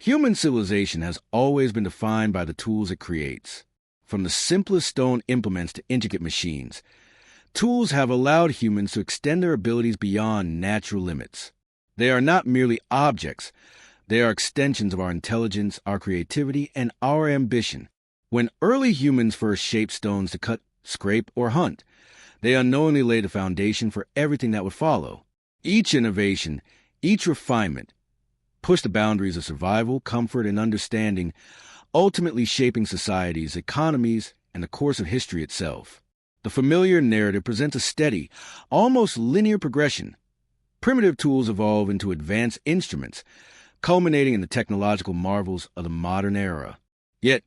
Human civilization has always been defined by the tools it creates. From the simplest stone implements to intricate machines, tools have allowed humans to extend their abilities beyond natural limits. They are not merely objects. They are extensions of our intelligence, our creativity, and our ambition. When early humans first shaped stones to cut, scrape, or hunt, they unknowingly laid the foundation for everything that would follow. Each innovation, each refinement, pushed the boundaries of survival, comfort, and understanding, ultimately shaping societies, economies, and the course of history itself. The familiar narrative presents a steady, almost linear progression. Primitive tools evolve into advanced instruments, culminating in the technological marvels of the modern era. Yet,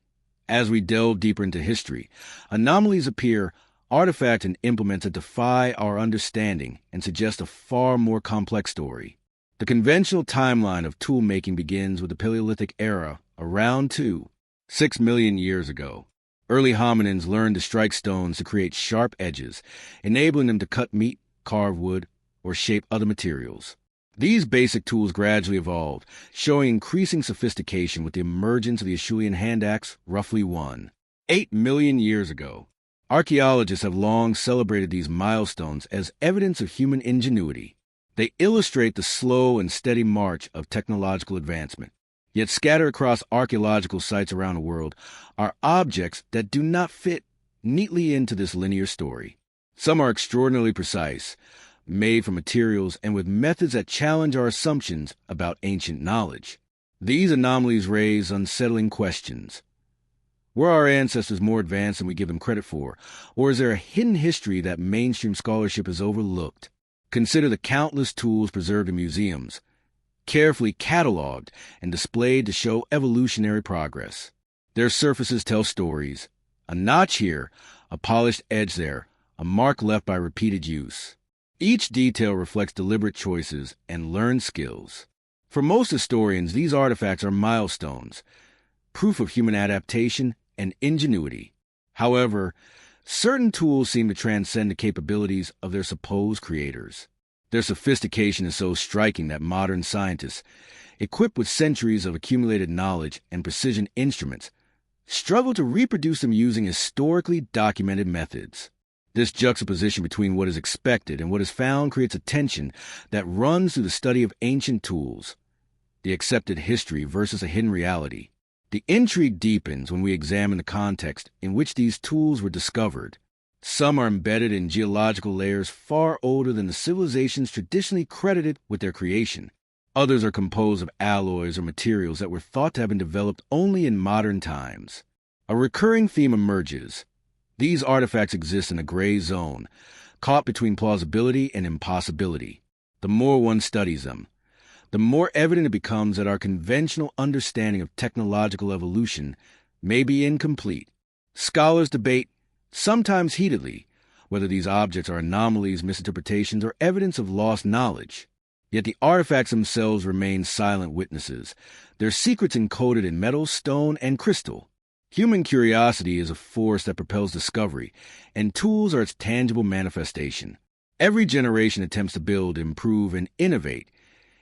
as we delve deeper into history, anomalies appear, artifacts and implements that defy our understanding and suggest a far more complex story. The conventional timeline of tool-making begins with the Paleolithic era, around 6 million years ago. Early hominins learned to strike stones to create sharp edges, enabling them to cut meat, carve wood, or shape other materials. These basic tools gradually evolved, showing increasing sophistication with the emergence of the Acheulean hand axe roughly 8 million years ago. Archaeologists have long celebrated these milestones as evidence of human ingenuity. They illustrate the slow and steady march of technological advancement. Yet scattered across archaeological sites around the world are objects that do not fit neatly into this linear story. Some are extraordinarily precise, made from materials and with methods that challenge our assumptions about ancient knowledge. These anomalies raise unsettling questions. Were our ancestors more advanced than we give them credit for, or is there a hidden history that mainstream scholarship has overlooked? Consider the countless tools preserved in museums, carefully cataloged and displayed to show evolutionary progress. Their surfaces tell stories. A notch here, a polished edge there, a mark left by repeated use. Each detail reflects deliberate choices and learned skills. For most historians, these artifacts are milestones, proof of human adaptation and ingenuity. However, certain tools seem to transcend the capabilities of their supposed creators. Their sophistication is so striking that modern scientists, equipped with centuries of accumulated knowledge and precision instruments, struggle to reproduce them using historically documented methods. This juxtaposition between what is expected and what is found creates a tension that runs through the study of ancient tools, the accepted history versus a hidden reality. The intrigue deepens when we examine the context in which these tools were discovered. Some are embedded in geological layers far older than the civilizations traditionally credited with their creation. Others are composed of alloys or materials that were thought to have been developed only in modern times. A recurring theme emerges. These artifacts exist in a gray zone, caught between plausibility and impossibility. The more one studies them, the more evident it becomes that our conventional understanding of technological evolution may be incomplete. Scholars debate, sometimes heatedly, whether these objects are anomalies, misinterpretations, or evidence of lost knowledge. Yet the artifacts themselves remain silent witnesses, their secrets encoded in metal, stone, and crystal. Human curiosity is a force that propels discovery, and tools are its tangible manifestation. Every generation attempts to build, improve, and innovate,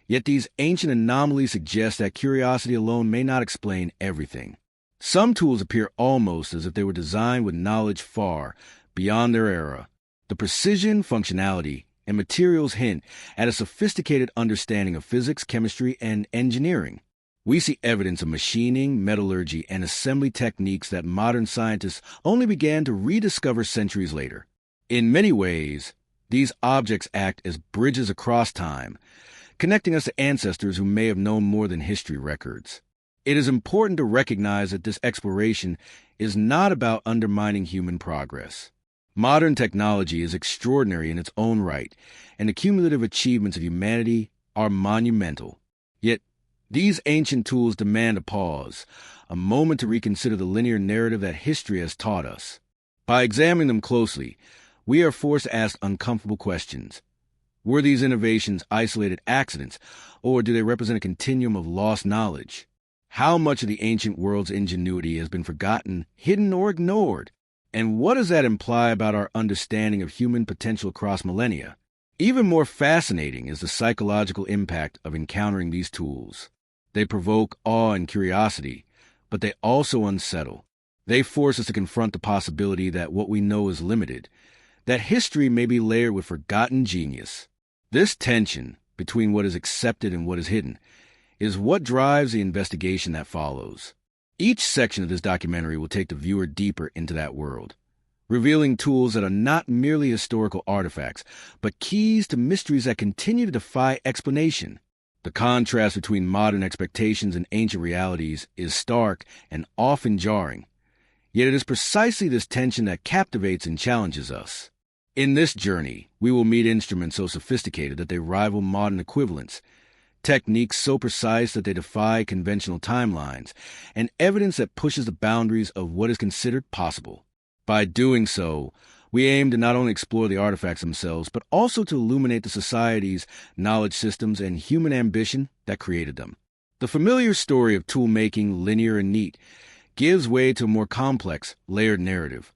yet these ancient anomalies suggest that curiosity alone may not explain everything. Some tools appear almost as if they were designed with knowledge far beyond their era. The precision, functionality, and materials hint at a sophisticated understanding of physics, chemistry, and engineering. We see evidence of machining, metallurgy, and assembly techniques that modern scientists only began to rediscover centuries later. In many ways, these objects act as bridges across time, connecting us to ancestors who may have known more than history records. It is important to recognize that this exploration is not about undermining human progress. Modern technology is extraordinary in its own right, and the cumulative achievements of humanity are monumental. Yet, these ancient tools demand a pause, a moment to reconsider the linear narrative that history has taught us. By examining them closely, we are forced to ask uncomfortable questions. Were these innovations isolated accidents, or do they represent a continuum of lost knowledge? How much of the ancient world's ingenuity has been forgotten, hidden, or ignored? And what does that imply about our understanding of human potential across millennia? Even more fascinating is the psychological impact of encountering these tools. They provoke awe and curiosity, but they also unsettle. They force us to confront the possibility that what we know is limited, that history may be layered with forgotten genius. This tension between what is accepted and what is hidden is what drives the investigation that follows. Each section of this documentary will take the viewer deeper into that world, revealing tools that are not merely historical artifacts, but keys to mysteries that continue to defy explanation. The contrast between modern expectations and ancient realities is stark and often jarring, yet it is precisely this tension that captivates and challenges us. In this journey, we will meet instruments so sophisticated that they rival modern equivalents, techniques so precise that they defy conventional timelines, and evidence that pushes the boundaries of what is considered possible. By doing so, we aim to not only explore the artifacts themselves, but also to illuminate the societies, knowledge systems, and human ambition that created them. The familiar story of tool-making, linear and neat, gives way to a more complex, layered narrative,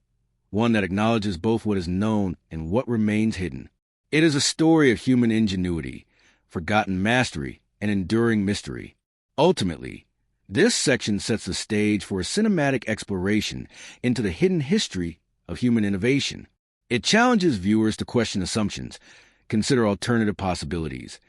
one that acknowledges both what is known and what remains hidden. It is a story of human ingenuity, forgotten mastery, and enduring mystery. Ultimately, this section sets the stage for a cinematic exploration into the hidden history of human innovation. It challenges viewers to question assumptions, consider alternative possibilities,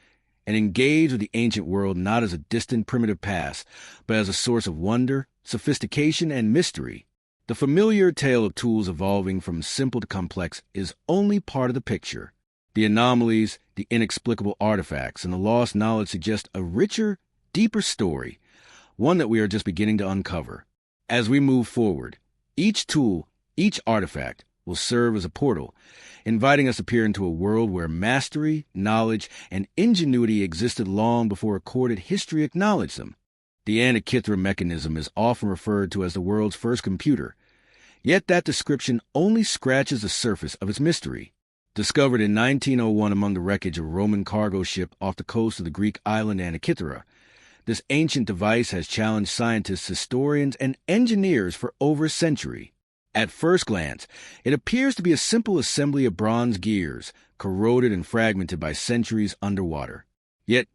and engage with the ancient world not as a distant primitive past, but as a source of wonder, sophistication, and mystery. The familiar tale of tools evolving from simple to complex is only part of the picture. The anomalies, the inexplicable artifacts, and the lost knowledge suggest a richer, deeper story, one that we are just beginning to uncover. As we move forward, each tool, each artifact, will serve as a portal, inviting us to peer into a world where mastery, knowledge, and ingenuity existed long before recorded history acknowledged them. The Antikythera mechanism is often referred to as the world's first computer, yet that description only scratches the surface of its mystery. Discovered in 1901 among the wreckage of a Roman cargo ship off the coast of the Greek island Antikythera, this ancient device has challenged scientists, historians, and engineers for over a century. At first glance, it appears to be a simple assembly of bronze gears, corroded and fragmented by centuries underwater. Yet,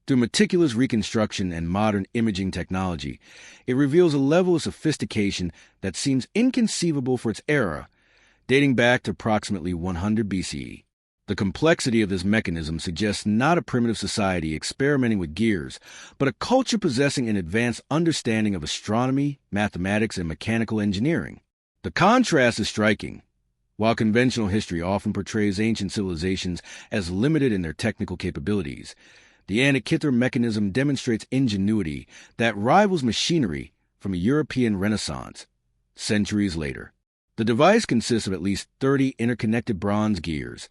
through meticulous reconstruction and modern imaging technology, it reveals a level of sophistication that seems inconceivable for its era, dating back to approximately 100 BCE. The complexity of this mechanism suggests not a primitive society experimenting with gears, but a culture possessing an advanced understanding of astronomy, mathematics, and mechanical engineering. The contrast is striking. While conventional history often portrays ancient civilizations as limited in their technical capabilities, the Antikythera mechanism demonstrates ingenuity that rivals machinery from a European Renaissance, centuries later. The device consists of at least 30 interconnected bronze gears,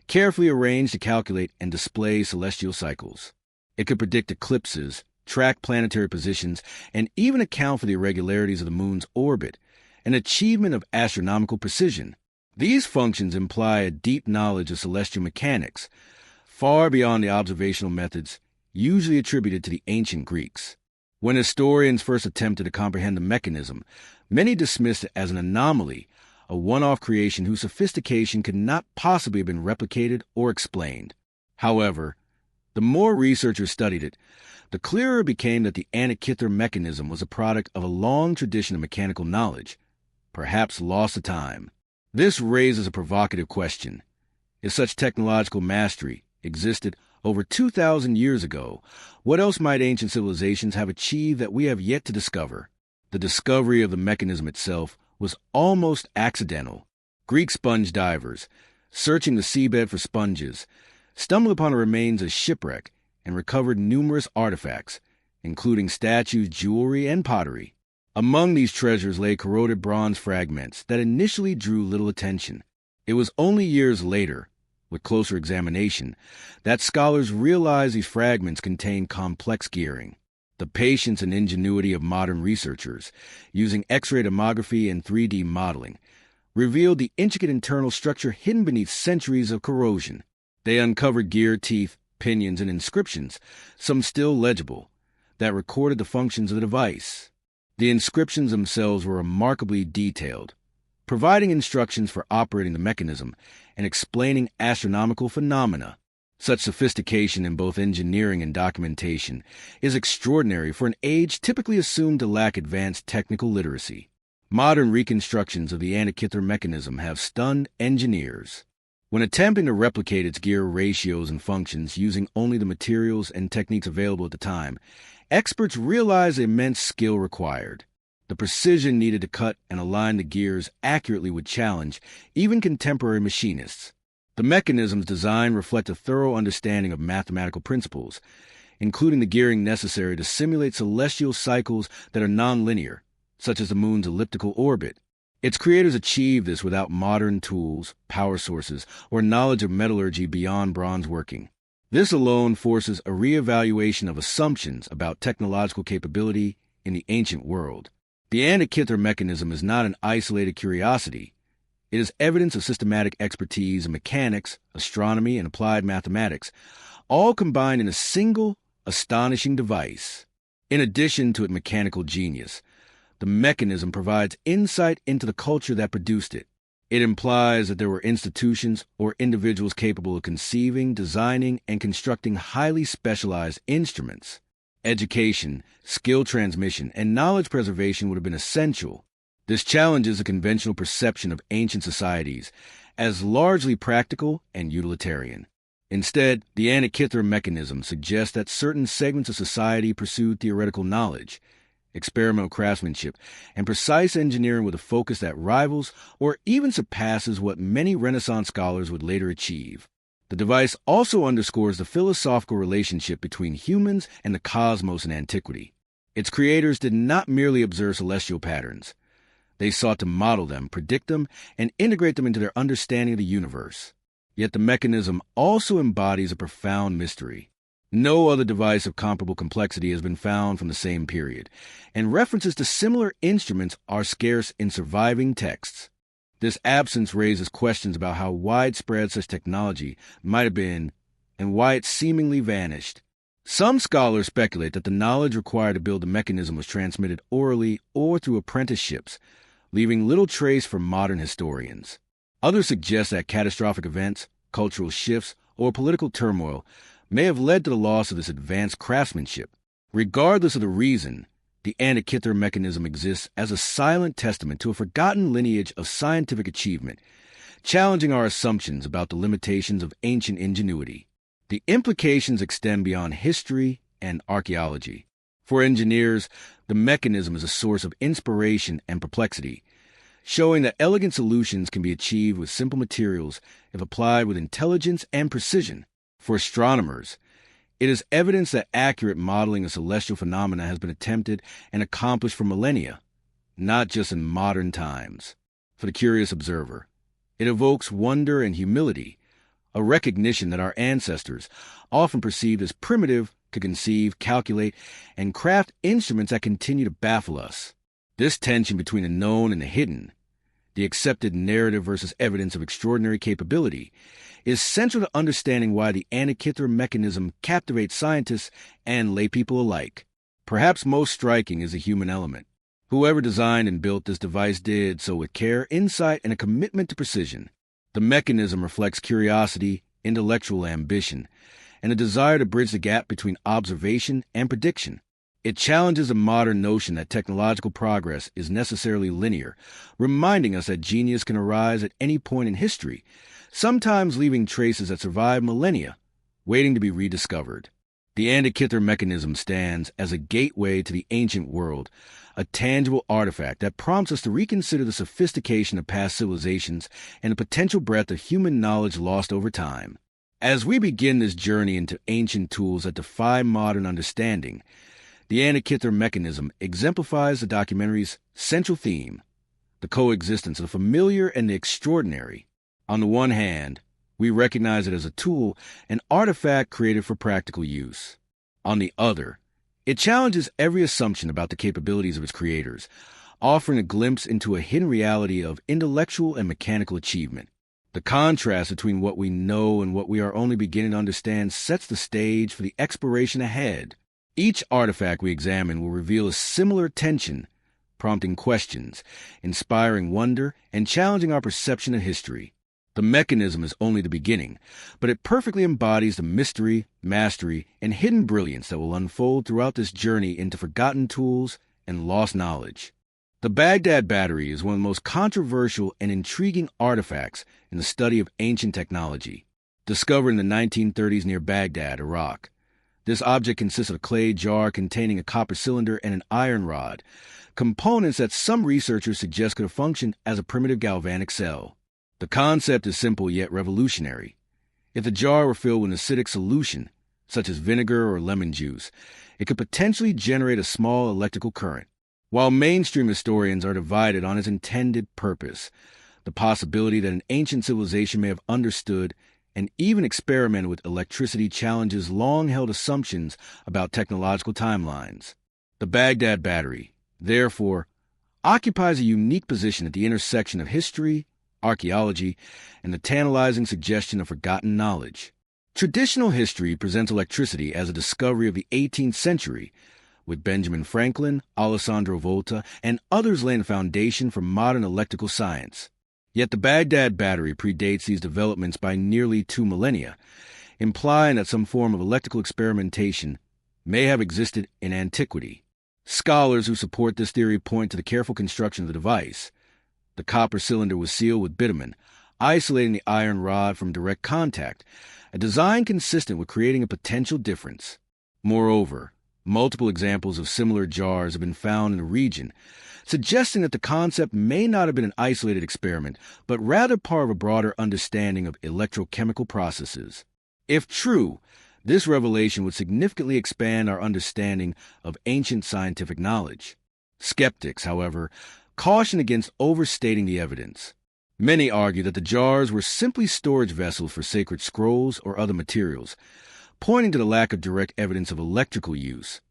carefully arranged to calculate and display celestial cycles. It could predict eclipses, track planetary positions, and even account for the irregularities of the moon's orbit, an achievement of astronomical precision. These functions imply a deep knowledge of celestial mechanics, far beyond the observational methods usually attributed to the ancient Greeks. When historians first attempted to comprehend the mechanism, many dismissed it as an anomaly, a one-off creation whose sophistication could not possibly have been replicated or explained. However, the more researchers studied it, the clearer it became that the Antikythera mechanism was a product of a long tradition of mechanical knowledge, perhaps lost to time. This raises a provocative question. If such technological mastery existed over 2,000 years ago, what else might ancient civilizations have achieved that we have yet to discover? The discovery of the mechanism itself was almost accidental. Greek sponge divers, searching the seabed for sponges, stumbled upon the remains of shipwreck and recovered numerous artifacts, including statues, jewelry, and pottery. Among these treasures lay corroded bronze fragments that initially drew little attention. It was only years later, with closer examination, that scholars realized these fragments contained complex gearing. The patience and ingenuity of modern researchers, using X-ray tomography and 3D modeling, revealed the intricate internal structure hidden beneath centuries of corrosion. They uncovered gear teeth, pinions, and inscriptions, some still legible, that recorded the functions of the device. The inscriptions themselves were remarkably detailed, providing instructions for operating the mechanism and explaining astronomical phenomena. Such sophistication in both engineering and documentation is extraordinary for an age typically assumed to lack advanced technical literacy. Modern reconstructions of the Antikythera mechanism have stunned engineers. When attempting to replicate its gear ratios and functions using only the materials and techniques available at the time, experts realize the immense skill required. The precision needed to cut and align the gears accurately would challenge even contemporary machinists. The mechanism's design reflects a thorough understanding of mathematical principles, including the gearing necessary to simulate celestial cycles that are nonlinear, such as the moon's elliptical orbit. Its creators achieved this without modern tools, power sources, or knowledge of metallurgy beyond bronze working. This alone forces a reevaluation of assumptions about technological capability in the ancient world. The Antikythera mechanism is not an isolated curiosity. It is evidence of systematic expertise in mechanics, astronomy, and applied mathematics, all combined in a single, astonishing device. In addition to its mechanical genius, the mechanism provides insight into the culture that produced it. It implies that there were institutions or individuals capable of conceiving, designing, and constructing highly specialized instruments. Education, skill transmission, and knowledge preservation would have been essential. This challenges the conventional perception of ancient societies as largely practical and utilitarian. Instead, the Antikythera mechanism suggests that certain segments of society pursued theoretical knowledge, experimental craftsmanship, and precise engineering with a focus that rivals or even surpasses what many Renaissance scholars would later achieve. The device also underscores the philosophical relationship between humans and the cosmos in antiquity. Its creators did not merely observe celestial patterns. They sought to model them, predict them, and integrate them into their understanding of the universe. Yet the mechanism also embodies a profound mystery. No other device of comparable complexity has been found from the same period, and references to similar instruments are scarce in surviving texts. This absence raises questions about how widespread such technology might have been and why it seemingly vanished. Some scholars speculate that the knowledge required to build the mechanism was transmitted orally or through apprenticeships, leaving little trace for modern historians. Others suggest that catastrophic events, cultural shifts, or political turmoil may have led to the loss of this advanced craftsmanship. Regardless of the reason, the Antikythera mechanism exists as a silent testament to a forgotten lineage of scientific achievement, challenging our assumptions about the limitations of ancient ingenuity. The implications extend beyond history and archaeology. For engineers, the mechanism is a source of inspiration and perplexity, showing that elegant solutions can be achieved with simple materials if applied with intelligence and precision. For astronomers, it is evidence that accurate modeling of celestial phenomena has been attempted and accomplished for millennia, not just in modern times. For the curious observer, it evokes wonder and humility, a recognition that our ancestors, often perceived as primitive, could conceive, calculate, and craft instruments that continue to baffle us. This tension between the known and the hidden, the accepted narrative versus evidence of extraordinary capability, is central to understanding why the Antikythera mechanism captivates scientists and laypeople alike. Perhaps most striking is the human element. Whoever designed and built this device did so with care, insight, and a commitment to precision. The mechanism reflects curiosity, intellectual ambition, and a desire to bridge the gap between observation and prediction. It challenges the modern notion that technological progress is necessarily linear, reminding us that genius can arise at any point in history, sometimes leaving traces that survive millennia, waiting to be rediscovered. The Antikythera mechanism stands as a gateway to the ancient world, a tangible artifact that prompts us to reconsider the sophistication of past civilizations and the potential breadth of human knowledge lost over time. As we begin this journey into ancient tools that defy modern understanding, the Antikythera mechanism exemplifies the documentary's central theme, the coexistence of the familiar and the extraordinary. On the one hand, we recognize it as a tool, an artifact created for practical use. On the other, it challenges every assumption about the capabilities of its creators, offering a glimpse into a hidden reality of intellectual and mechanical achievement. The contrast between what we know and what we are only beginning to understand sets the stage for the exploration ahead. Each artifact we examine will reveal a similar tension, prompting questions, inspiring wonder, and challenging our perception of history. The mechanism is only the beginning, but it perfectly embodies the mystery, mastery, and hidden brilliance that will unfold throughout this journey into forgotten tools and lost knowledge. The Baghdad Battery is one of the most controversial and intriguing artifacts in the study of ancient technology. Discovered in the 1930s near Baghdad, Iraq, this object consists of a clay jar containing a copper cylinder and an iron rod, components that some researchers suggest could have functioned as a primitive galvanic cell. The concept is simple yet revolutionary. If the jar were filled with an acidic solution, such as vinegar or lemon juice, it could potentially generate a small electrical current. While mainstream historians are divided on its intended purpose, the possibility that an ancient civilization may have understood and even experimented with electricity challenges long-held assumptions about technological timelines. The Baghdad Battery, therefore, occupies a unique position at the intersection of history, archaeology, and the tantalizing suggestion of forgotten knowledge. Traditional history presents electricity as a discovery of the 18th century, with Benjamin Franklin, Alessandro Volta, and others laying the foundation for modern electrical science. Yet the Baghdad Battery predates these developments by nearly 2 millennia, implying that some form of electrical experimentation may have existed in antiquity. Scholars who support this theory point to the careful construction of the device. The copper cylinder was sealed with bitumen, isolating the iron rod from direct contact, a design consistent with creating a potential difference. Moreover, multiple examples of similar jars have been found in the region, suggesting that the concept may not have been an isolated experiment, but rather part of a broader understanding of electrochemical processes. If true, this revelation would significantly expand our understanding of ancient scientific knowledge. Skeptics, however, caution against overstating the evidence. Many argue that the jars were simply storage vessels for sacred scrolls or other materials, pointing to the lack of direct evidence of electrical use,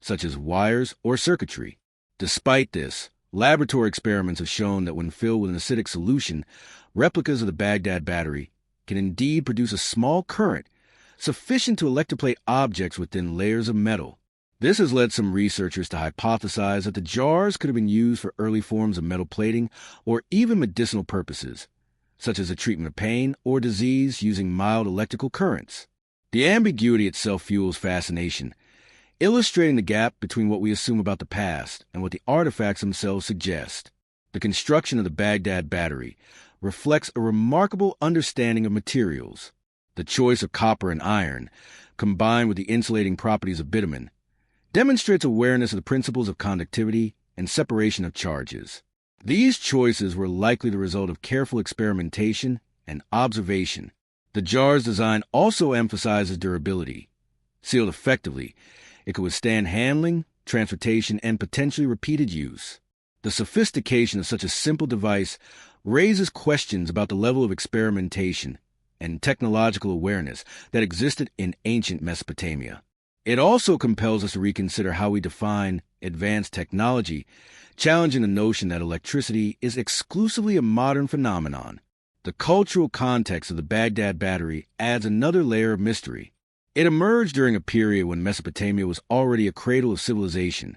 such as wires or circuitry. Despite this, laboratory experiments have shown that when filled with an acidic solution, replicas of the Baghdad Battery can indeed produce a small current sufficient to electroplate objects within layers of metal. This has led some researchers to hypothesize that the jars could have been used for early forms of metal plating or even medicinal purposes, such as the treatment of pain or disease using mild electrical currents. The ambiguity itself fuels fascination, illustrating the gap between what we assume about the past and what the artifacts themselves suggest. The construction of the Baghdad Battery reflects a remarkable understanding of materials. The choice of copper and iron, combined with the insulating properties of bitumen, demonstrates awareness of the principles of conductivity and separation of charges. These choices were likely the result of careful experimentation and observation. The jar's design also emphasizes durability. Sealed effectively, it could withstand handling, transportation, and potentially repeated use. The sophistication of such a simple device raises questions about the level of experimentation and technological awareness that existed in ancient Mesopotamia. It also compels us to reconsider how we define advanced technology, challenging the notion that electricity is exclusively a modern phenomenon. The cultural context of the Baghdad Battery adds another layer of mystery. It emerged during a period when Mesopotamia was already a cradle of civilization,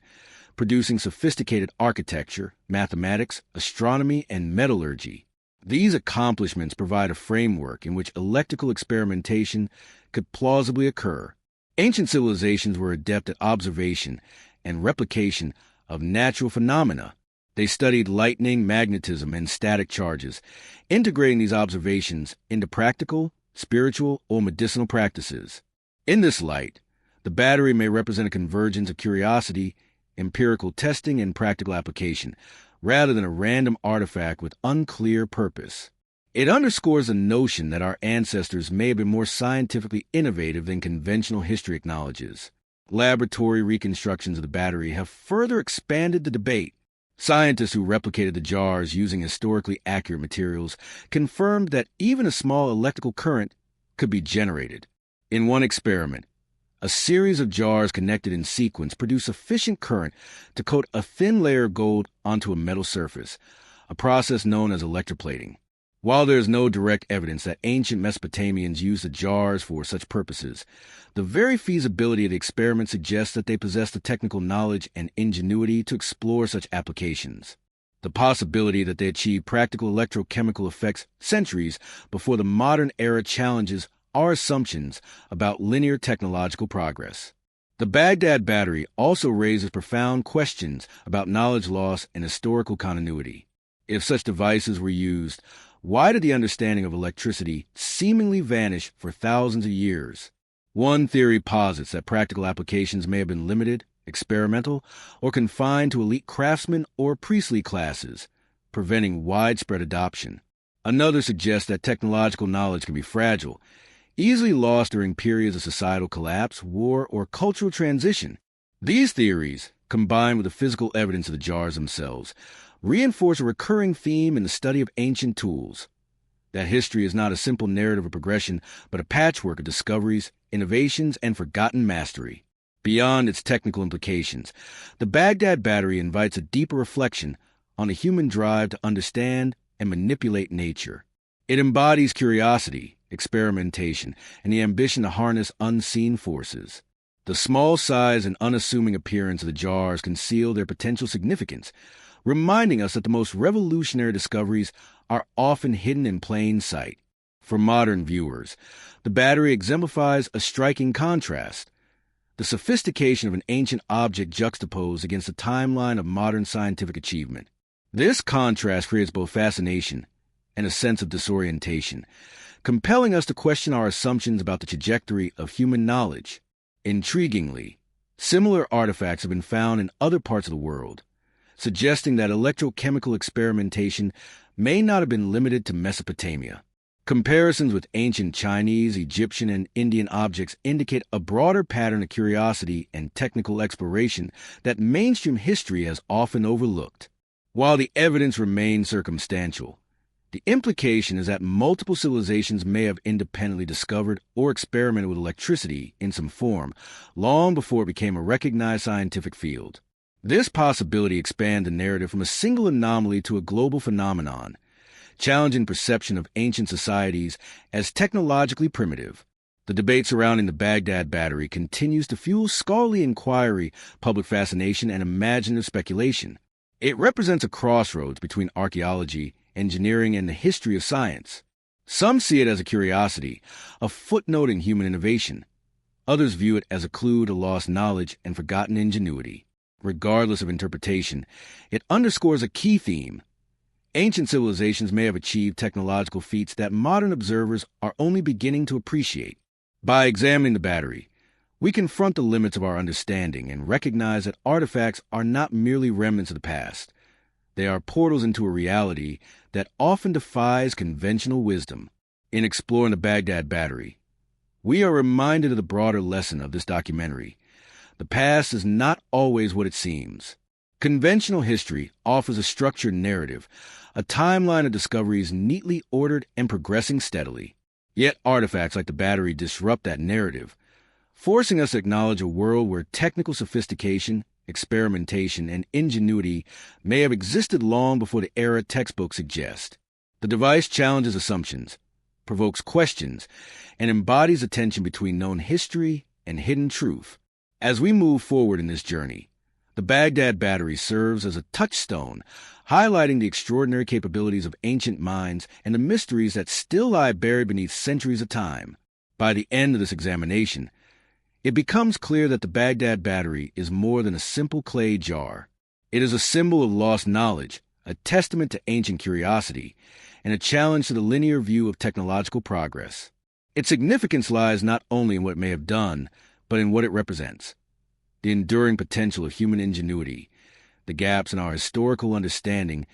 producing sophisticated architecture, mathematics, astronomy, and metallurgy. These accomplishments provide a framework in which electrical experimentation could plausibly occur. Ancient civilizations were adept at observation and replication of natural phenomena. They studied lightning, magnetism, and static charges, integrating these observations into practical, spiritual, or medicinal practices. In this light, the battery may represent a convergence of curiosity, empirical testing, and practical application, rather than a random artifact with unclear purpose. It underscores the notion that our ancestors may have been more scientifically innovative than conventional history acknowledges. Laboratory reconstructions of the battery have further expanded the debate. Scientists who replicated the jars using historically accurate materials confirmed that even a small electrical current could be generated. In one experiment, a series of jars connected in sequence produced sufficient current to coat a thin layer of gold onto a metal surface, a process known as electroplating. While there is no direct evidence that ancient Mesopotamians used the jars for such purposes, the very feasibility of the experiment suggests that they possessed the technical knowledge and ingenuity to explore such applications. The possibility that they achieved practical electrochemical effects centuries before the modern era challenges our assumptions about linear technological progress. The Baghdad battery also raises profound questions about knowledge loss and historical continuity. If such devices were used, why did the understanding of electricity seemingly vanish for thousands of years? One theory posits that practical applications may have been limited, experimental, or confined to elite craftsmen or priestly classes, preventing widespread adoption. Another suggests that technological knowledge can be fragile, easily lost during periods of societal collapse, war, or cultural transition. These theories, combined with the physical evidence of the jars themselves, reinforce a recurring theme in the study of ancient tools: that history is not a simple narrative of progression, but a patchwork of discoveries, innovations, and forgotten mastery. Beyond its technical implications, the Baghdad battery invites a deeper reflection on the human drive to understand and manipulate nature. It embodies curiosity, experimentation, and the ambition to harness unseen forces. The small size and unassuming appearance of the jars conceal their potential significance, reminding us that the most revolutionary discoveries are often hidden in plain sight. For modern viewers, the battery exemplifies a striking contrast: the sophistication of an ancient object juxtaposed against the timeline of modern scientific achievement. This contrast creates both fascination and a sense of disorientation, compelling us to question our assumptions about the trajectory of human knowledge. Intriguingly, similar artifacts have been found in other parts of the world, suggesting that electrochemical experimentation may not have been limited to Mesopotamia. Comparisons with ancient Chinese, Egyptian, and Indian objects indicate a broader pattern of curiosity and technical exploration that mainstream history has often overlooked. While the evidence remains circumstantial, the implication is that multiple civilizations may have independently discovered or experimented with electricity in some form long before it became a recognized scientific field. This possibility expands the narrative from a single anomaly to a global phenomenon, challenging perception of ancient societies as technologically primitive. The debate surrounding the Baghdad battery continues to fuel scholarly inquiry, public fascination, and imaginative speculation. It represents a crossroads between archaeology, engineering, and the history of science. Some see it as a curiosity, a footnote in human innovation. Others view it as a clue to lost knowledge and forgotten ingenuity. Regardless of interpretation, it underscores a key theme: ancient civilizations may have achieved technological feats that modern observers are only beginning to appreciate. By examining the battery, we confront the limits of our understanding and recognize that artifacts are not merely remnants of the past. They are portals into a reality that often defies conventional wisdom. In exploring the Baghdad battery, we are reminded of the broader lesson of this documentary: the past is not always what it seems. Conventional history offers a structured narrative, a timeline of discoveries neatly ordered and progressing steadily. Yet artifacts like the battery disrupt that narrative, forcing us to acknowledge a world where technical sophistication, experimentation, and ingenuity may have existed long before the era textbooks suggest. The device challenges assumptions, provokes questions, and embodies a tension between known history and hidden truth. As we move forward in this journey, the Baghdad battery serves as a touchstone, highlighting the extraordinary capabilities of ancient minds and the mysteries that still lie buried beneath centuries of time. By the end of this examination, it becomes clear that the Baghdad battery is more than a simple clay jar. It is a symbol of lost knowledge, a testament to ancient curiosity, and a challenge to the linear view of technological progress. Its significance lies not only in what it may have done, but in what it represents: the enduring potential of human ingenuity, the gaps in our historical understanding,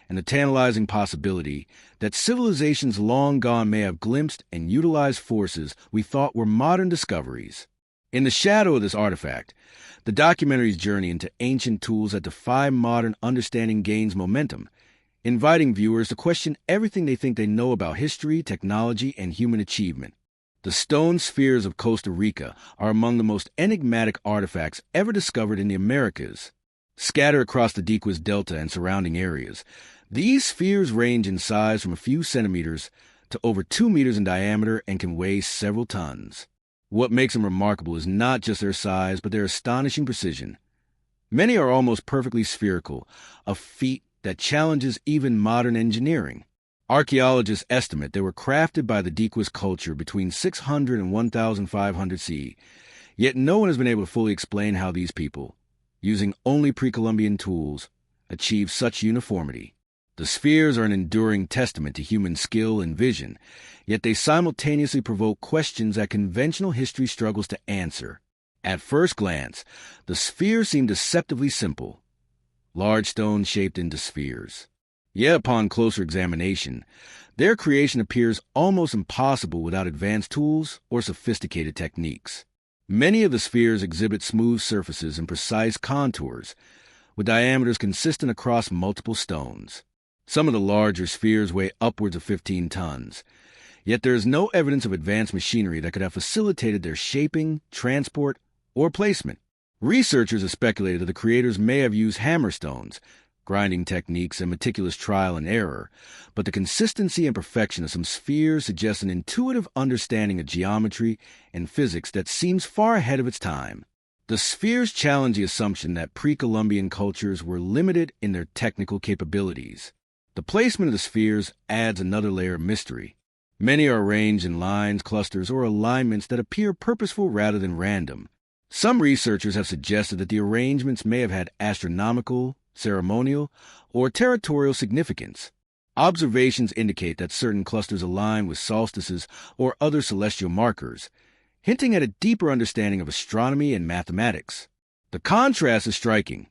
and the tantalizing possibility that civilizations long gone may have glimpsed and utilized forces we thought were modern discoveries. In the shadow of this artifact, the documentary's journey into ancient tools that defy modern understanding gains momentum, inviting viewers to question everything they think they know about history, technology, and human achievement. The stone spheres of Costa Rica are among the most enigmatic artifacts ever discovered in the Americas. Scattered across the Dequas Delta and surrounding areas, these spheres range in size from a few centimeters to over 2 meters in diameter and can weigh several tons. What makes them remarkable is not just their size, but their astonishing precision. Many are almost perfectly spherical, a feat that challenges even modern engineering. Archaeologists estimate they were crafted by the Dequist culture between 600 and 1500 CE, yet no one has been able to fully explain how these people, using only pre-Columbian tools, achieved such uniformity. The spheres are an enduring testament to human skill and vision, yet they simultaneously provoke questions that conventional history struggles to answer. At first glance, the spheres seem deceptively simple, large stones shaped into spheres. Yet upon closer examination, their creation appears almost impossible without advanced tools or sophisticated techniques. Many of the spheres exhibit smooth surfaces and precise contours, with diameters consistent across multiple stones. Some of the larger spheres weigh upwards of 15 tons, yet there is no evidence of advanced machinery that could have facilitated their shaping, transport, or placement. Researchers have speculated that the creators may have used hammerstones, grinding techniques, and meticulous trial and error, but the consistency and perfection of some spheres suggests an intuitive understanding of geometry and physics that seems far ahead of its time. The spheres challenge the assumption that pre-Columbian cultures were limited in their technical capabilities. The placement of the spheres adds another layer of mystery. Many are arranged in lines, clusters, or alignments that appear purposeful rather than random. Some researchers have suggested that the arrangements may have had astronomical, ceremonial, or territorial significance. Observations indicate that certain clusters align with solstices or other celestial markers, hinting at a deeper understanding of astronomy and mathematics. The contrast is striking.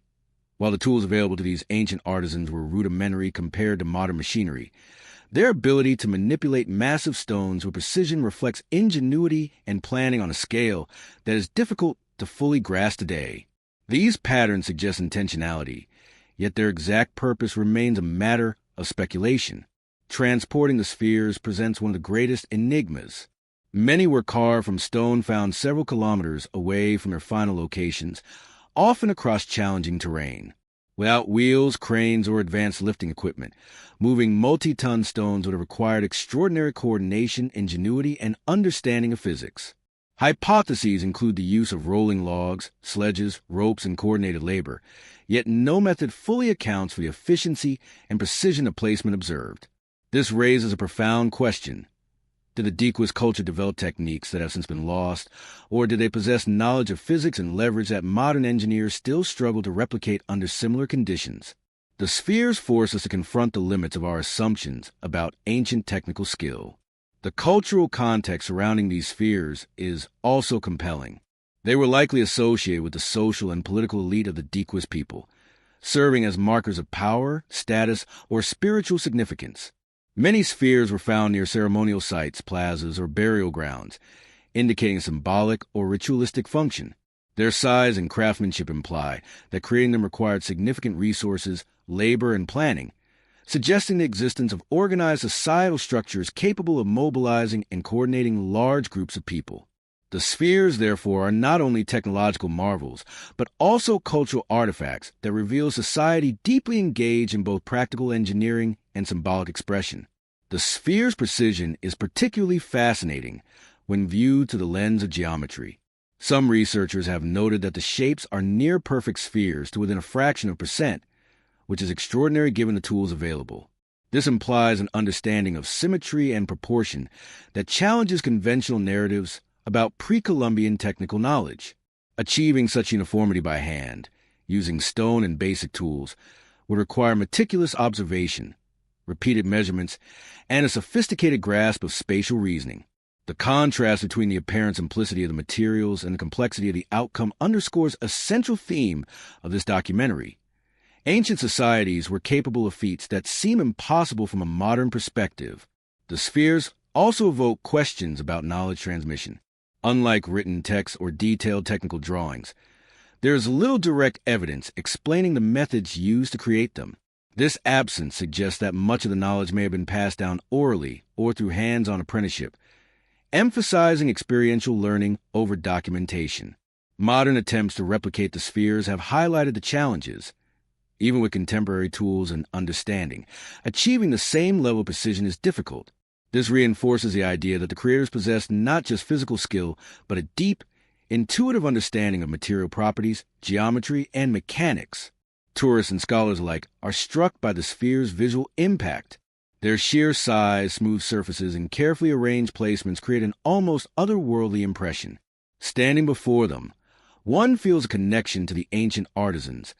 While the tools available to these ancient artisans were rudimentary compared to modern machinery, their ability to manipulate massive stones with precision reflects ingenuity and planning on a scale that is difficult to fully grasp today. These patterns suggest intentionality, yet their exact purpose remains a matter of speculation. Transporting the spheres presents one of the greatest enigmas. Many were carved from stone found several kilometers away from their final locations, often across challenging terrain. Without wheels, cranes, or advanced lifting equipment, moving multi-ton stones would have required extraordinary coordination, ingenuity, and understanding of physics. Hypotheses include the use of rolling logs, sledges, ropes, and coordinated labor, yet no method fully accounts for the efficiency and precision of placement observed. This raises a profound question. Did the Dequist culture develop techniques that have since been lost, or did they possess knowledge of physics and leverage that modern engineers still struggle to replicate under similar conditions? The spheres force us to confront the limits of our assumptions about ancient technical skill. The cultural context surrounding these spheres is also compelling. They were likely associated with the social and political elite of the Dequist people, serving as markers of power, status, or spiritual significance. Many spheres were found near ceremonial sites, plazas, or burial grounds, indicating a symbolic or ritualistic function. Their size and craftsmanship imply that creating them required significant resources, labor, and planning, suggesting the existence of organized societal structures capable of mobilizing and coordinating large groups of people. The spheres, therefore, are not only technological marvels, but also cultural artifacts that reveal a society deeply engaged in both practical engineering and symbolic expression. The sphere's precision is particularly fascinating when viewed through the lens of geometry. Some researchers have noted that the shapes are near-perfect spheres to within a fraction of a percent, which is extraordinary given the tools available. This implies an understanding of symmetry and proportion that challenges conventional narratives about pre-Columbian technical knowledge. Achieving such uniformity by hand, using stone and basic tools, would require meticulous observation, repeated measurements, and a sophisticated grasp of spatial reasoning. The contrast between the apparent simplicity of the materials and the complexity of the outcome underscores a central theme of this documentary. Ancient societies were capable of feats that seem impossible from a modern perspective. The spheres also evoke questions about knowledge transmission. Unlike written texts or detailed technical drawings, there is little direct evidence explaining the methods used to create them. This absence suggests that much of the knowledge may have been passed down orally or through hands-on apprenticeship, emphasizing experiential learning over documentation. Modern attempts to replicate the spheres have highlighted the challenges. Even with contemporary tools and understanding, achieving the same level of precision is difficult. This reinforces the idea that the creators possessed not just physical skill, but a deep, intuitive understanding of material properties, geometry, and mechanics. Tourists and scholars alike are struck by the sphere's visual impact. Their sheer size, smooth surfaces, and carefully arranged placements create an almost otherworldly impression. Standing before them, one feels a connection to the ancient artisans,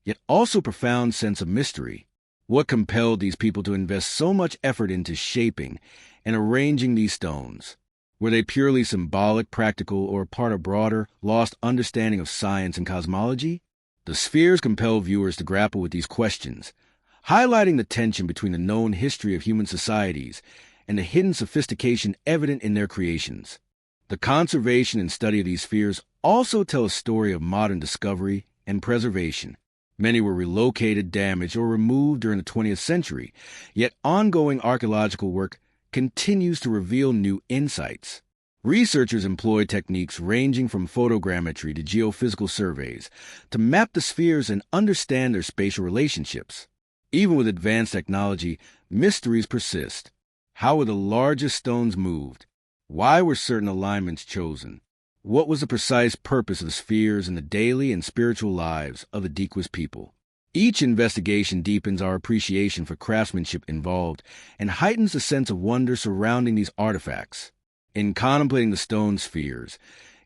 yet also a profound sense of mystery. What compelled these people to invest so much effort into shaping and arranging these stones? Were they purely symbolic, practical, or part of a broader, lost understanding of science and cosmology? The spheres compel viewers to grapple with these questions, highlighting the tension between the known history of human societies and the hidden sophistication evident in their creations. The conservation and study of these spheres also tell a story of modern discovery and preservation. Many were relocated, damaged, or removed during the 20th century, yet ongoing archaeological work continues to reveal new insights. Researchers employ techniques ranging from photogrammetry to geophysical surveys to map the spheres and understand their spatial relationships. Even with advanced technology, mysteries persist. How were the largest stones moved? Why were certain alignments chosen? What was the precise purpose of the spheres in the daily and spiritual lives of the Dequas people? Each investigation deepens our appreciation for craftsmanship involved and heightens the sense of wonder surrounding these artifacts. In contemplating the stone spheres,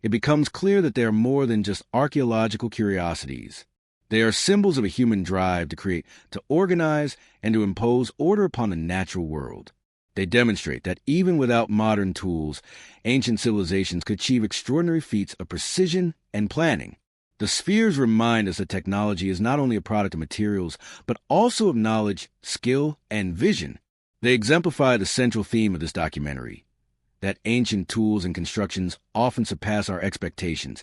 it becomes clear that they are more than just archaeological curiosities. They are symbols of a human drive to create, to organize, and to impose order upon the natural world. They demonstrate that even without modern tools, ancient civilizations could achieve extraordinary feats of precision and planning. The spheres remind us that technology is not only a product of materials, but also of knowledge, skill, and vision. They exemplify the central theme of this documentary, that ancient tools and constructions often surpass our expectations,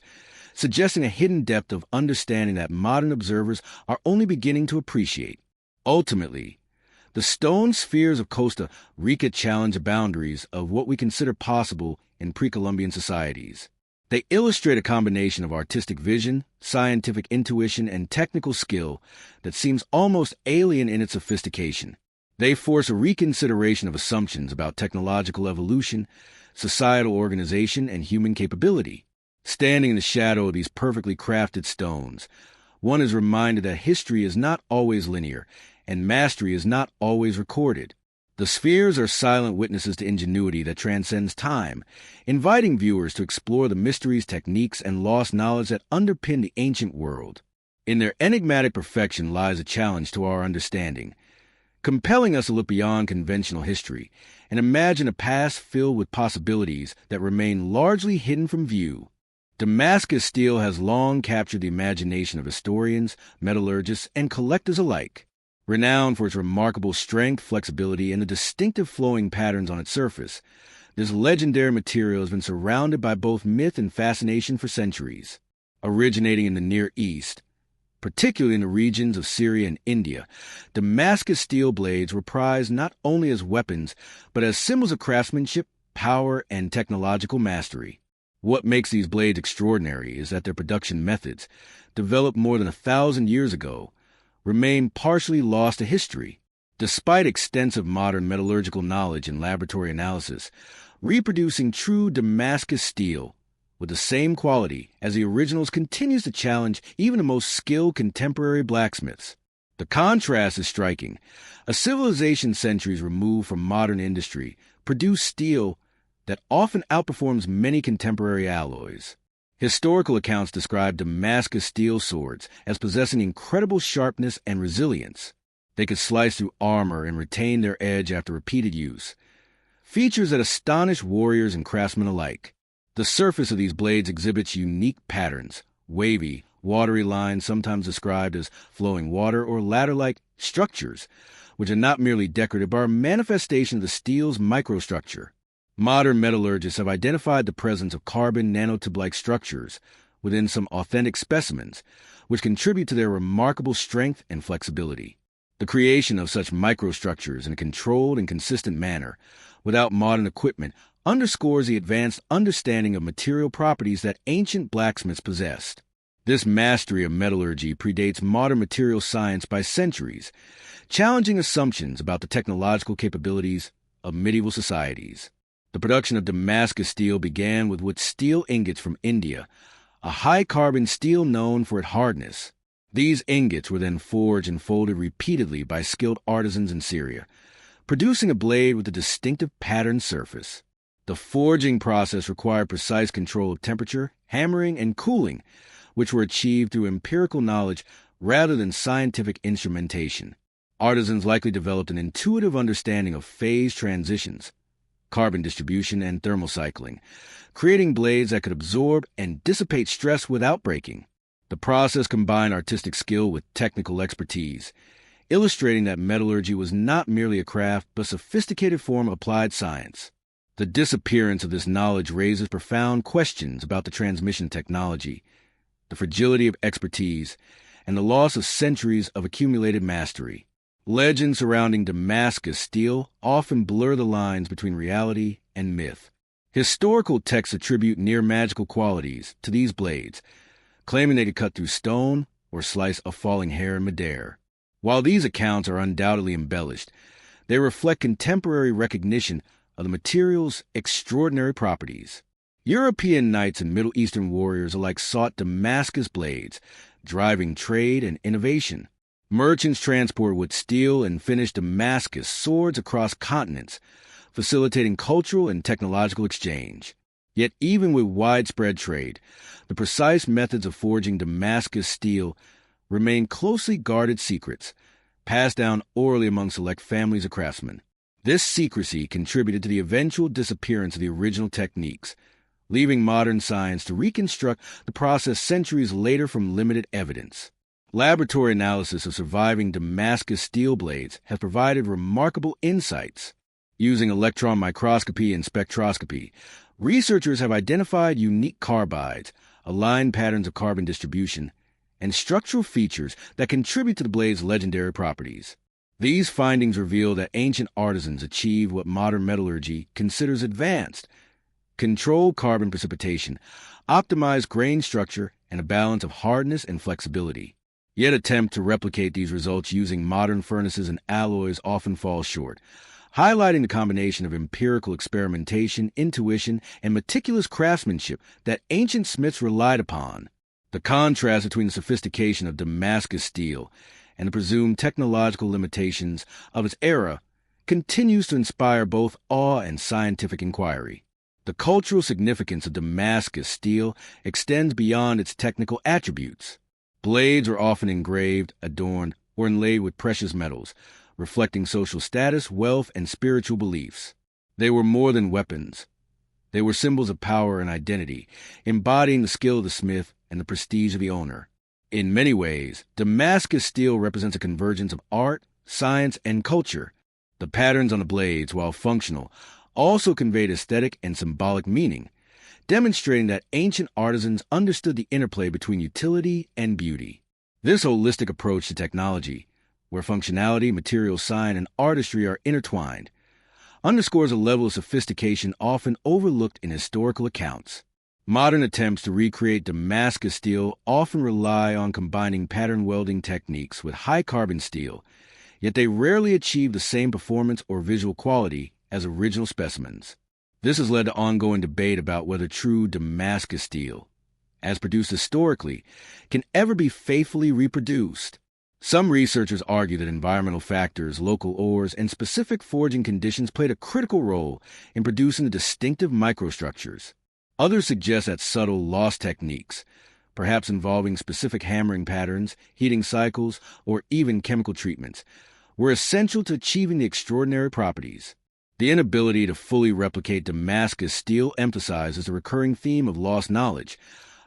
suggesting a hidden depth of understanding that modern observers are only beginning to appreciate. Ultimately, the stone spheres of Costa Rica challenge the boundaries of what we consider possible in pre-Columbian societies. They illustrate a combination of artistic vision, scientific intuition, and technical skill that seems almost alien in its sophistication. They force a reconsideration of assumptions about technological evolution, societal organization, and human capability. Standing in the shadow of these perfectly crafted stones, one is reminded that history is not always linear, and mastery is not always recorded. The spheres are silent witnesses to ingenuity that transcends time, inviting viewers to explore the mysteries, techniques, and lost knowledge that underpin the ancient world. In their enigmatic perfection lies a challenge to our understanding, compelling us to look beyond conventional history and imagine a past filled with possibilities that remain largely hidden from view. Damascus steel has long captured the imagination of historians, metallurgists, and collectors alike. Renowned for its remarkable strength, flexibility, and the distinctive flowing patterns on its surface, this legendary material has been surrounded by both myth and fascination for centuries. Originating in the Near East, particularly in the regions of Syria and India, Damascus steel blades were prized not only as weapons, but as symbols of craftsmanship, power, and technological mastery. What makes these blades extraordinary is that their production methods, developed more than 1,000 years ago, remain partially lost to history. Despite extensive modern metallurgical knowledge and laboratory analysis, reproducing true Damascus steel with the same quality as the originals continues to challenge even the most skilled contemporary blacksmiths. The contrast is striking. A civilization centuries removed from modern industry produced steel that often outperforms many contemporary alloys. Historical accounts describe Damascus steel swords as possessing incredible sharpness and resilience. They could slice through armor and retain their edge after repeated use, features that astonish warriors and craftsmen alike. The surface of these blades exhibits unique patterns, wavy, watery lines sometimes described as flowing water or ladder-like structures, which are not merely decorative but are a manifestation of the steel's microstructure. Modern metallurgists have identified the presence of carbon nanotube-like structures within some authentic specimens, which contribute to their remarkable strength and flexibility. The creation of such microstructures in a controlled and consistent manner, without modern equipment, underscores the advanced understanding of material properties that ancient blacksmiths possessed. This mastery of metallurgy predates modern material science by centuries, challenging assumptions about the technological capabilities of medieval societies. The production of Damascus steel began with wood steel ingots from India, a high-carbon steel known for its hardness. These ingots were then forged and folded repeatedly by skilled artisans in Syria, producing a blade with a distinctive patterned surface. The forging process required precise control of temperature, hammering, and cooling, which were achieved through empirical knowledge rather than scientific instrumentation. Artisans likely developed an intuitive understanding of phase transitions, carbon distribution, and thermal cycling, creating blades that could absorb and dissipate stress without breaking. The process combined artistic skill with technical expertise, illustrating that metallurgy was not merely a craft but a sophisticated form of applied science. The disappearance of this knowledge raises profound questions about the transmission technology, the fragility of expertise, and the loss of centuries of accumulated mastery. Legends surrounding Damascus steel often blur the lines between reality and myth. Historical texts attribute near-magical qualities to these blades, claiming they could cut through stone or slice a falling hair in midair. While these accounts are undoubtedly embellished, they reflect contemporary recognition of the material's extraordinary properties. European knights and Middle Eastern warriors alike sought Damascus blades, driving trade and innovation. Merchants transported with steel and finished Damascus swords across continents, facilitating cultural and technological exchange. Yet even with widespread trade, the precise methods of forging Damascus steel remain closely guarded secrets, passed down orally among select families of craftsmen. This secrecy contributed to the eventual disappearance of the original techniques, leaving modern science to reconstruct the process centuries later from limited evidence. Laboratory analysis of surviving Damascus steel blades has provided remarkable insights. Using electron microscopy and spectroscopy, researchers have identified unique carbides, aligned patterns of carbon distribution, and structural features that contribute to the blade's legendary properties. These findings reveal that ancient artisans achieved what modern metallurgy considers advanced: controlled carbon precipitation, optimized grain structure, and a balance of hardness and flexibility. Yet attempts to replicate these results using modern furnaces and alloys often fall short, highlighting the combination of empirical experimentation, intuition, and meticulous craftsmanship that ancient smiths relied upon. The contrast between the sophistication of Damascus steel and the presumed technological limitations of its era continues to inspire both awe and scientific inquiry. The cultural significance of Damascus steel extends beyond its technical attributes. Blades are often engraved, adorned, or inlaid with precious metals, reflecting social status, wealth, and spiritual beliefs. They were more than weapons. They were symbols of power and identity, embodying the skill of the smith and the prestige of the owner. In many ways, Damascus steel represents a convergence of art, science, and culture. The patterns on the blades, while functional, also conveyed aesthetic and symbolic meaning, demonstrating that ancient artisans understood the interplay between utility and beauty. This holistic approach to technology, where functionality, material science, and artistry are intertwined, underscores a level of sophistication often overlooked in historical accounts. Modern attempts to recreate Damascus steel often rely on combining pattern welding techniques with high-carbon steel, yet they rarely achieve the same performance or visual quality as original specimens. This has led to ongoing debate about whether true Damascus steel, as produced historically, can ever be faithfully reproduced. Some researchers argue that environmental factors, local ores, and specific forging conditions played a critical role in producing the distinctive microstructures. Others suggest that subtle, lost techniques, perhaps involving specific hammering patterns, heating cycles, or even chemical treatments, were essential to achieving the extraordinary properties. The inability to fully replicate Damascus steel emphasizes the recurring theme of lost knowledge,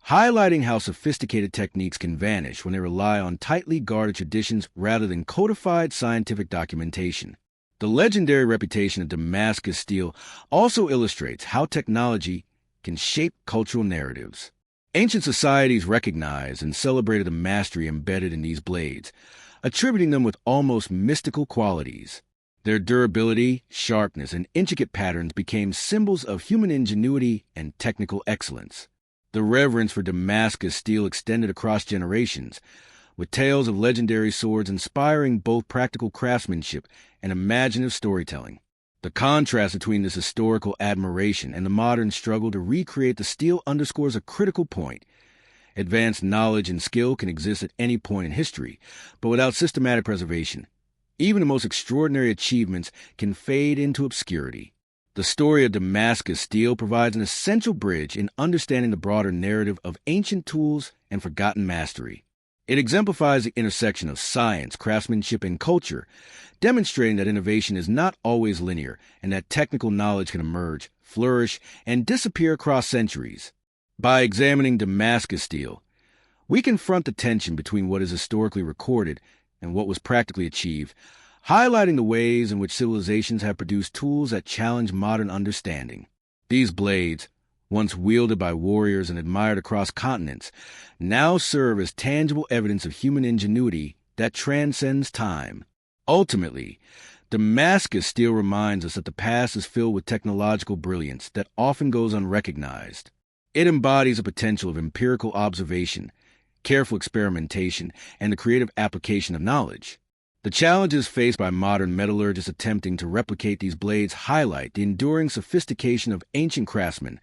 highlighting how sophisticated techniques can vanish when they rely on tightly guarded traditions rather than codified scientific documentation. The legendary reputation of Damascus steel also illustrates how technology can shape cultural narratives. Ancient societies recognized and celebrated the mastery embedded in these blades, attributing them with almost mystical qualities. Their durability, sharpness, and intricate patterns became symbols of human ingenuity and technical excellence. The reverence for Damascus steel extended across generations, with tales of legendary swords inspiring both practical craftsmanship and imaginative storytelling. The contrast between this historical admiration and the modern struggle to recreate the steel underscores a critical point. Advanced knowledge and skill can exist at any point in history, but without systematic preservation, even the most extraordinary achievements can fade into obscurity. The story of Damascus steel provides an essential bridge in understanding the broader narrative of ancient tools and forgotten mastery. It exemplifies the intersection of science, craftsmanship, and culture, demonstrating that innovation is not always linear and that technical knowledge can emerge, flourish, and disappear across centuries. By examining Damascus steel, we confront the tension between what is historically recorded and what was practically achieved, highlighting the ways in which civilizations have produced tools that challenge modern understanding. These blades, once wielded by warriors and admired across continents, now serve as tangible evidence of human ingenuity that transcends time. Ultimately, Damascus steel reminds us that the past is filled with technological brilliance that often goes unrecognized. It embodies a potential of empirical observation, careful experimentation, and the creative application of knowledge. The challenges faced by modern metallurgists attempting to replicate these blades highlight the enduring sophistication of ancient craftsmen,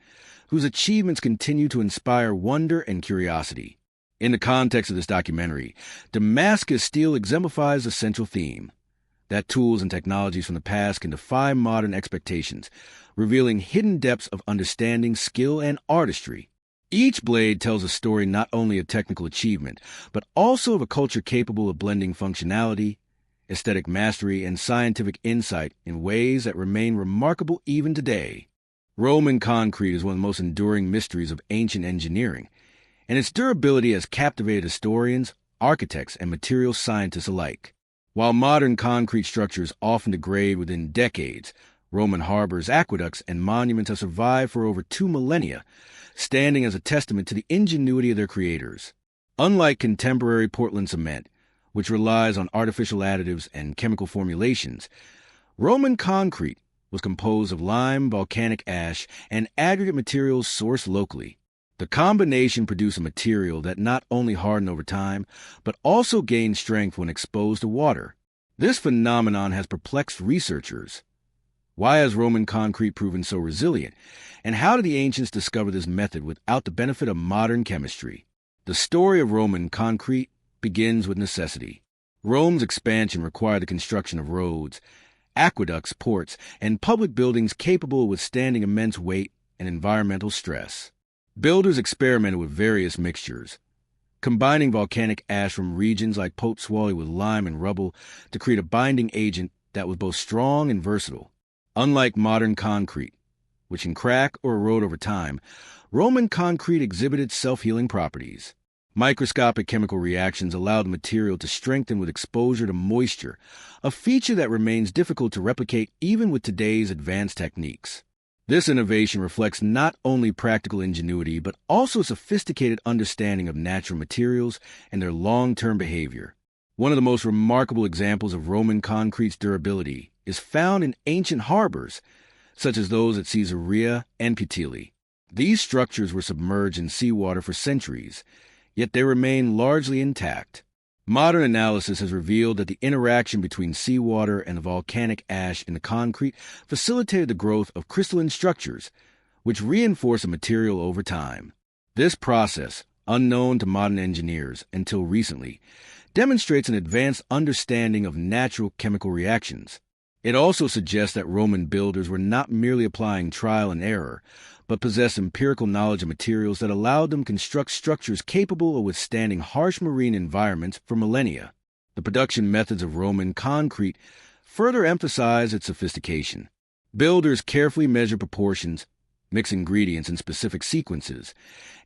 whose achievements continue to inspire wonder and curiosity. In the context of this documentary, Damascus steel exemplifies a central theme: that tools and technologies from the past can defy modern expectations, revealing hidden depths of understanding, skill, and artistry. Each blade tells a story not only of technical achievement, but also of a culture capable of blending functionality, aesthetic mastery, and scientific insight in ways that remain remarkable even today. Roman concrete is one of the most enduring mysteries of ancient engineering, and its durability has captivated historians, architects, and material scientists alike. While modern concrete structures often degrade within decades, Roman harbors, aqueducts, and monuments have survived for over 2 millennia, standing as a testament to the ingenuity of their creators. Unlike contemporary Portland cement, which relies on artificial additives and chemical formulations, Roman concrete was composed of lime, volcanic ash, and aggregate materials sourced locally. The combination produced a material that not only hardened over time, but also gained strength when exposed to water. This phenomenon has perplexed researchers. Why has Roman concrete proven so resilient, and how did the ancients discover this method without the benefit of modern chemistry? The story of Roman concrete begins with necessity. Rome's expansion required the construction of roads, aqueducts, ports, and public buildings capable of withstanding immense weight and environmental stress. Builders experimented with various mixtures, combining volcanic ash from regions like Pozzuoli with lime and rubble to create a binding agent that was both strong and versatile. Unlike modern concrete, which can crack or erode over time, Roman concrete exhibited self-healing properties. Microscopic chemical reactions allowed the material to strengthen with exposure to moisture, a feature that remains difficult to replicate even with today's advanced techniques. This innovation reflects not only practical ingenuity, but also a sophisticated understanding of natural materials and their long-term behavior. One of the most remarkable examples of Roman concrete's durability is found in ancient harbors, such as those at Caesarea and Puteoli. These structures were submerged in seawater for centuries, yet they remain largely intact. Modern analysis has revealed that the interaction between seawater and the volcanic ash in the concrete facilitated the growth of crystalline structures, which reinforce a material over time. This process, unknown to modern engineers until recently, demonstrates an advanced understanding of natural chemical reactions. It also suggests that Roman builders were not merely applying trial and error, but possessed empirical knowledge of materials that allowed them to construct structures capable of withstanding harsh marine environments for millennia. The production methods of Roman concrete further emphasize its sophistication. Builders carefully measured proportions, mixed ingredients in specific sequences,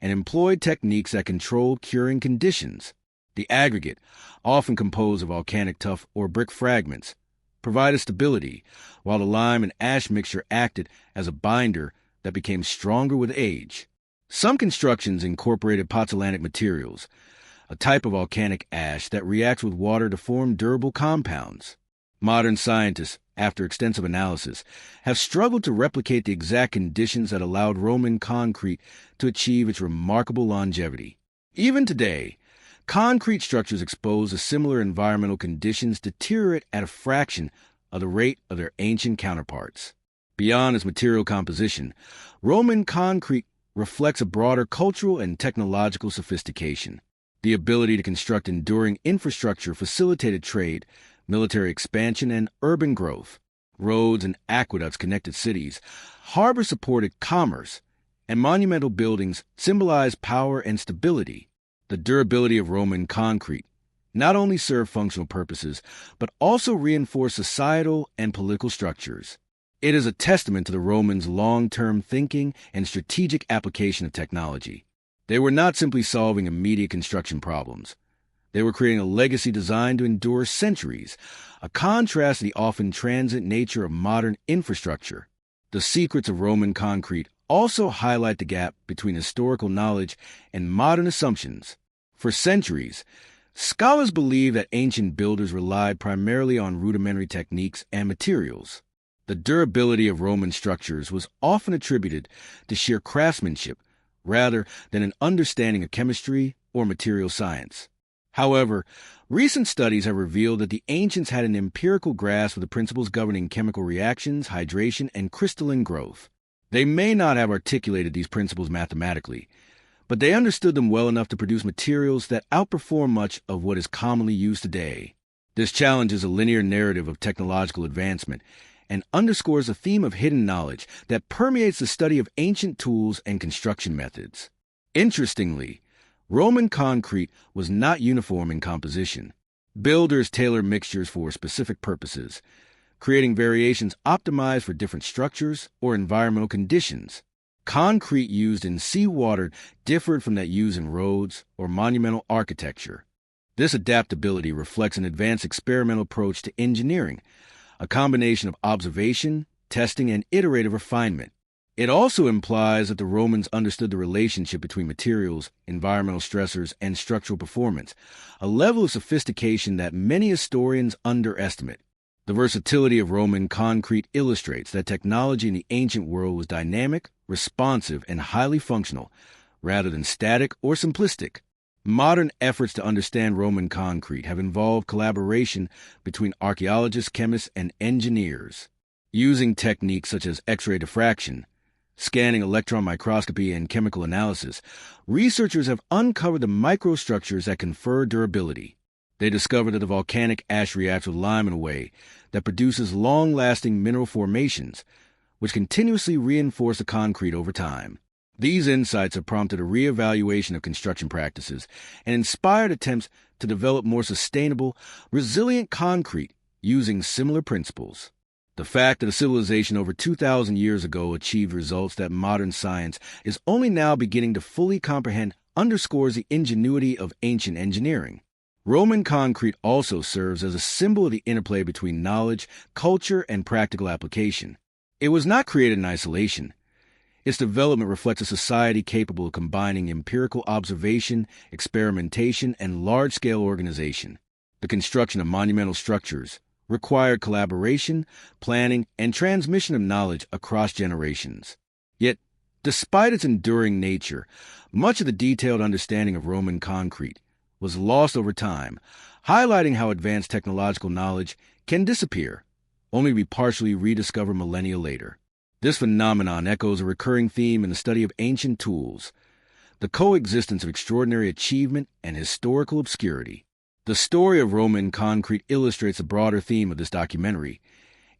and employed techniques that controlled curing conditions. The aggregate, often composed of volcanic tuff or brick fragments, provided stability, while the lime and ash mixture acted as a binder that became stronger with age. Some constructions incorporated pozzolanic materials, a type of volcanic ash that reacts with water to form durable compounds. Modern scientists, after extensive analysis, have struggled to replicate the exact conditions that allowed Roman concrete to achieve its remarkable longevity. Even today, concrete structures exposed to similar environmental conditions deteriorate at a fraction of the rate of their ancient counterparts. Beyond its material composition, Roman concrete reflects a broader cultural and technological sophistication. The ability to construct enduring infrastructure facilitated trade, military expansion, and urban growth. Roads and aqueducts connected cities, harbors supported commerce, and monumental buildings symbolized power and stability. The durability of Roman concrete not only served functional purposes, but also reinforced societal and political structures. It is a testament to the Romans' long-term thinking and strategic application of technology. They were not simply solving immediate construction problems. They were creating a legacy designed to endure centuries, a contrast to the often transient nature of modern infrastructure. The secrets of Roman concrete also highlight the gap between historical knowledge and modern assumptions. For centuries, scholars believe that ancient builders relied primarily on rudimentary techniques and materials. The durability of Roman structures was often attributed to sheer craftsmanship rather than an understanding of chemistry or material science. However, recent studies have revealed that the ancients had an empirical grasp of the principles governing chemical reactions, hydration, and crystalline growth. They may not have articulated these principles mathematically, but they understood them well enough to produce materials that outperform much of what is commonly used today. This challenges a linear narrative of technological advancement and underscores a theme of hidden knowledge that permeates the study of ancient tools and construction methods. Interestingly, Roman concrete was not uniform in composition. Builders tailored mixtures for specific purposes, creating variations optimized for different structures or environmental conditions. Concrete used in seawater differed from that used in roads or monumental architecture. This adaptability reflects an advanced experimental approach to engineering, a combination of observation, testing, and iterative refinement. It also implies that the Romans understood the relationship between materials, environmental stressors, and structural performance, a level of sophistication that many historians underestimate. The versatility of Roman concrete illustrates that technology in the ancient world was dynamic, responsive, and highly functional, rather than static or simplistic. Modern efforts to understand Roman concrete have involved collaboration between archaeologists, chemists, and engineers. Using techniques such as X-ray diffraction, scanning electron microscopy, and chemical analysis, researchers have uncovered the microstructures that confer durability. They discovered that the volcanic ash reacts with lime in a way that produces long-lasting mineral formations, which continuously reinforce the concrete over time. These insights have prompted a reevaluation of construction practices and inspired attempts to develop more sustainable, resilient concrete using similar principles. The fact that a civilization over 2,000 years ago achieved results that modern science is only now beginning to fully comprehend underscores the ingenuity of ancient engineering. Roman concrete also serves as a symbol of the interplay between knowledge, culture, and practical application. It was not created in isolation. Its development reflects a society capable of combining empirical observation, experimentation, and large-scale organization. The construction of monumental structures required collaboration, planning, and transmission of knowledge across generations. Yet, despite its enduring nature, much of the detailed understanding of Roman concrete was lost over time, highlighting how advanced technological knowledge can disappear, only to be partially rediscovered millennia later. This phenomenon echoes a recurring theme in the study of ancient tools, the coexistence of extraordinary achievement and historical obscurity. The story of Roman concrete illustrates a broader theme of this documentary.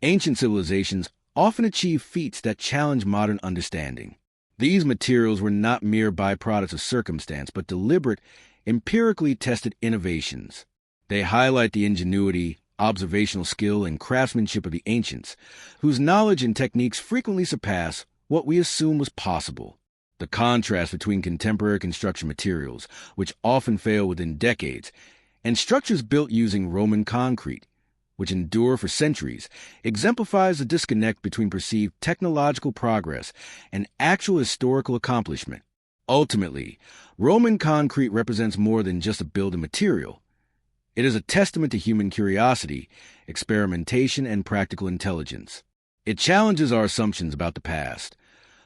Ancient civilizations often achieve feats that challenge modern understanding. These materials were not mere byproducts of circumstance, but deliberate, empirically tested innovations. They highlight the ingenuity, observational skill, and craftsmanship of the ancients, whose knowledge and techniques frequently surpass what we assume was possible. The contrast between contemporary construction materials, which often fail within decades, and structures built using Roman concrete, which endure for centuries, exemplifies the disconnect between perceived technological progress and actual historical accomplishment. Ultimately, Roman concrete represents more than just a building material. It is a testament to human curiosity, experimentation, and practical intelligence. It challenges our assumptions about the past,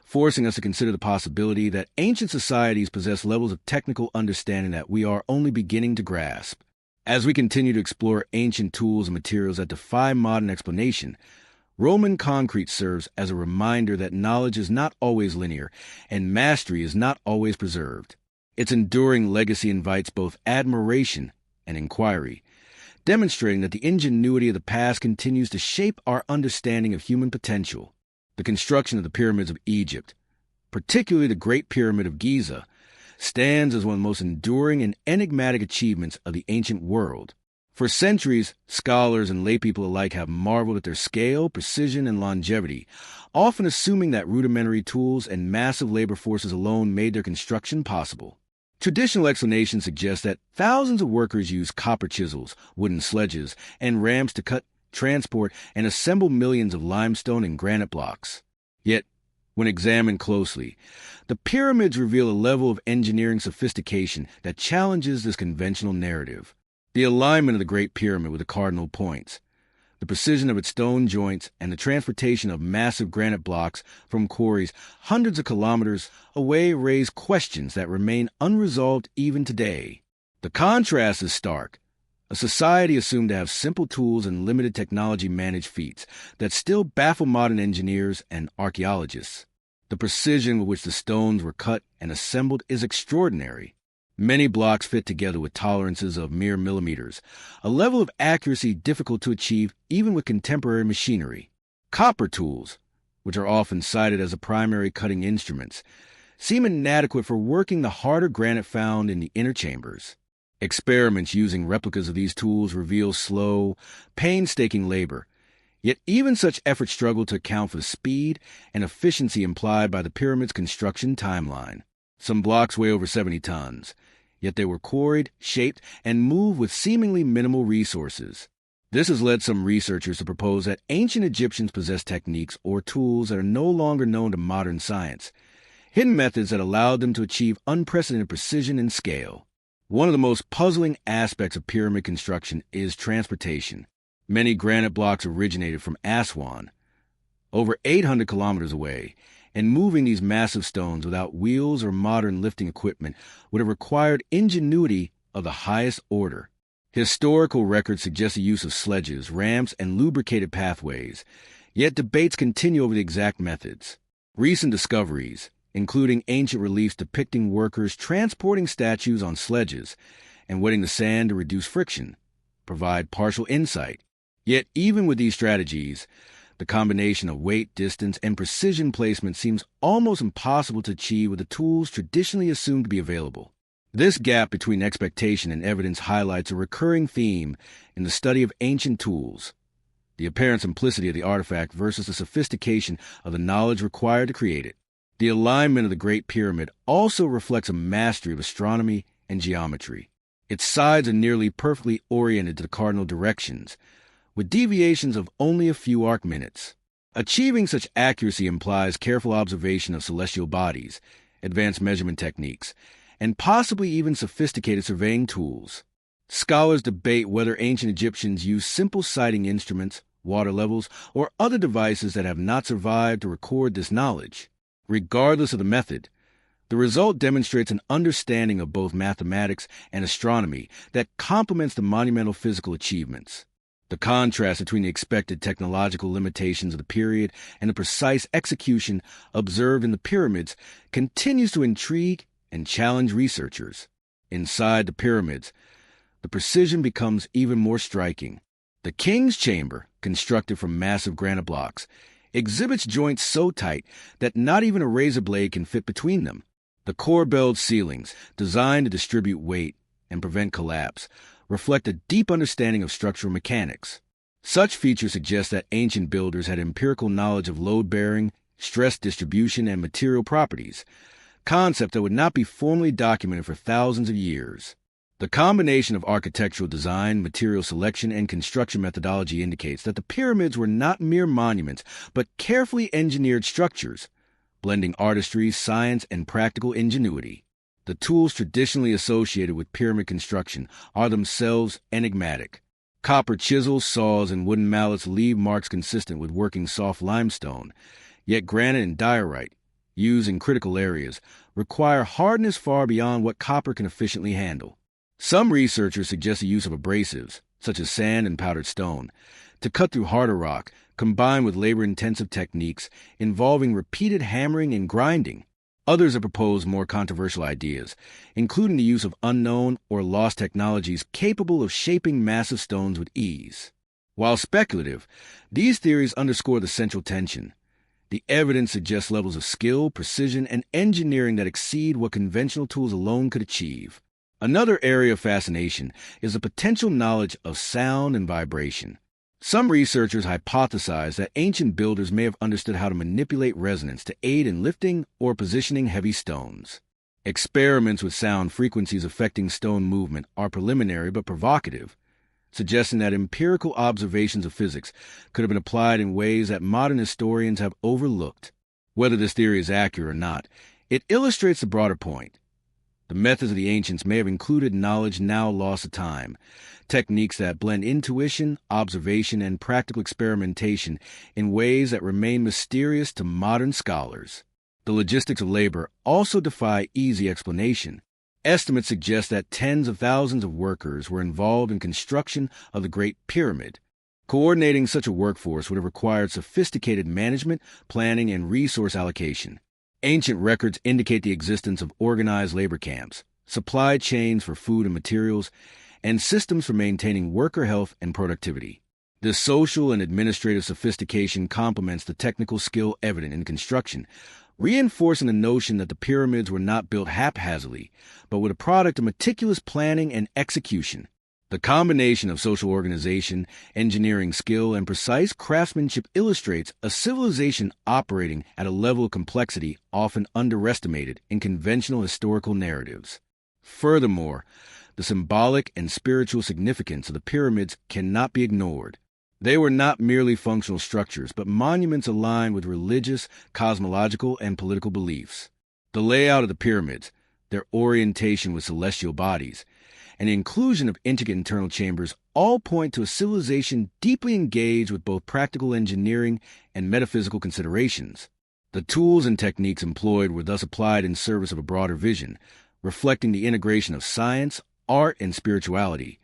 forcing us to consider the possibility that ancient societies possess levels of technical understanding that we are only beginning to grasp. As we continue to explore ancient tools and materials that defy modern explanation, Roman concrete serves as a reminder that knowledge is not always linear and mastery is not always preserved. Its enduring legacy invites both admiration and inquiry, demonstrating that the ingenuity of the past continues to shape our understanding of human potential. The construction of the pyramids of Egypt, particularly the Great Pyramid of Giza, stands as one of the most enduring and enigmatic achievements of the ancient world. For centuries, scholars and laypeople alike have marveled at their scale, precision, and longevity, often assuming that rudimentary tools and massive labor forces alone made their construction possible. Traditional explanations suggest that thousands of workers used copper chisels, wooden sledges, and ramps to cut, transport, and assemble millions of limestone and granite blocks. Yet, when examined closely, the pyramids reveal a level of engineering sophistication that challenges this conventional narrative. The alignment of the Great Pyramid with the cardinal points, the precision of its stone joints, and the transportation of massive granite blocks from quarries hundreds of kilometers away raise questions that remain unresolved even today. The contrast is stark. A society assumed to have simple tools and limited technology manage feats that still baffle modern engineers and archaeologists. The precision with which the stones were cut and assembled is extraordinary. Many blocks fit together with tolerances of mere millimeters, a level of accuracy difficult to achieve even with contemporary machinery. Copper tools, which are often cited as the primary cutting instruments, seem inadequate for working the harder granite found in the inner chambers. Experiments using replicas of these tools reveal slow, painstaking labor, yet even such efforts struggle to account for the speed and efficiency implied by the pyramid's construction timeline. Some blocks weigh over 70 tons, yet they were quarried, shaped, and moved with seemingly minimal resources. This has led some researchers to propose that ancient Egyptians possessed techniques or tools that are no longer known to modern science, hidden methods that allowed them to achieve unprecedented precision and scale. One of the most puzzling aspects of pyramid construction is transportation. Many granite blocks originated from Aswan, over 800 kilometers away, and moving these massive stones without wheels or modern lifting equipment would have required ingenuity of the highest order. Historical records suggest the use of sledges, ramps, and lubricated pathways, yet debates continue over the exact methods. Recent discoveries, including ancient reliefs depicting workers transporting statues on sledges and wetting the sand to reduce friction, provide partial insight. Yet even with these strategies, the combination of weight, distance, and precision placement seems almost impossible to achieve with the tools traditionally assumed to be available. This gap between expectation and evidence highlights a recurring theme in the study of ancient tools: the apparent simplicity of the artifact versus the sophistication of the knowledge required to create it. The alignment of the Great Pyramid also reflects a mastery of astronomy and geometry. Its sides are nearly perfectly oriented to the cardinal directions, with deviations of only a few arc minutes. Achieving such accuracy implies careful observation of celestial bodies, advanced measurement techniques, and possibly even sophisticated surveying tools. Scholars debate whether ancient Egyptians used simple sighting instruments, water levels, or other devices that have not survived to record this knowledge. Regardless of the method, the result demonstrates an understanding of both mathematics and astronomy that complements the monumental physical achievements. The contrast between the expected technological limitations of the period and the precise execution observed in the pyramids continues to intrigue and challenge researchers. Inside the pyramids, the precision becomes even more striking. The king's chamber, constructed from massive granite blocks, exhibits joints so tight that not even a razor blade can fit between them. The corbelled ceilings, designed to distribute weight and prevent collapse, reflect a deep understanding of structural mechanics. Such features suggest that ancient builders had empirical knowledge of load-bearing, stress distribution, and material properties, concepts that would not be formally documented for thousands of years. The combination of architectural design, material selection, and construction methodology indicates that the pyramids were not mere monuments, but carefully engineered structures, blending artistry, science, and practical ingenuity. The tools traditionally associated with pyramid construction are themselves enigmatic. Copper chisels, saws, and wooden mallets leave marks consistent with working soft limestone, yet granite and diorite, used in critical areas, require hardness far beyond what copper can efficiently handle. Some researchers suggest the use of abrasives, such as sand and powdered stone, to cut through harder rock, combined with labor-intensive techniques involving repeated hammering and grinding. Others have proposed more controversial ideas, including the use of unknown or lost technologies capable of shaping massive stones with ease. While speculative, these theories underscore the central tension. The evidence suggests levels of skill, precision, and engineering that exceed what conventional tools alone could achieve. Another area of fascination is the potential knowledge of sound and vibration. Some researchers hypothesize that ancient builders may have understood how to manipulate resonance to aid in lifting or positioning heavy stones. Experiments with sound frequencies affecting stone movement are preliminary but provocative, suggesting that empirical observations of physics could have been applied in ways that modern historians have overlooked. Whether this theory is accurate or not, it illustrates the broader point. The methods of the ancients may have included knowledge now lost to time, techniques that blend intuition, observation, and practical experimentation in ways that remain mysterious to modern scholars. The logistics of labor also defy easy explanation. Estimates suggest that tens of thousands of workers were involved in construction of the Great Pyramid. Coordinating such a workforce would have required sophisticated management, planning, and resource allocation. Ancient records indicate the existence of organized labor camps, supply chains for food and materials, and systems for maintaining worker health and productivity. This social and administrative sophistication complements the technical skill evident in construction, reinforcing the notion that the pyramids were not built haphazardly, but were the product of meticulous planning and execution. The combination of social organization, engineering skill, and precise craftsmanship illustrates a civilization operating at a level of complexity often underestimated in conventional historical narratives. Furthermore, the symbolic and spiritual significance of the pyramids cannot be ignored. They were not merely functional structures, but monuments aligned with religious, cosmological, and political beliefs. The layout of the pyramids, their orientation with celestial bodies, and the inclusion of intricate internal chambers all point to a civilization deeply engaged with both practical engineering and metaphysical considerations. The tools and techniques employed were thus applied in service of a broader vision, reflecting the integration of science, art, and spirituality,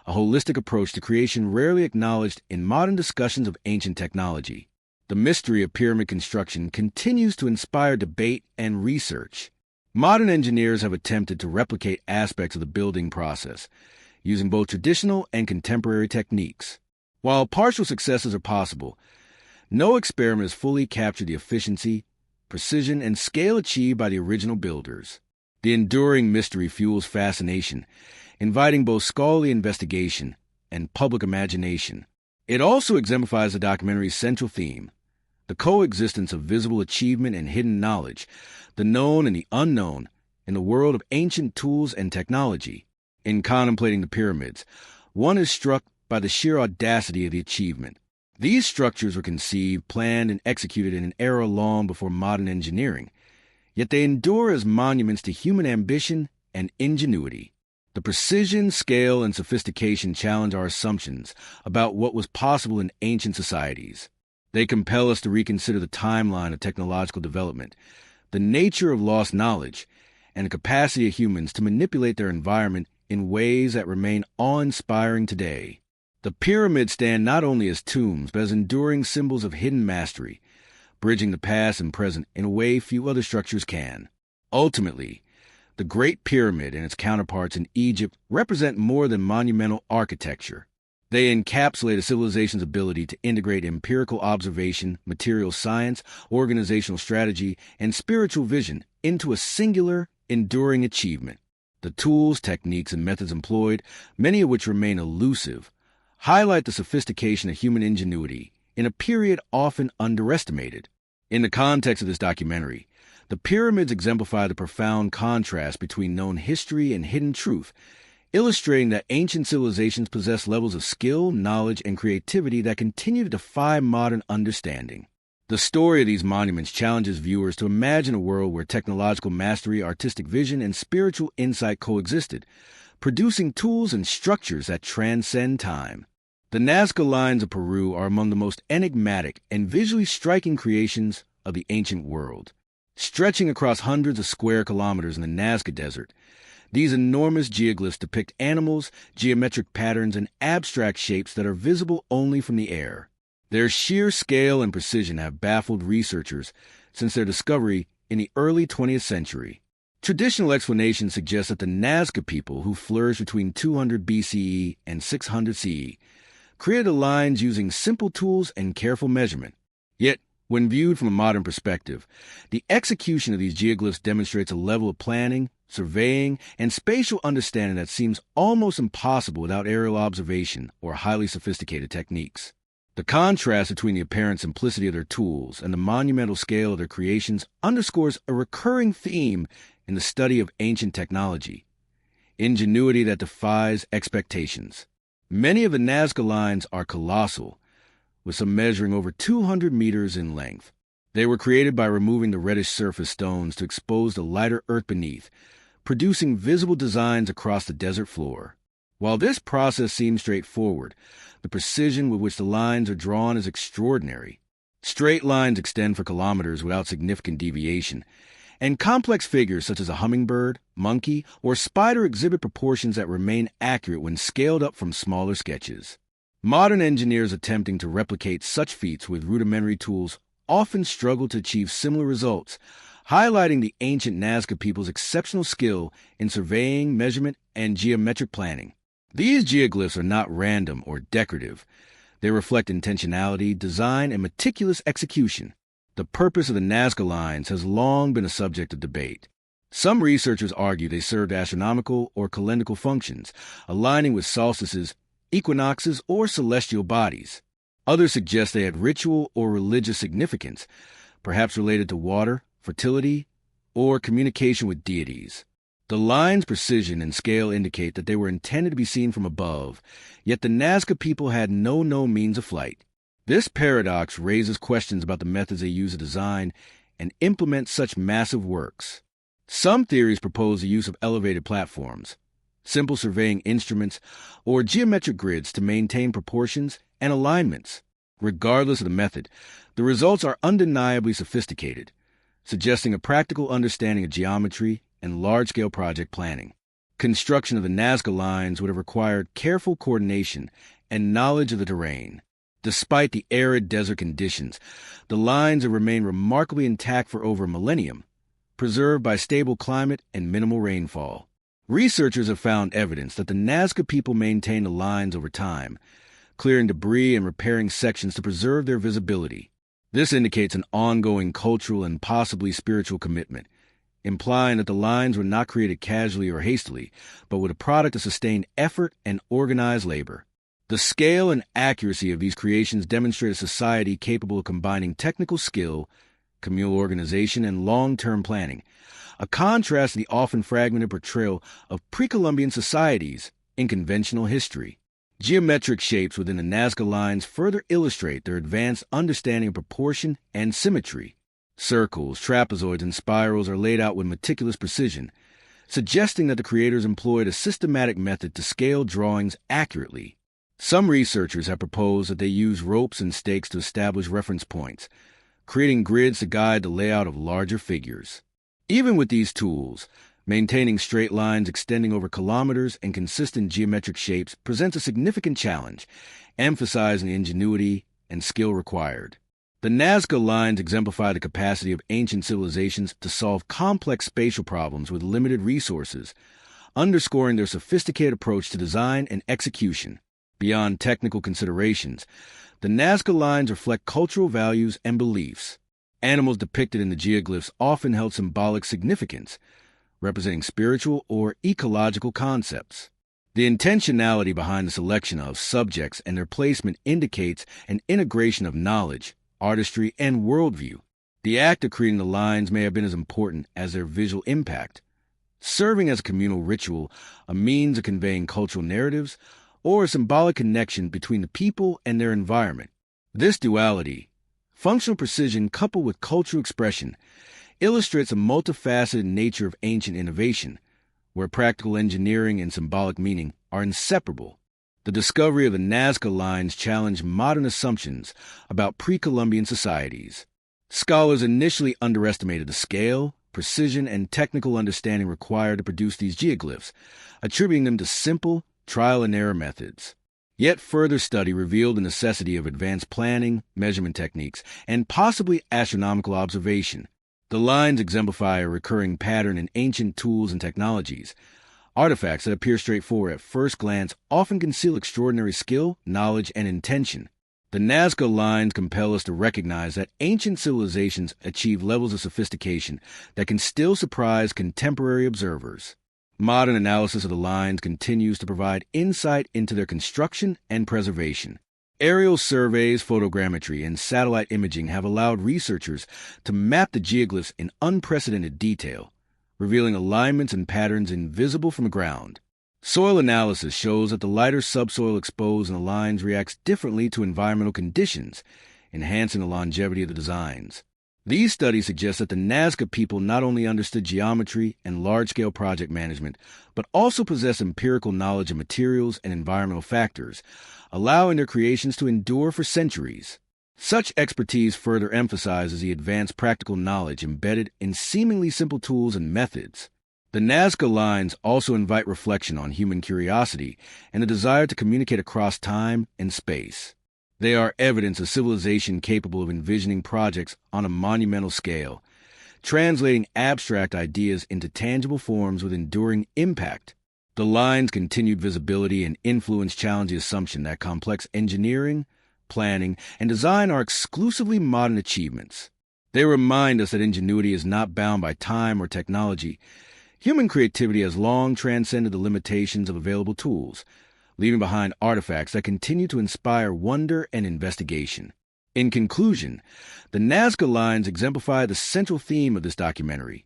a holistic approach to creation rarely acknowledged in modern discussions of ancient technology. The mystery of pyramid construction continues to inspire debate and research. Modern engineers have attempted to replicate aspects of the building process, using both traditional and contemporary techniques. While partial successes are possible, no experiment has fully captured the efficiency, precision, and scale achieved by the original builders. The enduring mystery fuels fascination, inviting both scholarly investigation and public imagination. It also exemplifies the documentary's central theme, the coexistence of visible achievement and hidden knowledge, the known and the unknown, in the world of ancient tools and technology. In contemplating the pyramids, one is struck by the sheer audacity of the achievement. These structures were conceived, planned, and executed in an era long before modern engineering, yet they endure as monuments to human ambition and ingenuity. The precision, scale, and sophistication challenge our assumptions about what was possible in ancient societies. They compel us to reconsider the timeline of technological development, the nature of lost knowledge, and the capacity of humans to manipulate their environment in ways that remain awe-inspiring today. The pyramids stand not only as tombs, but as enduring symbols of hidden mastery, bridging the past and present in a way few other structures can. Ultimately, the Great Pyramid and its counterparts in Egypt represent more than monumental architecture. They encapsulate a civilization's ability to integrate empirical observation, material science, organizational strategy, and spiritual vision into a singular, enduring achievement. The tools, techniques, and methods employed, many of which remain elusive, highlight the sophistication of human ingenuity in a period often underestimated. In the context of this documentary, the pyramids exemplify the profound contrast between known history and hidden truth, illustrating that ancient civilizations possess levels of skill, knowledge, and creativity that continue to defy modern understanding. The story of these monuments challenges viewers to imagine a world where technological mastery, artistic vision, and spiritual insight coexisted, producing tools and structures that transcend time. The Nazca Lines of Peru are among the most enigmatic and visually striking creations of the ancient world. Stretching across hundreds of square kilometers in the Nazca Desert, These enormous geoglyphs depict animals, geometric patterns, and abstract shapes that are visible only from the air. Their sheer scale and precision have baffled researchers since their discovery in the early 20th century. Traditional explanations suggest that the Nazca people, who flourished between 200 BCE and 600 CE, created the lines using simple tools and careful measurement. Yet, when viewed from a modern perspective, the execution of these geoglyphs demonstrates a level of planning, surveying, and spatial understanding that seems almost impossible without aerial observation or highly sophisticated techniques. The contrast between the apparent simplicity of their tools and the monumental scale of their creations underscores a recurring theme in the study of ancient technology: ingenuity that defies expectations. Many of the Nazca lines are colossal, with some measuring over 200 meters in length. They were created by removing the reddish surface stones to expose the lighter earth beneath, producing visible designs across the desert floor. While this process seems straightforward, the precision with which the lines are drawn is extraordinary. Straight lines extend for kilometers without significant deviation, and complex figures such as a hummingbird, monkey, or spider exhibit proportions that remain accurate when scaled up from smaller sketches. Modern engineers attempting to replicate such feats with rudimentary tools often struggle to achieve similar results, highlighting the ancient Nazca people's exceptional skill in surveying, measurement, and geometric planning. These geoglyphs are not random or decorative. They reflect intentionality, design, and meticulous execution. The purpose of the Nazca lines has long been a subject of debate. Some researchers argue they served astronomical or calendrical functions, aligning with solstices, equinoxes, or celestial bodies. Others suggest they had ritual or religious significance, perhaps related to water, fertility, or communication with deities. The line's precision and scale indicate that they were intended to be seen from above, yet the Nazca people had no known means of flight. This paradox raises questions about the methods they use to design and implement such massive works. Some theories propose the use of elevated platforms, simple surveying instruments, or geometric grids to maintain proportions and alignments. Regardless of the method, the results are undeniably sophisticated, suggesting a practical understanding of geometry and large-scale project planning. Construction of the Nazca lines would have required careful coordination and knowledge of the terrain. Despite the arid desert conditions, the lines have remained remarkably intact for over a millennium, preserved by stable climate and minimal rainfall. Researchers have found evidence that the Nazca people maintained the lines over time, clearing debris and repairing sections to preserve their visibility. This indicates an ongoing cultural and possibly spiritual commitment, implying that the lines were not created casually or hastily, but were the product of sustained effort and organized labor. The scale and accuracy of these creations demonstrate a society capable of combining technical skill, communal organization, and long-term planning, a contrast to the often fragmented portrayal of pre-Columbian societies in conventional history. Geometric shapes within the Nazca lines further illustrate their advanced understanding of proportion and symmetry. Circles, trapezoids, and spirals are laid out with meticulous precision, suggesting that the creators employed a systematic method to scale drawings accurately. Some researchers have proposed that they use ropes and stakes to establish reference points, creating grids to guide the layout of larger figures. Even with these tools, maintaining straight lines extending over kilometers and consistent geometric shapes presents a significant challenge, emphasizing the ingenuity and skill required. The Nazca lines exemplify the capacity of ancient civilizations to solve complex spatial problems with limited resources, underscoring their sophisticated approach to design and execution. Beyond technical considerations, the Nazca lines reflect cultural values and beliefs. Animals depicted in the geoglyphs often held symbolic significance, representing spiritual or ecological concepts. The intentionality behind the selection of subjects and their placement indicates an integration of knowledge, artistry, and worldview. The act of creating the lines may have been as important as their visual impact, serving as a communal ritual, a means of conveying cultural narratives, or a symbolic connection between the people and their environment. This duality, functional precision coupled with cultural expression, illustrates a multifaceted nature of ancient innovation, where practical engineering and symbolic meaning are inseparable. The discovery of the Nazca lines challenged modern assumptions about pre-Columbian societies. Scholars initially underestimated the scale, precision, and technical understanding required to produce these geoglyphs, attributing them to simple, trial-and-error methods. Yet further study revealed the necessity of advanced planning, measurement techniques, and possibly astronomical observation. The lines exemplify a recurring pattern in ancient tools and technologies. Artifacts that appear straightforward at first glance often conceal extraordinary skill, knowledge, and intention. The Nazca lines compel us to recognize that ancient civilizations achieved levels of sophistication that can still surprise contemporary observers. Modern analysis of the lines continues to provide insight into their construction and preservation. Aerial surveys, photogrammetry, and satellite imaging have allowed researchers to map the geoglyphs in unprecedented detail, revealing alignments and patterns invisible from the ground. Soil analysis shows that the lighter subsoil exposed in the lines reacts differently to environmental conditions, enhancing the longevity of the designs. These studies suggest that the Nazca people not only understood geometry and large-scale project management, but also possessed empirical knowledge of materials and environmental factors, allowing their creations to endure for centuries. Such expertise further emphasizes the advanced practical knowledge embedded in seemingly simple tools and methods. The Nazca lines also invite reflection on human curiosity and the desire to communicate across time and space. They are evidence of civilization capable of envisioning projects on a monumental scale, translating abstract ideas into tangible forms with enduring impact. The lines' continued visibility and influence challenge the assumption that complex engineering, planning, and design are exclusively modern achievements. They remind us that ingenuity is not bound by time or technology. Human creativity has long transcended the limitations of available tools, leaving behind artifacts that continue to inspire wonder and investigation. In conclusion, the Nazca lines exemplify the central theme of this documentary.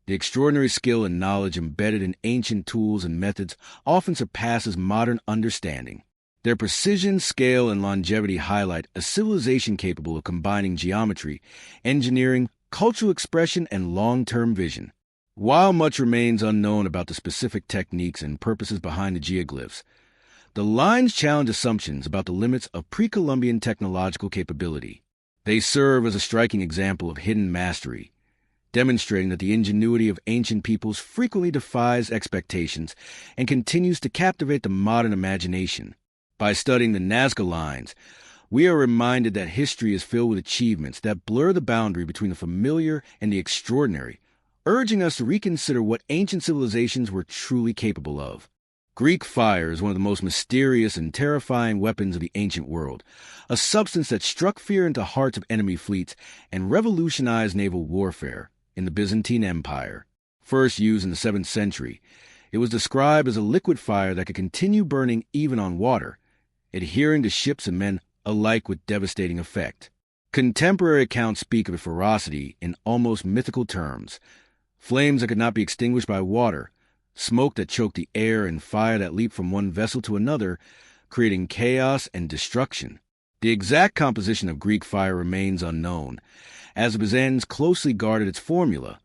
The extraordinary skill and knowledge embedded in ancient tools and methods often surpasses modern understanding. Their precision, scale, and longevity highlight a civilization capable of combining geometry, engineering, cultural expression, and long-term vision. While much remains unknown about the specific techniques and purposes behind the geoglyphs, the lines challenge assumptions about the limits of pre-Columbian technological capability. They serve as a striking example of hidden mastery, demonstrating that the ingenuity of ancient peoples frequently defies expectations and continues to captivate the modern imagination. By studying the Nazca lines, we are reminded that history is filled with achievements that blur the boundary between the familiar and the extraordinary, urging us to reconsider what ancient civilizations were truly capable of. Greek fire is one of the most mysterious and terrifying weapons of the ancient world, a substance that struck fear into hearts of enemy fleets and revolutionized naval warfare in the Byzantine Empire. First used in the 7th century, it was described as a liquid fire that could continue burning even on water, adhering to ships and men alike with devastating effect. Contemporary accounts speak of its ferocity in almost mythical terms: flames that could not be extinguished by water, smoke that choked the air, and fire that leaped from one vessel to another, creating chaos and destruction. The exact composition of Greek fire remains unknown, as the Byzantines closely guarded its formula,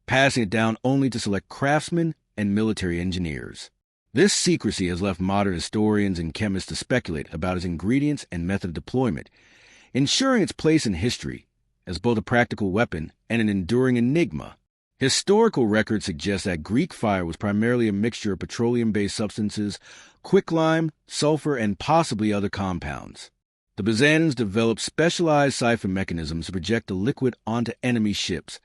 passing it down only to select craftsmen and military engineers. This secrecy has left modern historians and chemists to speculate about its ingredients and method of deployment, ensuring its place in history as both a practical weapon and an enduring enigma. Historical records suggest that Greek fire was primarily a mixture of petroleum-based substances, quicklime, sulfur, and possibly other compounds. The Byzantines developed specialized siphon mechanisms to project the liquid onto enemy ships,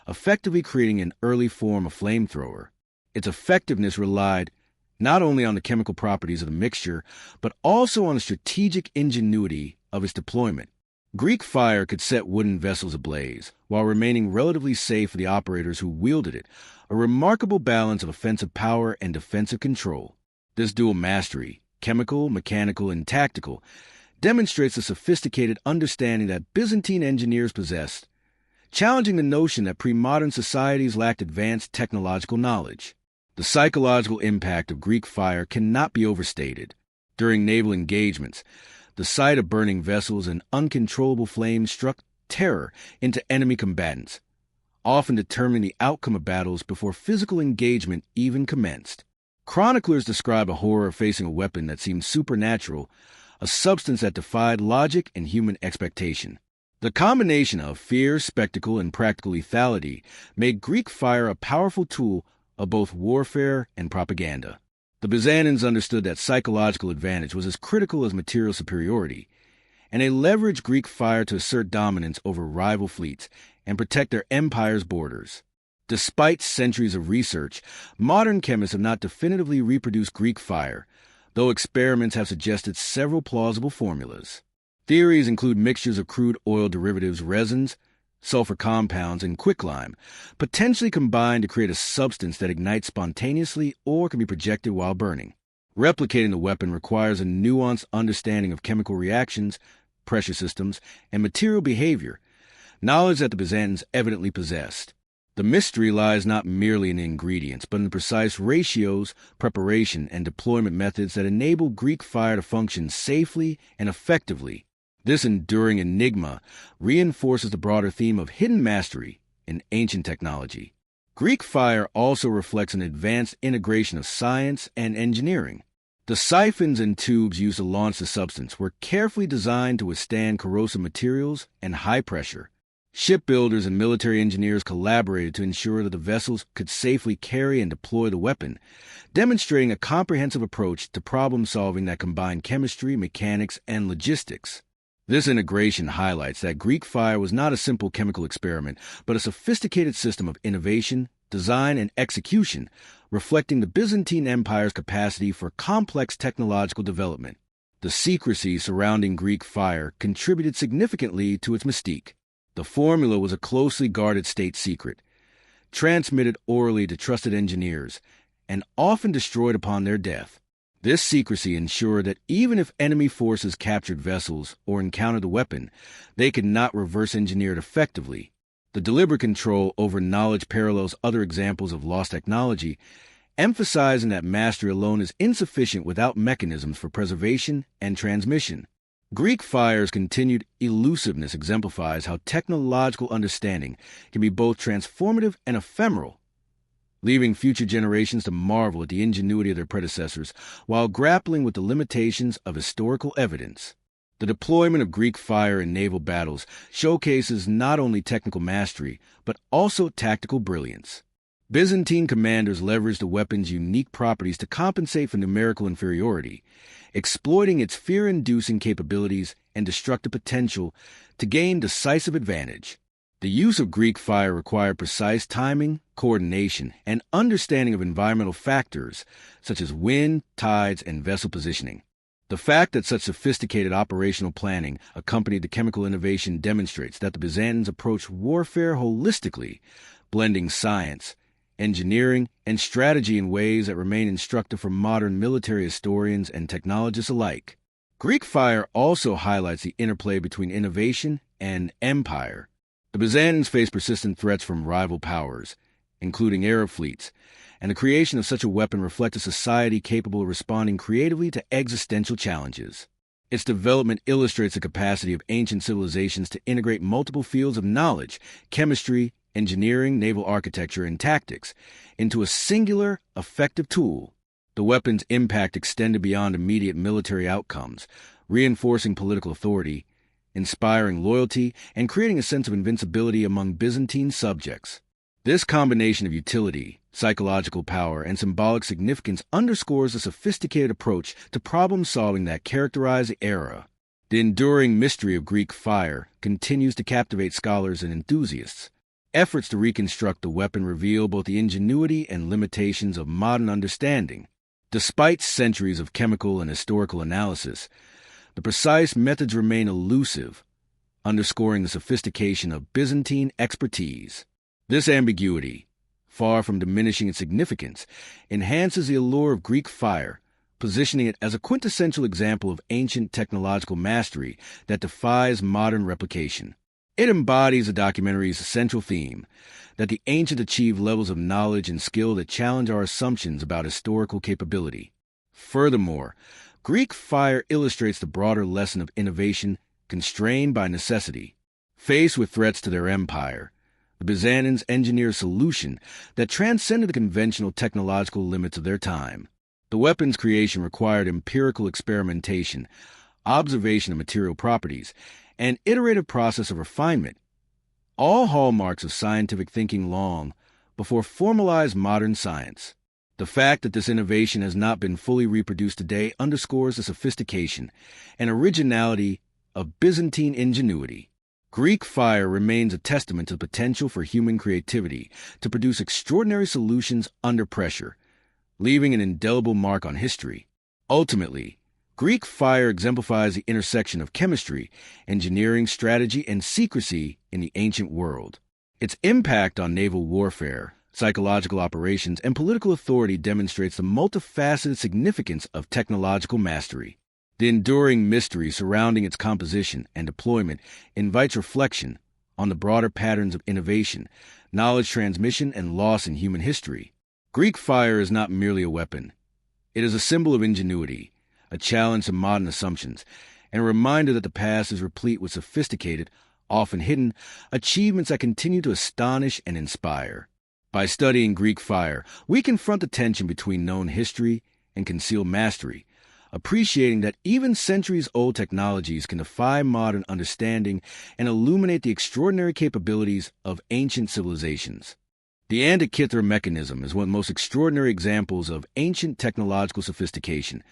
effectively creating an early form of flamethrower. Its effectiveness relied not only on the chemical properties of the mixture, but also on the strategic ingenuity of its deployment. Greek fire could set wooden vessels ablaze, while remaining relatively safe for the operators who wielded it, a remarkable balance of offensive power and defensive control. This dual mastery, chemical, mechanical, and tactical, demonstrates the sophisticated understanding that Byzantine engineers possessed, challenging the notion that pre-modern societies lacked advanced technological knowledge. The psychological impact of Greek fire cannot be overstated. During naval engagements, the sight of burning vessels and uncontrollable flames struck terror into enemy combatants, often determining the outcome of battles before physical engagement even commenced. Chroniclers describe a horror of facing a weapon that seemed supernatural, a substance that defied logic and human expectation. The combination of fear, spectacle, and practical lethality made Greek fire a powerful tool of both warfare and propaganda. The Byzantines understood that psychological advantage was as critical as material superiority, and they leveraged Greek fire to assert dominance over rival fleets and protect their empire's borders. Despite centuries of research, modern chemists have not definitively reproduced Greek fire, though experiments have suggested several plausible formulas. Theories include mixtures of crude oil derivatives, resins, sulfur compounds, and quicklime, potentially combined to create a substance that ignites spontaneously or can be projected while burning. Replicating the weapon requires a nuanced understanding of chemical reactions, pressure systems, and material behavior, knowledge that the Byzantines evidently possessed. The mystery lies not merely in the ingredients, but in the precise ratios, preparation, and deployment methods that enable Greek fire to function safely and effectively. This enduring enigma reinforces the broader theme of hidden mastery in ancient technology. Greek fire also reflects an advanced integration of science and engineering. The siphons and tubes used to launch the substance were carefully designed to withstand corrosive materials and high pressure. Shipbuilders and military engineers collaborated to ensure that the vessels could safely carry and deploy the weapon, demonstrating a comprehensive approach to problem-solving that combined chemistry, mechanics, and logistics. This integration highlights that Greek fire was not a simple chemical experiment, but a sophisticated system of innovation, design, and execution, reflecting the Byzantine Empire's capacity for complex technological development. The secrecy surrounding Greek fire contributed significantly to its mystique. The formula was a closely guarded state secret, transmitted orally to trusted engineers, and often destroyed upon their death. This secrecy ensured that even if enemy forces captured vessels or encountered the weapon, they could not reverse engineer it effectively. The deliberate control over knowledge parallels other examples of lost technology, emphasizing that mastery alone is insufficient without mechanisms for preservation and transmission. Greek fire's continued elusiveness exemplifies how technological understanding can be both transformative and ephemeral, leaving future generations to marvel at the ingenuity of their predecessors while grappling with the limitations of historical evidence. The deployment of Greek fire in naval battles showcases not only technical mastery, but also tactical brilliance. Byzantine commanders leveraged the weapon's unique properties to compensate for numerical inferiority, exploiting its fear-inducing capabilities and destructive potential to gain decisive advantage. The use of Greek fire required precise timing, coordination, and understanding of environmental factors such as wind, tides, and vessel positioning. The fact that such sophisticated operational planning accompanied the chemical innovation demonstrates that the Byzantines approached warfare holistically, blending science, engineering, and strategy in ways that remain instructive for modern military historians and technologists alike. Greek fire also highlights the interplay between innovation and empire. The Byzantines faced persistent threats from rival powers, including Arab fleets, and the creation of such a weapon reflects a society capable of responding creatively to existential challenges. Its development illustrates the capacity of ancient civilizations to integrate multiple fields of knowledge, chemistry, engineering, naval architecture, and tactics into a singular, effective tool. The weapon's impact extended beyond immediate military outcomes, reinforcing political authority, inspiring loyalty, and creating a sense of invincibility among Byzantine subjects. This combination of utility, psychological power, and symbolic significance underscores the sophisticated approach to problem-solving that characterized the era. The enduring mystery of Greek fire continues to captivate scholars and enthusiasts. Efforts to reconstruct the weapon reveal both the ingenuity and limitations of modern understanding. Despite centuries of chemical and historical analysis, the precise methods remain elusive, underscoring the sophistication of Byzantine expertise. This ambiguity, far from diminishing its significance, enhances the allure of Greek fire, positioning it as a quintessential example of ancient technological mastery that defies modern replication. It embodies the documentary's central theme, that the ancient achieved levels of knowledge and skill that challenge our assumptions about historical capability. Furthermore, Greek fire illustrates the broader lesson of innovation constrained by necessity. Faced with threats to their empire, the Byzantines engineered a solution that transcended the conventional technological limits of their time. The weapon's creation required empirical experimentation, observation of material properties, and iterative process of refinement, all hallmarks of scientific thinking long before formalized modern science. The fact that this innovation has not been fully reproduced today underscores the sophistication and originality of Byzantine ingenuity. Greek fire remains a testament to the potential for human creativity to produce extraordinary solutions under pressure, leaving an indelible mark on history. Ultimately, Greek fire exemplifies the intersection of chemistry, engineering, strategy, and secrecy in the ancient world. Its impact on naval warfare, psychological operations, and political authority demonstrates the multifaceted significance of technological mastery. The enduring mystery surrounding its composition and deployment invites reflection on the broader patterns of innovation, knowledge transmission, and loss in human history. Greek fire is not merely a weapon. It is a symbol of ingenuity, a challenge to modern assumptions, and a reminder that the past is replete with sophisticated, often hidden, achievements that continue to astonish and inspire. By studying Greek fire, we confront the tension between known history and concealed mastery, appreciating that even centuries-old technologies can defy modern understanding and illuminate the extraordinary capabilities of ancient civilizations. The Antikythera mechanism is one of the most extraordinary examples of ancient technological sophistication,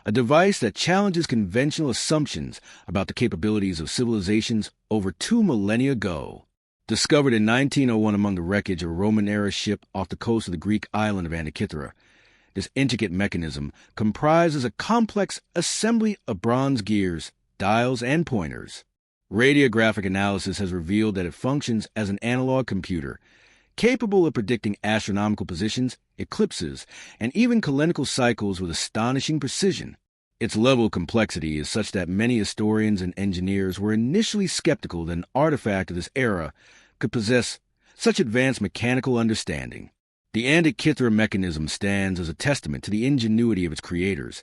a device that challenges conventional assumptions about the capabilities of civilizations over 2 millennia ago. Discovered in 1901 among the wreckage of a Roman-era ship off the coast of the Greek island of Antikythera, this intricate mechanism comprises a complex assembly of bronze gears, dials, and pointers. Radiographic analysis has revealed that it functions as an analog computer, capable of predicting astronomical positions, eclipses, and even calendrical cycles with astonishing precision. Its level of complexity is such that many historians and engineers were initially skeptical that an artifact of this era could possess such advanced mechanical understanding. The Antikythera mechanism stands as a testament to the ingenuity of its creators,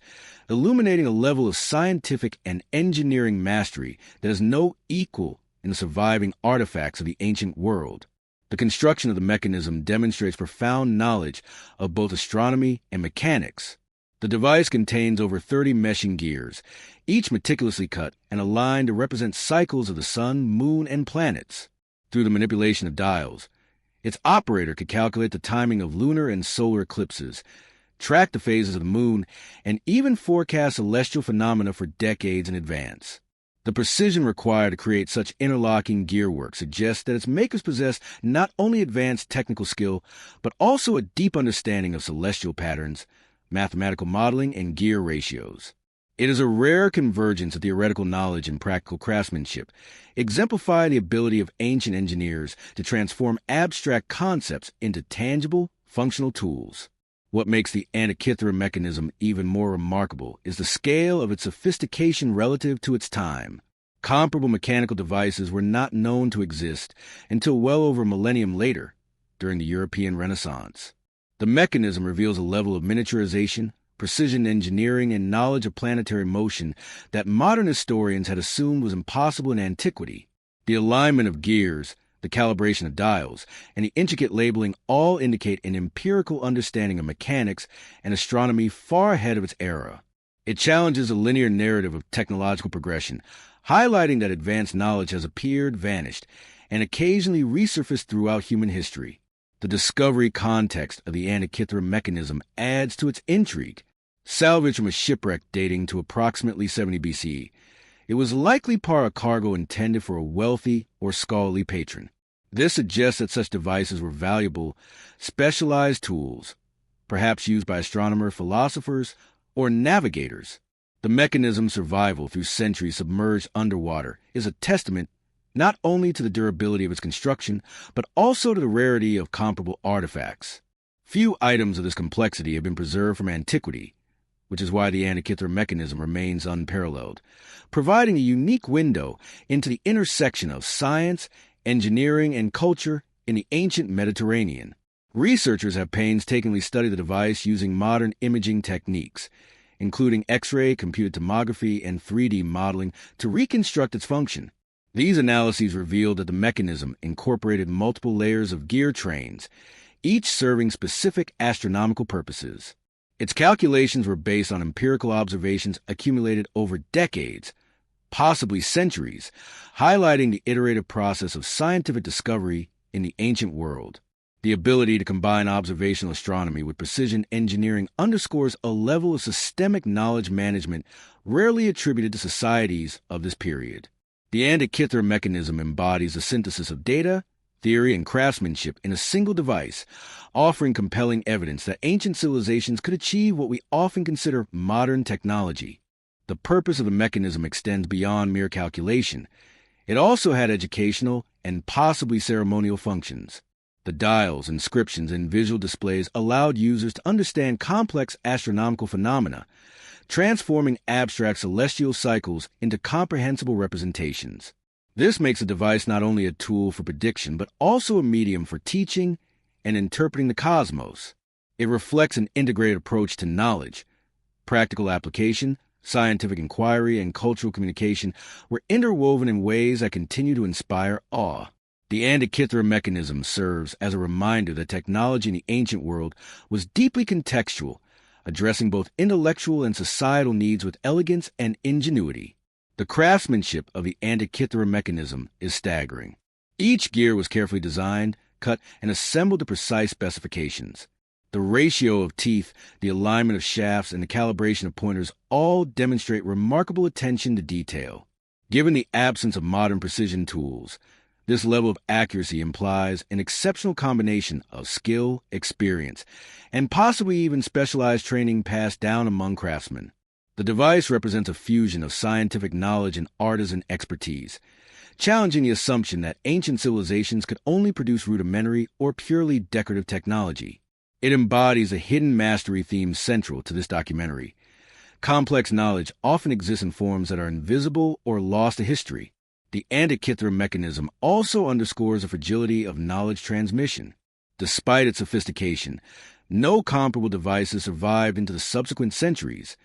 illuminating a level of scientific and engineering mastery that has no equal in the surviving artifacts of the ancient world. The construction of the mechanism demonstrates profound knowledge of both astronomy and mechanics. The device contains over 30 meshing gears, each meticulously cut and aligned to represent cycles of the sun, moon, and planets. Through the manipulation of dials, its operator could calculate the timing of lunar and solar eclipses, track the phases of the moon, and even forecast celestial phenomena for decades in advance. The precision required to create such interlocking gearwork suggests that its makers possess not only advanced technical skill, but also a deep understanding of celestial patterns, mathematical modeling, and gear ratios. It is a rare convergence of theoretical knowledge and practical craftsmanship, exemplifying the ability of ancient engineers to transform abstract concepts into tangible, functional tools. What makes the Antikythera mechanism even more remarkable is the scale of its sophistication relative to its time. Comparable mechanical devices were not known to exist until well over a millennium later, during the European Renaissance. The mechanism reveals a level of miniaturization, precision engineering, and knowledge of planetary motion that modern historians had assumed was impossible in antiquity. The alignment of gears, the calibration of dials, and the intricate labeling all indicate an empirical understanding of mechanics and astronomy far ahead of its era. It challenges a linear narrative of technological progression, highlighting that advanced knowledge has appeared, vanished, and occasionally resurfaced throughout human history. The discovery context of the Antikythera mechanism adds to its intrigue. Salvaged from a shipwreck dating to approximately 70 BCE, it was likely part of cargo intended for a wealthy or scholarly patron. This suggests that such devices were valuable, specialized tools, perhaps used by astronomers, philosophers, or navigators. The mechanism's survival through centuries submerged underwater is a testament not only to the durability of its construction, but also to the rarity of comparable artifacts. Few items of this complexity have been preserved from antiquity, which is why the Antikythera mechanism remains unparalleled, providing a unique window into the intersection of science, engineering, and culture in the ancient Mediterranean. Researchers have painstakingly studied the device using modern imaging techniques, including X-ray, computed tomography, and 3D modeling to reconstruct its function. These analyses revealed that the mechanism incorporated multiple layers of gear trains, each serving specific astronomical purposes. Its calculations were based on empirical observations accumulated over decades, possibly centuries, highlighting the iterative process of scientific discovery in the ancient world. The ability to combine observational astronomy with precision engineering underscores a level of systemic knowledge management rarely attributed to societies of this period. The Antikythera mechanism embodies a synthesis of data, theory, and craftsmanship in a single device, offering compelling evidence that ancient civilizations could achieve what we often consider modern technology. The purpose of the mechanism extends beyond mere calculation. It also had educational and possibly ceremonial functions. The dials, inscriptions, and visual displays allowed users to understand complex astronomical phenomena, transforming abstract celestial cycles into comprehensible representations. This makes the device not only a tool for prediction, but also a medium for teaching and interpreting the cosmos. It reflects an integrated approach to knowledge. Practical application, scientific inquiry, and cultural communication were interwoven in ways that continue to inspire awe. The Antikythera mechanism serves as a reminder that technology in the ancient world was deeply contextual, addressing both intellectual and societal needs with elegance and ingenuity. The craftsmanship of the Antikythera mechanism is staggering. Each gear was carefully designed, cut, and assembled to precise specifications. The ratio of teeth, the alignment of shafts, and the calibration of pointers all demonstrate remarkable attention to detail. Given the absence of modern precision tools, this level of accuracy implies an exceptional combination of skill, experience, and possibly even specialized training passed down among craftsmen. The device represents a fusion of scientific knowledge and artisan expertise, challenging the assumption that ancient civilizations could only produce rudimentary or purely decorative technology. It embodies a hidden mastery theme central to this documentary. Complex knowledge often exists in forms that are invisible or lost to history. The Antikythera mechanism also underscores the fragility of knowledge transmission. Despite its sophistication, no comparable devices survived into the subsequent centuries,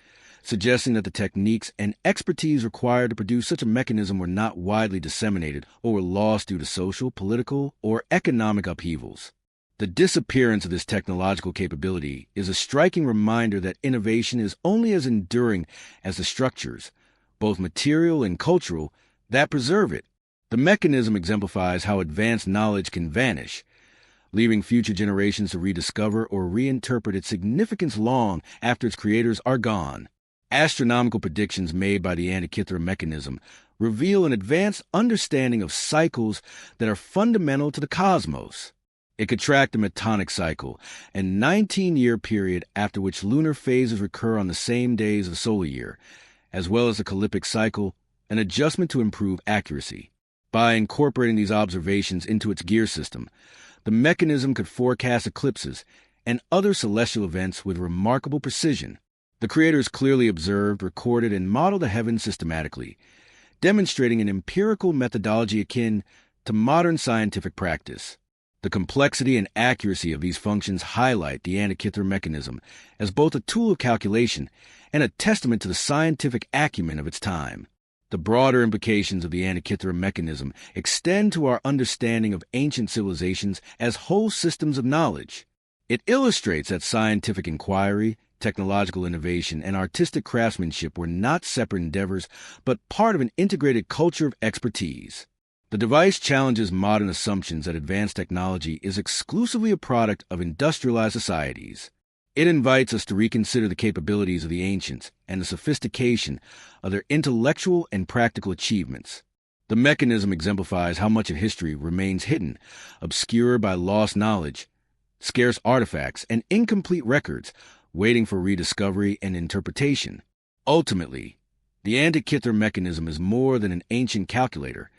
suggesting that the techniques and expertise required to produce such a mechanism were not widely disseminated or were lost due to social, political, or economic upheavals. The disappearance of this technological capability is a striking reminder that innovation is only as enduring as the structures, both material and cultural, that preserve it. The mechanism exemplifies how advanced knowledge can vanish, leaving future generations to rediscover or reinterpret its significance long after its creators are gone. Astronomical predictions made by the Antikythera mechanism reveal an advanced understanding of cycles that are fundamental to the cosmos. It could track the Metonic cycle, a 19-year period after which lunar phases recur on the same days of the solar year, as well as the Ecliptic cycle, an adjustment to improve accuracy. By incorporating these observations into its gear system, the mechanism could forecast eclipses and other celestial events with remarkable precision. The creators clearly observed, recorded, and modeled the heavens systematically, demonstrating an empirical methodology akin to modern scientific practice. The complexity and accuracy of these functions highlight the Antikythera mechanism as both a tool of calculation and a testament to the scientific acumen of its time. The broader implications of the Antikythera mechanism extend to our understanding of ancient civilizations as whole systems of knowledge. It illustrates that scientific inquiry, technological innovation, and artistic craftsmanship were not separate endeavors, but part of an integrated culture of expertise. The device challenges modern assumptions that advanced technology is exclusively a product of industrialized societies. It invites us to reconsider the capabilities of the ancients and the sophistication of their intellectual and practical achievements. The mechanism exemplifies how much of history remains hidden, obscured by lost knowledge, scarce artifacts, and incomplete records, waiting for rediscovery and interpretation. Ultimately, the Antikythera mechanism is more than an ancient calculator.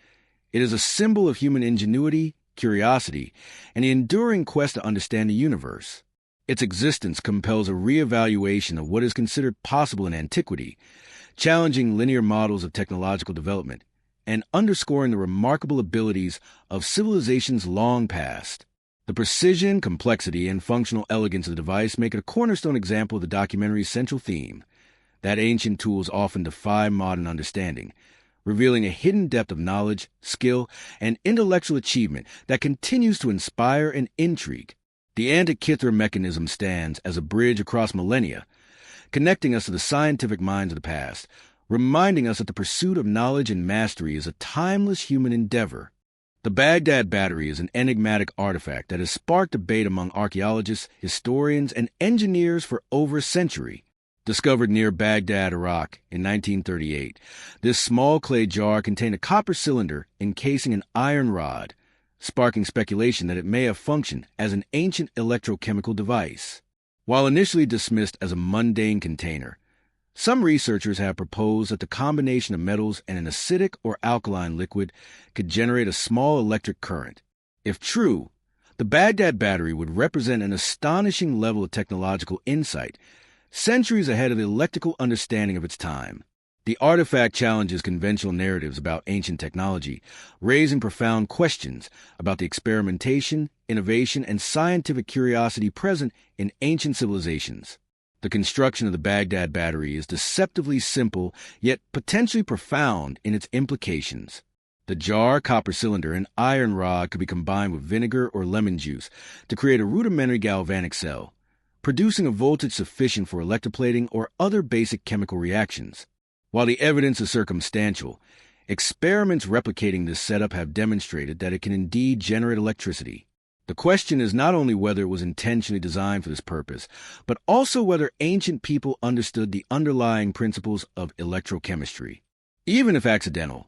It is a symbol of human ingenuity, curiosity, and the enduring quest to understand the universe. Its existence compels a reevaluation of what is considered possible in antiquity, challenging linear models of technological development, and underscoring the remarkable abilities of civilizations long past. The precision, complexity, and functional elegance of the device make it a cornerstone example of the documentary's central theme, that ancient tools often defy modern understanding, revealing a hidden depth of knowledge, skill, and intellectual achievement that continues to inspire and intrigue. The Antikythera mechanism stands as a bridge across millennia, connecting us to the scientific minds of the past, reminding us that the pursuit of knowledge and mastery is a timeless human endeavor. The Baghdad Battery is an enigmatic artifact that has sparked debate among archaeologists, historians, and engineers for over a century. Discovered near Baghdad, Iraq, in 1938, this small clay jar contained a copper cylinder encasing an iron rod, sparking speculation that it may have functioned as an ancient electrochemical device. While initially dismissed as a mundane container, some researchers have proposed that the combination of metals and an acidic or alkaline liquid could generate a small electric current. If true, the Baghdad Battery would represent an astonishing level of technological insight, centuries ahead of the electrical understanding of its time. The artifact challenges conventional narratives about ancient technology, raising profound questions about the experimentation, innovation, and scientific curiosity present in ancient civilizations. The construction of the Baghdad Battery is deceptively simple, yet potentially profound in its implications. The jar, copper cylinder, and iron rod could be combined with vinegar or lemon juice to create a rudimentary galvanic cell, producing a voltage sufficient for electroplating or other basic chemical reactions. While the evidence is circumstantial, experiments replicating this setup have demonstrated that it can indeed generate electricity. The question is not only whether it was intentionally designed for this purpose, but also whether ancient people understood the underlying principles of electrochemistry. Even if accidental,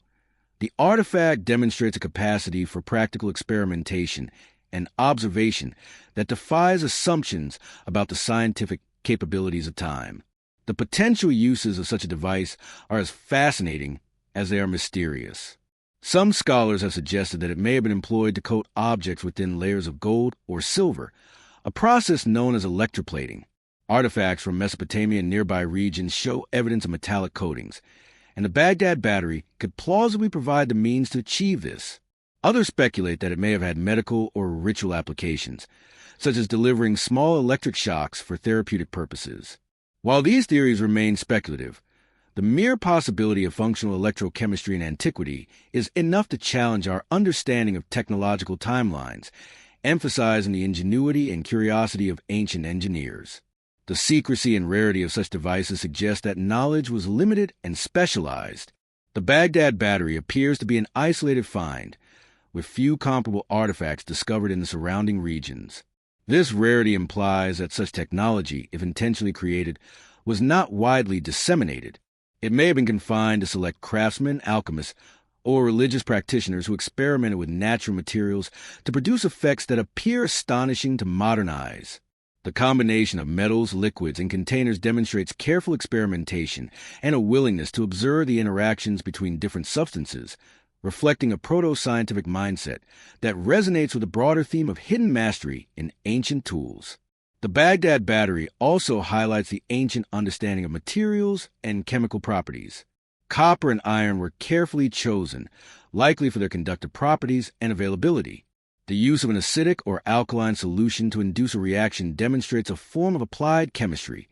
the artifact demonstrates a capacity for practical experimentation and observation that defies assumptions about the scientific capabilities of time. The potential uses of such a device are as fascinating as they are mysterious. Some scholars have suggested that it may have been employed to coat objects within layers of gold or silver, a process known as electroplating. Artifacts from Mesopotamia and nearby regions show evidence of metallic coatings, and the Baghdad Battery could plausibly provide the means to achieve this. Others speculate that it may have had medical or ritual applications, such as delivering small electric shocks for therapeutic purposes. While these theories remain speculative, the mere possibility of functional electrochemistry in antiquity is enough to challenge our understanding of technological timelines, emphasizing the ingenuity and curiosity of ancient engineers. The secrecy and rarity of such devices suggest that knowledge was limited and specialized. The Baghdad Battery appears to be an isolated find, with few comparable artifacts discovered in the surrounding regions. This rarity implies that such technology, if intentionally created, was not widely disseminated. It may have been confined to select craftsmen, alchemists, or religious practitioners who experimented with natural materials to produce effects that appear astonishing to modern eyes. The combination of metals, liquids, and containers demonstrates careful experimentation and a willingness to observe the interactions between different substances, reflecting a proto-scientific mindset that resonates with the broader theme of hidden mastery in ancient tools. The Baghdad Battery also highlights the ancient understanding of materials and chemical properties. Copper and iron were carefully chosen, likely for their conductive properties and availability. The use of an acidic or alkaline solution to induce a reaction demonstrates a form of applied chemistry,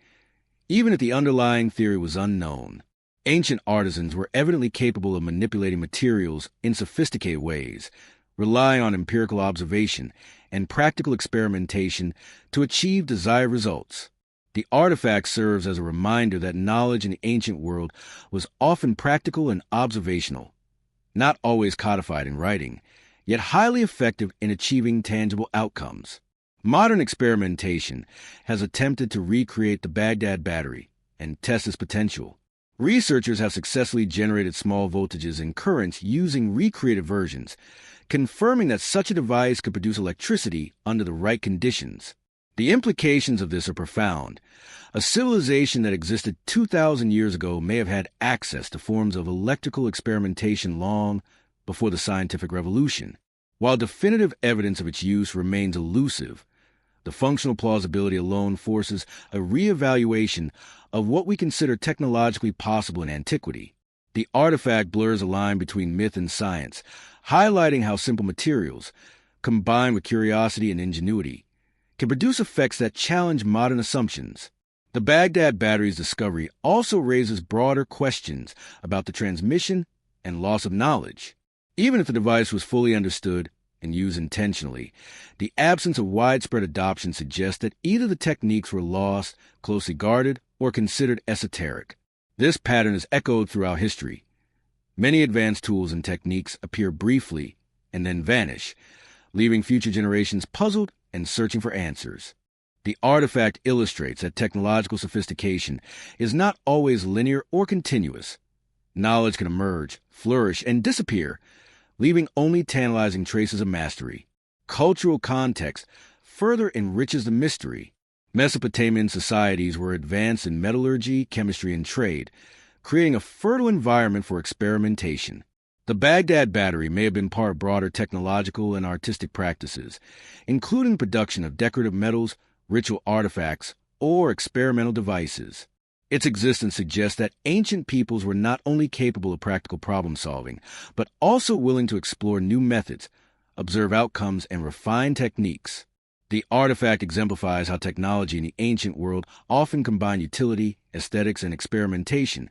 even if the underlying theory was unknown. Ancient artisans were evidently capable of manipulating materials in sophisticated ways, relying on empirical observation and practical experimentation to achieve desired results. The artifact serves as a reminder that knowledge in the ancient world was often practical and observational, not always codified in writing, yet highly effective in achieving tangible outcomes. Modern experimentation has attempted to recreate the Baghdad Battery and test its potential. Researchers have successfully generated small voltages and currents using recreated versions, confirming that such a device could produce electricity under the right conditions. The implications of this are profound. A civilization that existed 2,000 years ago may have had access to forms of electrical experimentation long before the scientific revolution. While definitive evidence of its use remains elusive, the functional plausibility alone forces a reevaluation of what we consider technologically possible in antiquity. The artifact blurs a line between myth and science, highlighting how simple materials, combined with curiosity and ingenuity, can produce effects that challenge modern assumptions. The Baghdad Battery's discovery also raises broader questions about the transmission and loss of knowledge. Even if the device was fully understood and used intentionally, the absence of widespread adoption suggests that either the techniques were lost, closely guarded, or considered esoteric. This pattern is echoed throughout history. Many advanced tools and techniques appear briefly and then vanish, leaving future generations puzzled and searching for answers. The artifact illustrates that technological sophistication is not always linear or continuous. Knowledge can emerge, flourish, and disappear, leaving only tantalizing traces of mastery. Cultural context further enriches the mystery. Mesopotamian societies were advanced in metallurgy, chemistry, and trade, creating a fertile environment for experimentation. The Baghdad battery may have been part of broader technological and artistic practices, including production of decorative metals, ritual artifacts, or experimental devices. Its existence suggests that ancient peoples were not only capable of practical problem-solving, but also willing to explore new methods, observe outcomes, and refine techniques. The artifact exemplifies how technology in the ancient world often combined utility, aesthetics, and experimentation,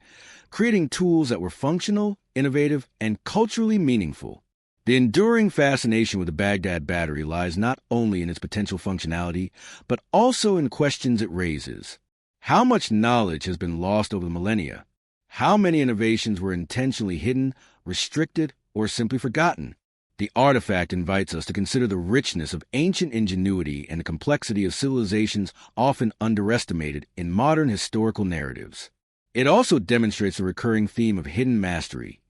creating tools that were functional, innovative, and culturally meaningful. The enduring fascination with the Baghdad battery lies not only in its potential functionality, but also in questions it raises. How much knowledge has been lost over the millennia? How many innovations were intentionally hidden, restricted, or simply forgotten? The artifact invites us to consider the richness of ancient ingenuity and the complexity of civilizations often underestimated in modern historical narratives. It also demonstrates the recurring theme of hidden mastery,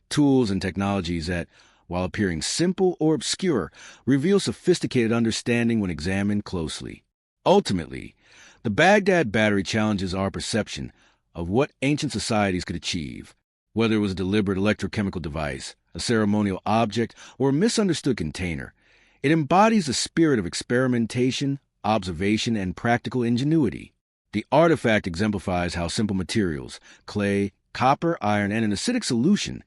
tools and technologies that, while appearing simple or obscure, reveal sophisticated understanding when examined closely. Ultimately, the Baghdad battery challenges our perception of what ancient societies could achieve, whether it was a deliberate electrochemical device, a ceremonial object, or a misunderstood container. It embodies the spirit of experimentation, observation, and practical ingenuity. The artifact exemplifies how simple materials, clay, copper, iron, and an acidic solution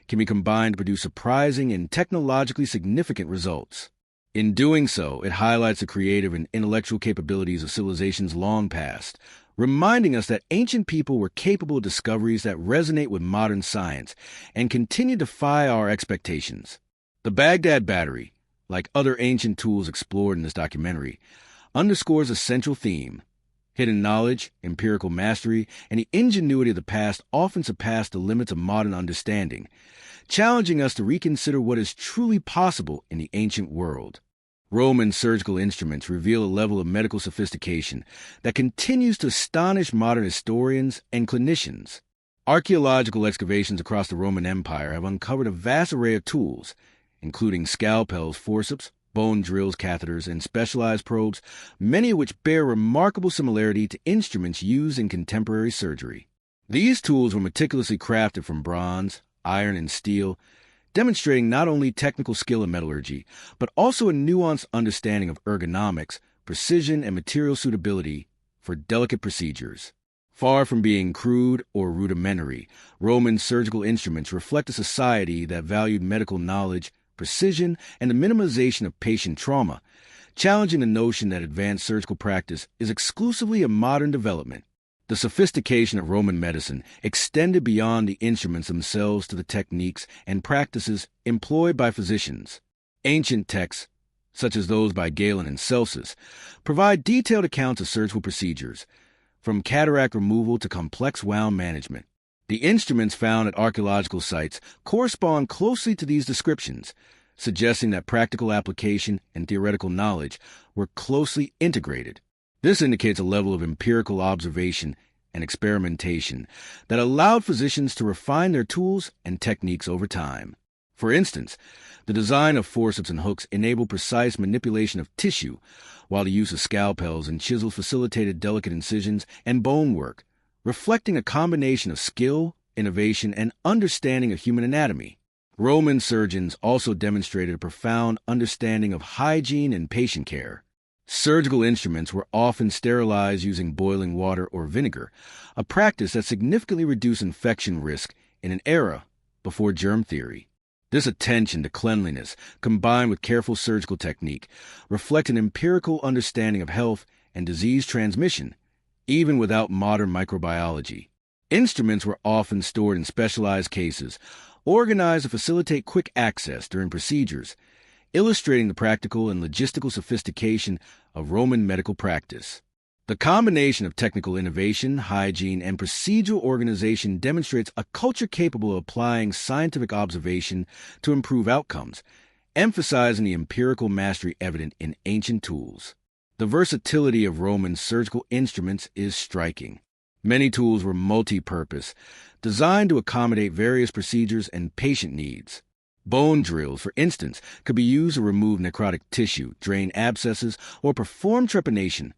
can be combined to produce surprising and technologically significant results. In doing so, it highlights the creative and intellectual capabilities of civilizations long past, reminding us that ancient people were capable of discoveries that resonate with modern science and continue to defy our expectations. The Baghdad battery, like other ancient tools explored in this documentary, underscores a central theme. Hidden knowledge, empirical mastery, and the ingenuity of the past often surpass the limits of modern understanding, challenging us to reconsider what is truly possible in the ancient world. Roman surgical instruments reveal a level of medical sophistication that continues to astonish modern historians and clinicians. Archaeological excavations across the Roman Empire have uncovered a vast array of tools, including scalpels, forceps, bone drills, catheters, and specialized probes, many of which bear remarkable similarity to instruments used in contemporary surgery. These tools were meticulously crafted from bronze, iron, and steel, demonstrating not only technical skill in metallurgy, but also a nuanced understanding of ergonomics, precision, and material suitability for delicate procedures. Far from being crude or rudimentary, Roman surgical instruments reflect a society that valued medical knowledge, precision, and the minimization of patient trauma, challenging the notion that advanced surgical practice is exclusively a modern development. The sophistication of Roman medicine extended beyond the instruments themselves to the techniques and practices employed by physicians. Ancient texts, such as those by Galen and Celsus, provide detailed accounts of surgical procedures, from cataract removal to complex wound management. The instruments found at archaeological sites correspond closely to these descriptions, suggesting that practical application and theoretical knowledge were closely integrated. This indicates a level of empirical observation and experimentation that allowed physicians to refine their tools and techniques over time. For instance, the design of forceps and hooks enabled precise manipulation of tissue, while the use of scalpels and chisels facilitated delicate incisions and bone work, reflecting a combination of skill, innovation, and understanding of human anatomy. Roman surgeons also demonstrated a profound understanding of hygiene and patient care. Surgical instruments were often sterilized using boiling water or vinegar, a practice that significantly reduced infection risk in an era before germ theory. This attention to cleanliness, combined with careful surgical technique, reflect an empirical understanding of health and disease transmission, even without modern microbiology. Instruments were often stored in specialized cases, organized to facilitate quick access during procedures, illustrating the practical and logistical sophistication of Roman medical practice. The combination of technical innovation, hygiene, and procedural organization demonstrates a culture capable of applying scientific observation to improve outcomes, emphasizing the empirical mastery evident in ancient tools. The versatility of Roman surgical instruments is striking. Many tools were multi-purpose, designed to accommodate various procedures and patient needs. Bone drills, for instance, could be used to remove necrotic tissue, drain abscesses, or perform trepanation,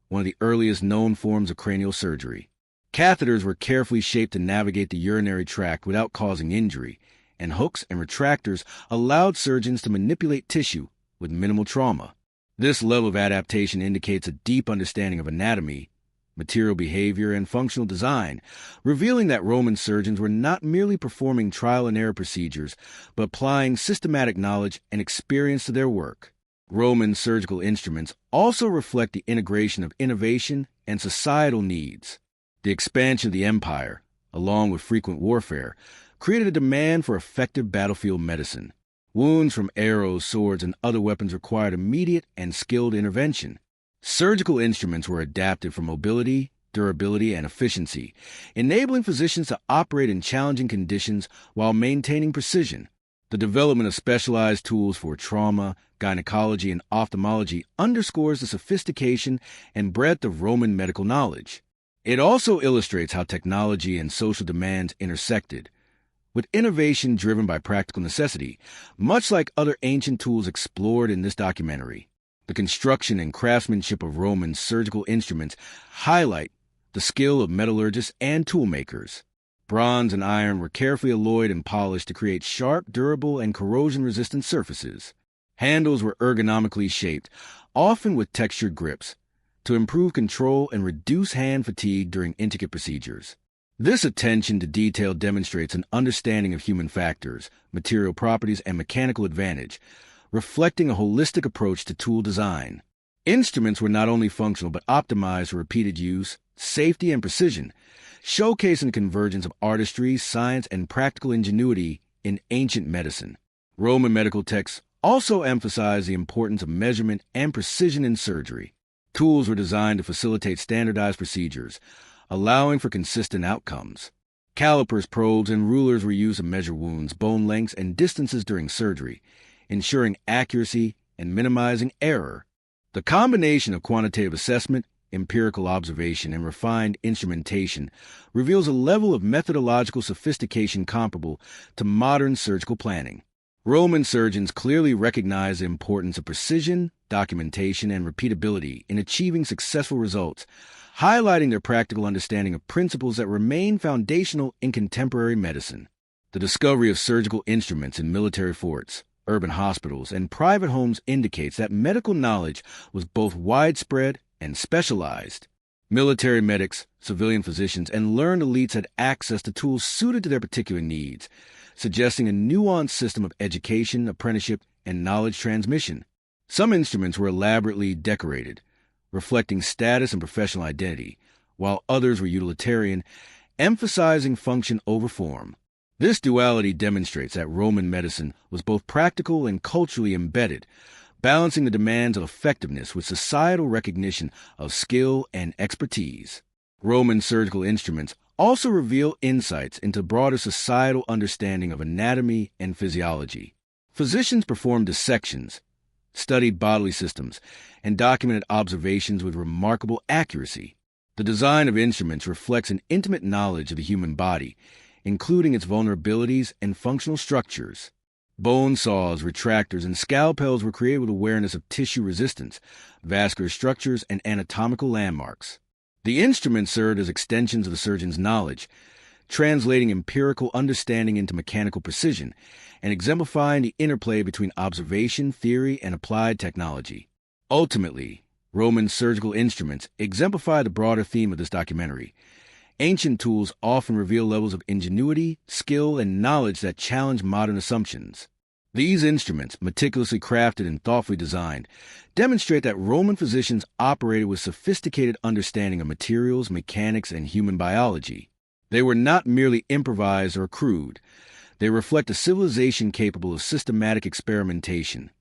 one of the earliest known forms of cranial surgery. Catheters were carefully shaped to navigate the urinary tract without causing injury, and hooks and retractors allowed surgeons to manipulate tissue with minimal trauma. This level of adaptation indicates a deep understanding of anatomy, material behavior, and functional design, revealing that Roman surgeons were not merely performing trial-and-error procedures, but applying systematic knowledge and experience to their work. Roman surgical instruments also reflect the integration of innovation and societal needs. The expansion of the empire, along with frequent warfare, created a demand for effective battlefield medicine. Wounds from arrows, swords, and other weapons required immediate and skilled intervention. Surgical instruments were adapted for mobility, durability, and efficiency, enabling physicians to operate in challenging conditions while maintaining precision. The development of specialized tools for trauma, gynecology, and ophthalmology underscores the sophistication and breadth of Roman medical knowledge. It also illustrates how technology and social demands intersected, with innovation driven by practical necessity, much like other ancient tools explored in this documentary. The construction and craftsmanship of Roman surgical instruments highlight the skill of metallurgists and toolmakers. Bronze and iron were carefully alloyed and polished to create sharp, durable, and corrosion-resistant surfaces. Handles were ergonomically shaped, often with textured grips, to improve control and reduce hand fatigue during intricate procedures. This attention to detail demonstrates an understanding of human factors, material properties, and mechanical advantage, reflecting a holistic approach to tool design. Instruments were not only functional but optimized for repeated use, safety, and precision, showcasing the convergence of artistry, science, and practical ingenuity in ancient medicine. Roman medical texts also emphasize the importance of measurement and precision in surgery. Tools were designed to facilitate standardized procedures, allowing for consistent outcomes. Calipers, probes, and rulers were used to measure wounds, bone lengths, and distances during surgery, ensuring accuracy and minimizing error. The combination of quantitative assessment, empirical observation, and refined instrumentation reveals a level of methodological sophistication comparable to modern surgical planning. Roman surgeons clearly recognized the importance of precision, documentation, and repeatability in achieving successful results, highlighting their practical understanding of principles that remain foundational in contemporary medicine. The discovery of surgical instruments in military forts, urban hospitals, and private homes indicates that medical knowledge was both widespread and specialized. Military medics, civilian physicians, and learned elites had access to tools suited to their particular needs, suggesting a nuanced system of education, apprenticeship, and knowledge transmission. Some instruments were elaborately decorated, reflecting status and professional identity, while others were utilitarian, emphasizing function over form. This duality demonstrates that Roman medicine was both practical and culturally embedded, balancing the demands of effectiveness with societal recognition of skill and expertise. Roman surgical instruments also reveal insights into broader societal understanding of anatomy and physiology. Physicians performed dissections, studied bodily systems, and documented observations with remarkable accuracy. The design of instruments reflects an intimate knowledge of the human body, including its vulnerabilities and functional structures. Bone saws, retractors, and scalpels were created with awareness of tissue resistance, vascular structures, and anatomical landmarks. The instruments served as extensions of the surgeon's knowledge, translating empirical understanding into mechanical precision, and exemplifying the interplay between observation, theory, and applied technology. Ultimately, Roman surgical instruments exemplify the broader theme of this documentary. Ancient tools often reveal levels of ingenuity, skill, and knowledge that challenge modern assumptions. These instruments, meticulously crafted and thoughtfully designed, demonstrate that Roman physicians operated with sophisticated understanding of materials, mechanics, and human biology. They were not merely improvised or crude. They reflect a civilization capable of systematic experimentation,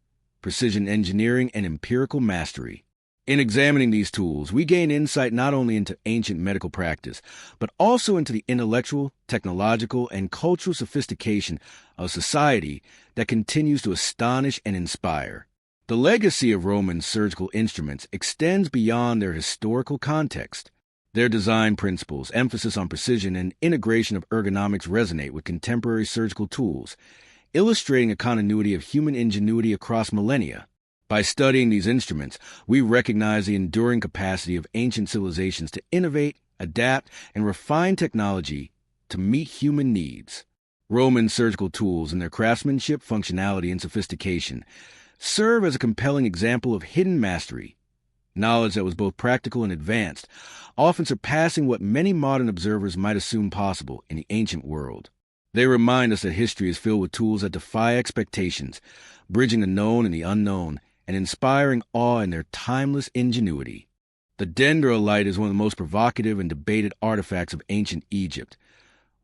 precision engineering, and empirical mastery. In examining these tools, we gain insight not only into ancient medical practice, but also into the intellectual, technological, and cultural sophistication of society that continues to astonish and inspire. The legacy of Roman surgical instruments extends beyond their historical context. Their design principles, emphasis on precision, and integration of ergonomics resonate with contemporary surgical tools, illustrating a continuity of human ingenuity across millennia. By studying these instruments, we recognize the enduring capacity of ancient civilizations to innovate, adapt, and refine technology to meet human needs. Roman surgical tools and their craftsmanship, functionality, and sophistication serve as a compelling example of hidden mastery, knowledge that was both practical and advanced, often surpassing what many modern observers might assume possible in the ancient world. They remind us that history is filled with tools that defy expectations, bridging the known and the unknown, and inspiring awe in their timeless ingenuity. The dendrolite is one of the most provocative and debated artifacts of ancient Egypt,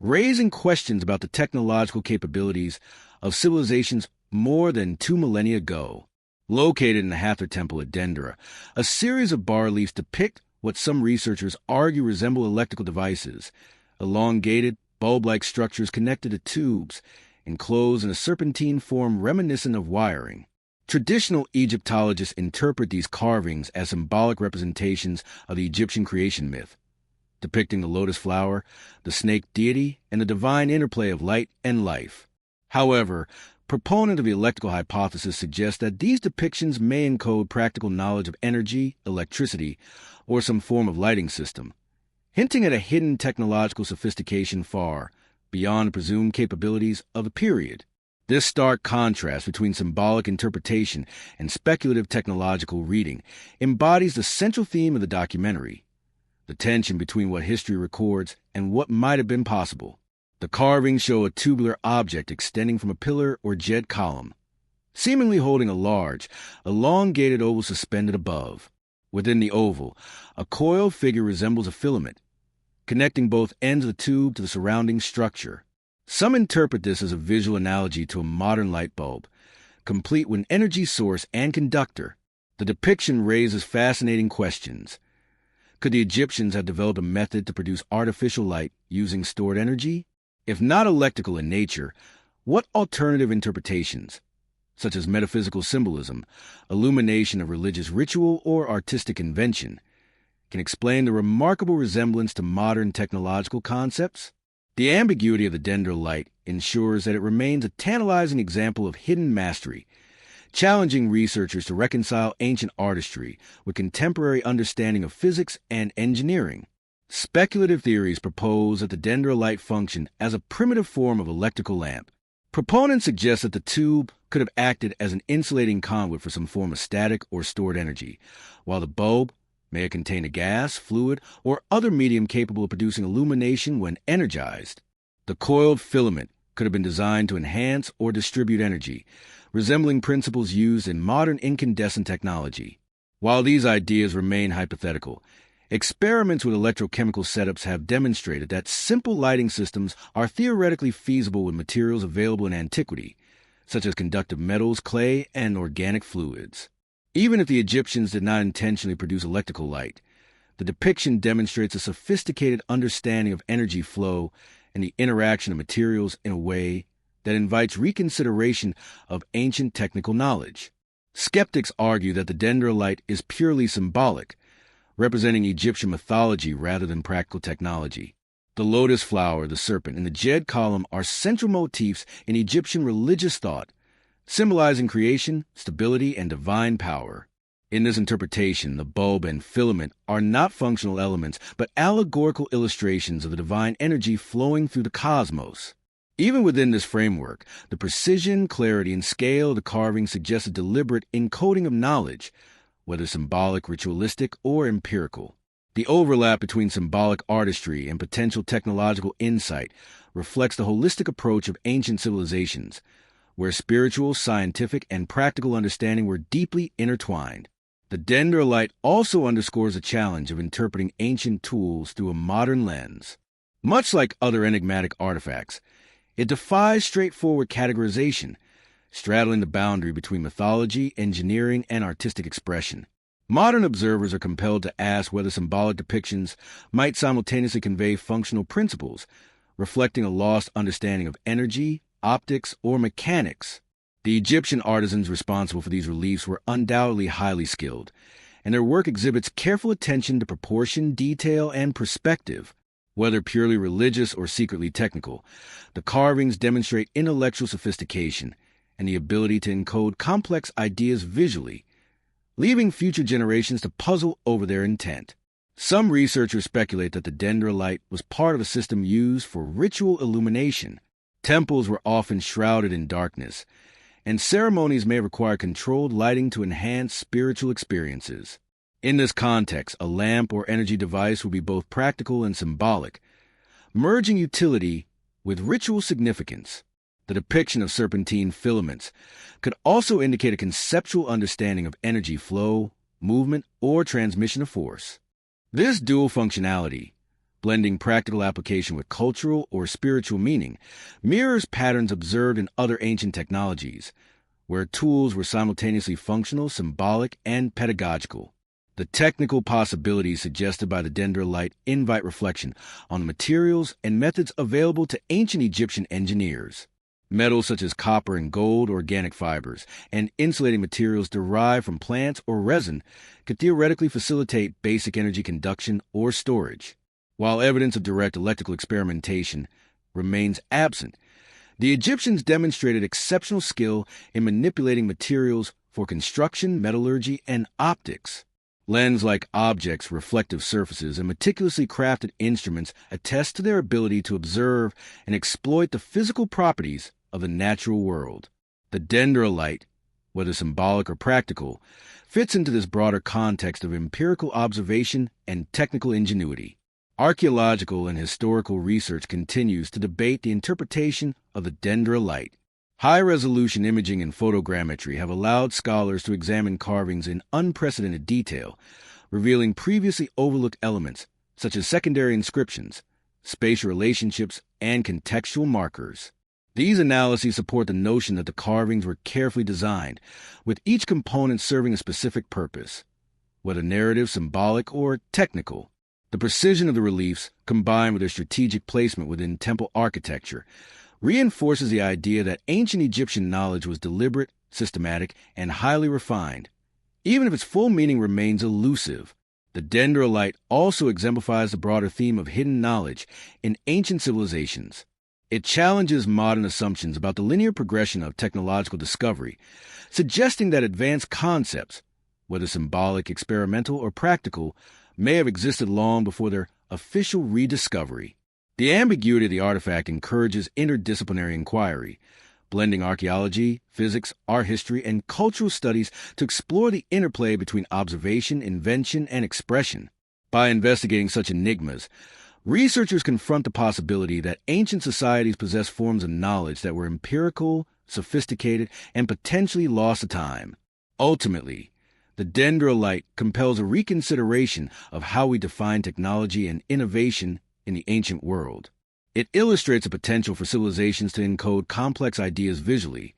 raising questions about the technological capabilities of civilizations more than 2 millennia ago. Located in the Hathor Temple at Dendera, a series of bas-reliefs depict what some researchers argue resemble electrical devices, elongated, bulb-like structures connected to tubes, enclosed in a serpentine form reminiscent of wiring. Traditional Egyptologists interpret these carvings as symbolic representations of the Egyptian creation myth, depicting the lotus flower, the snake deity, and the divine interplay of light and life. However, proponents of the electrical hypothesis suggest that these depictions may encode practical knowledge of energy, electricity, or some form of lighting system, hinting at a hidden technological sophistication far beyond the presumed capabilities of the period. This stark contrast between symbolic interpretation and speculative technological reading embodies the central theme of the documentary, the tension between what history records and what might have been possible. The carvings show a tubular object extending from a pillar or jet column, seemingly holding a large, elongated oval suspended above. Within the oval, a coiled figure resembles a filament, connecting both ends of the tube to the surrounding structure. Some interpret this as a visual analogy to a modern light bulb, complete with an energy source and conductor. The depiction raises fascinating questions. Could the Egyptians have developed a method to produce artificial light using stored energy? If not electrical in nature, what alternative interpretations, such as metaphysical symbolism, illumination of religious ritual, or artistic invention, can explain the remarkable resemblance to modern technological concepts? The ambiguity of the dendrolite ensures that it remains a tantalizing example of hidden mastery, challenging researchers to reconcile ancient artistry with contemporary understanding of physics and engineering. Speculative theories propose that the dendrolite functioned as a primitive form of electrical lamp. Proponents suggest that the tube could have acted as an insulating conduit for some form of static or stored energy, while the bulb may have contained a gas, fluid, or other medium capable of producing illumination when energized. The coiled filament could have been designed to enhance or distribute energy, resembling principles used in modern incandescent technology. While these ideas remain hypothetical, experiments with electrochemical setups have demonstrated that simple lighting systems are theoretically feasible with materials available in antiquity, such as conductive metals, clay, and organic fluids. Even if the Egyptians did not intentionally produce electrical light, the depiction demonstrates a sophisticated understanding of energy flow and the interaction of materials in a way that invites reconsideration of ancient technical knowledge. Skeptics argue that the dendrolite is purely symbolic, representing Egyptian mythology rather than practical technology. The lotus flower, the serpent, and the jed column are central motifs in Egyptian religious thought, symbolizing creation, stability, and divine power. In this interpretation, the bulb and filament are not functional elements, but allegorical illustrations of the divine energy flowing through the cosmos. Even within this framework, the precision, clarity, and scale of the carving suggest a deliberate encoding of knowledge, whether symbolic, ritualistic, or empirical. The overlap between symbolic artistry and potential technological insight reflects the holistic approach of ancient civilizations, where spiritual, scientific, and practical understanding were deeply intertwined. The dendrolite also underscores the challenge of interpreting ancient tools through a modern lens. Much like other enigmatic artifacts, it defies straightforward categorization, straddling the boundary between mythology, engineering, and artistic expression. Modern observers are compelled to ask whether symbolic depictions might simultaneously convey functional principles, reflecting a lost understanding of energy, optics, or mechanics. The Egyptian artisans responsible for these reliefs were undoubtedly highly skilled, and their work exhibits careful attention to proportion, detail, and perspective. Whether purely religious or secretly technical, the carvings demonstrate intellectual sophistication and the ability to encode complex ideas visually, leaving future generations to puzzle over their intent. Some researchers speculate that the dendrolite was part of a system used for ritual illumination. Temples were often shrouded in darkness, and ceremonies may require controlled lighting to enhance spiritual experiences. In this context, a lamp or energy device will be both practical and symbolic, merging utility with ritual significance. The depiction of serpentine filaments could also indicate a conceptual understanding of energy flow, movement, or transmission of force. This dual functionality, blending practical application with cultural or spiritual meaning, mirrors patterns observed in other ancient technologies, where tools were simultaneously functional, symbolic, and pedagogical. The technical possibilities suggested by the dendrolite invite reflection on the materials and methods available to ancient Egyptian engineers. Metals such as copper and gold, organic fibers, and insulating materials derived from plants or resin could theoretically facilitate basic energy conduction or storage. While evidence of direct electrical experimentation remains absent, the Egyptians demonstrated exceptional skill in manipulating materials for construction, metallurgy, and optics. Lens-like objects, reflective surfaces, and meticulously crafted instruments attest to their ability to observe and exploit the physical properties of the natural world. The dendrolite, whether symbolic or practical, fits into this broader context of empirical observation and technical ingenuity. Archaeological and historical research continues to debate the interpretation of the dendrolite. High-resolution imaging and photogrammetry have allowed scholars to examine carvings in unprecedented detail, revealing previously overlooked elements such as secondary inscriptions, spatial relationships, and contextual markers. These analyses support the notion that the carvings were carefully designed, with each component serving a specific purpose, whether narrative, symbolic, or technical. The precision of the reliefs, combined with their strategic placement within temple architecture, reinforces the idea that ancient Egyptian knowledge was deliberate, systematic, and highly refined. Even if its full meaning remains elusive, the dendrolite also exemplifies the broader theme of hidden knowledge in ancient civilizations. It challenges modern assumptions about the linear progression of technological discovery, suggesting that advanced concepts, whether symbolic, experimental, or practical, may have existed long before their official rediscovery. The ambiguity of the artifact encourages interdisciplinary inquiry, blending archaeology, physics, art history, and cultural studies to explore the interplay between observation, invention, and expression. By investigating such enigmas, researchers confront the possibility that ancient societies possessed forms of knowledge that were empirical, sophisticated, and potentially lost to time. Ultimately, the dendrolite compels a reconsideration of how we define technology and innovation in the ancient world. It illustrates the potential for civilizations to encode complex ideas visually,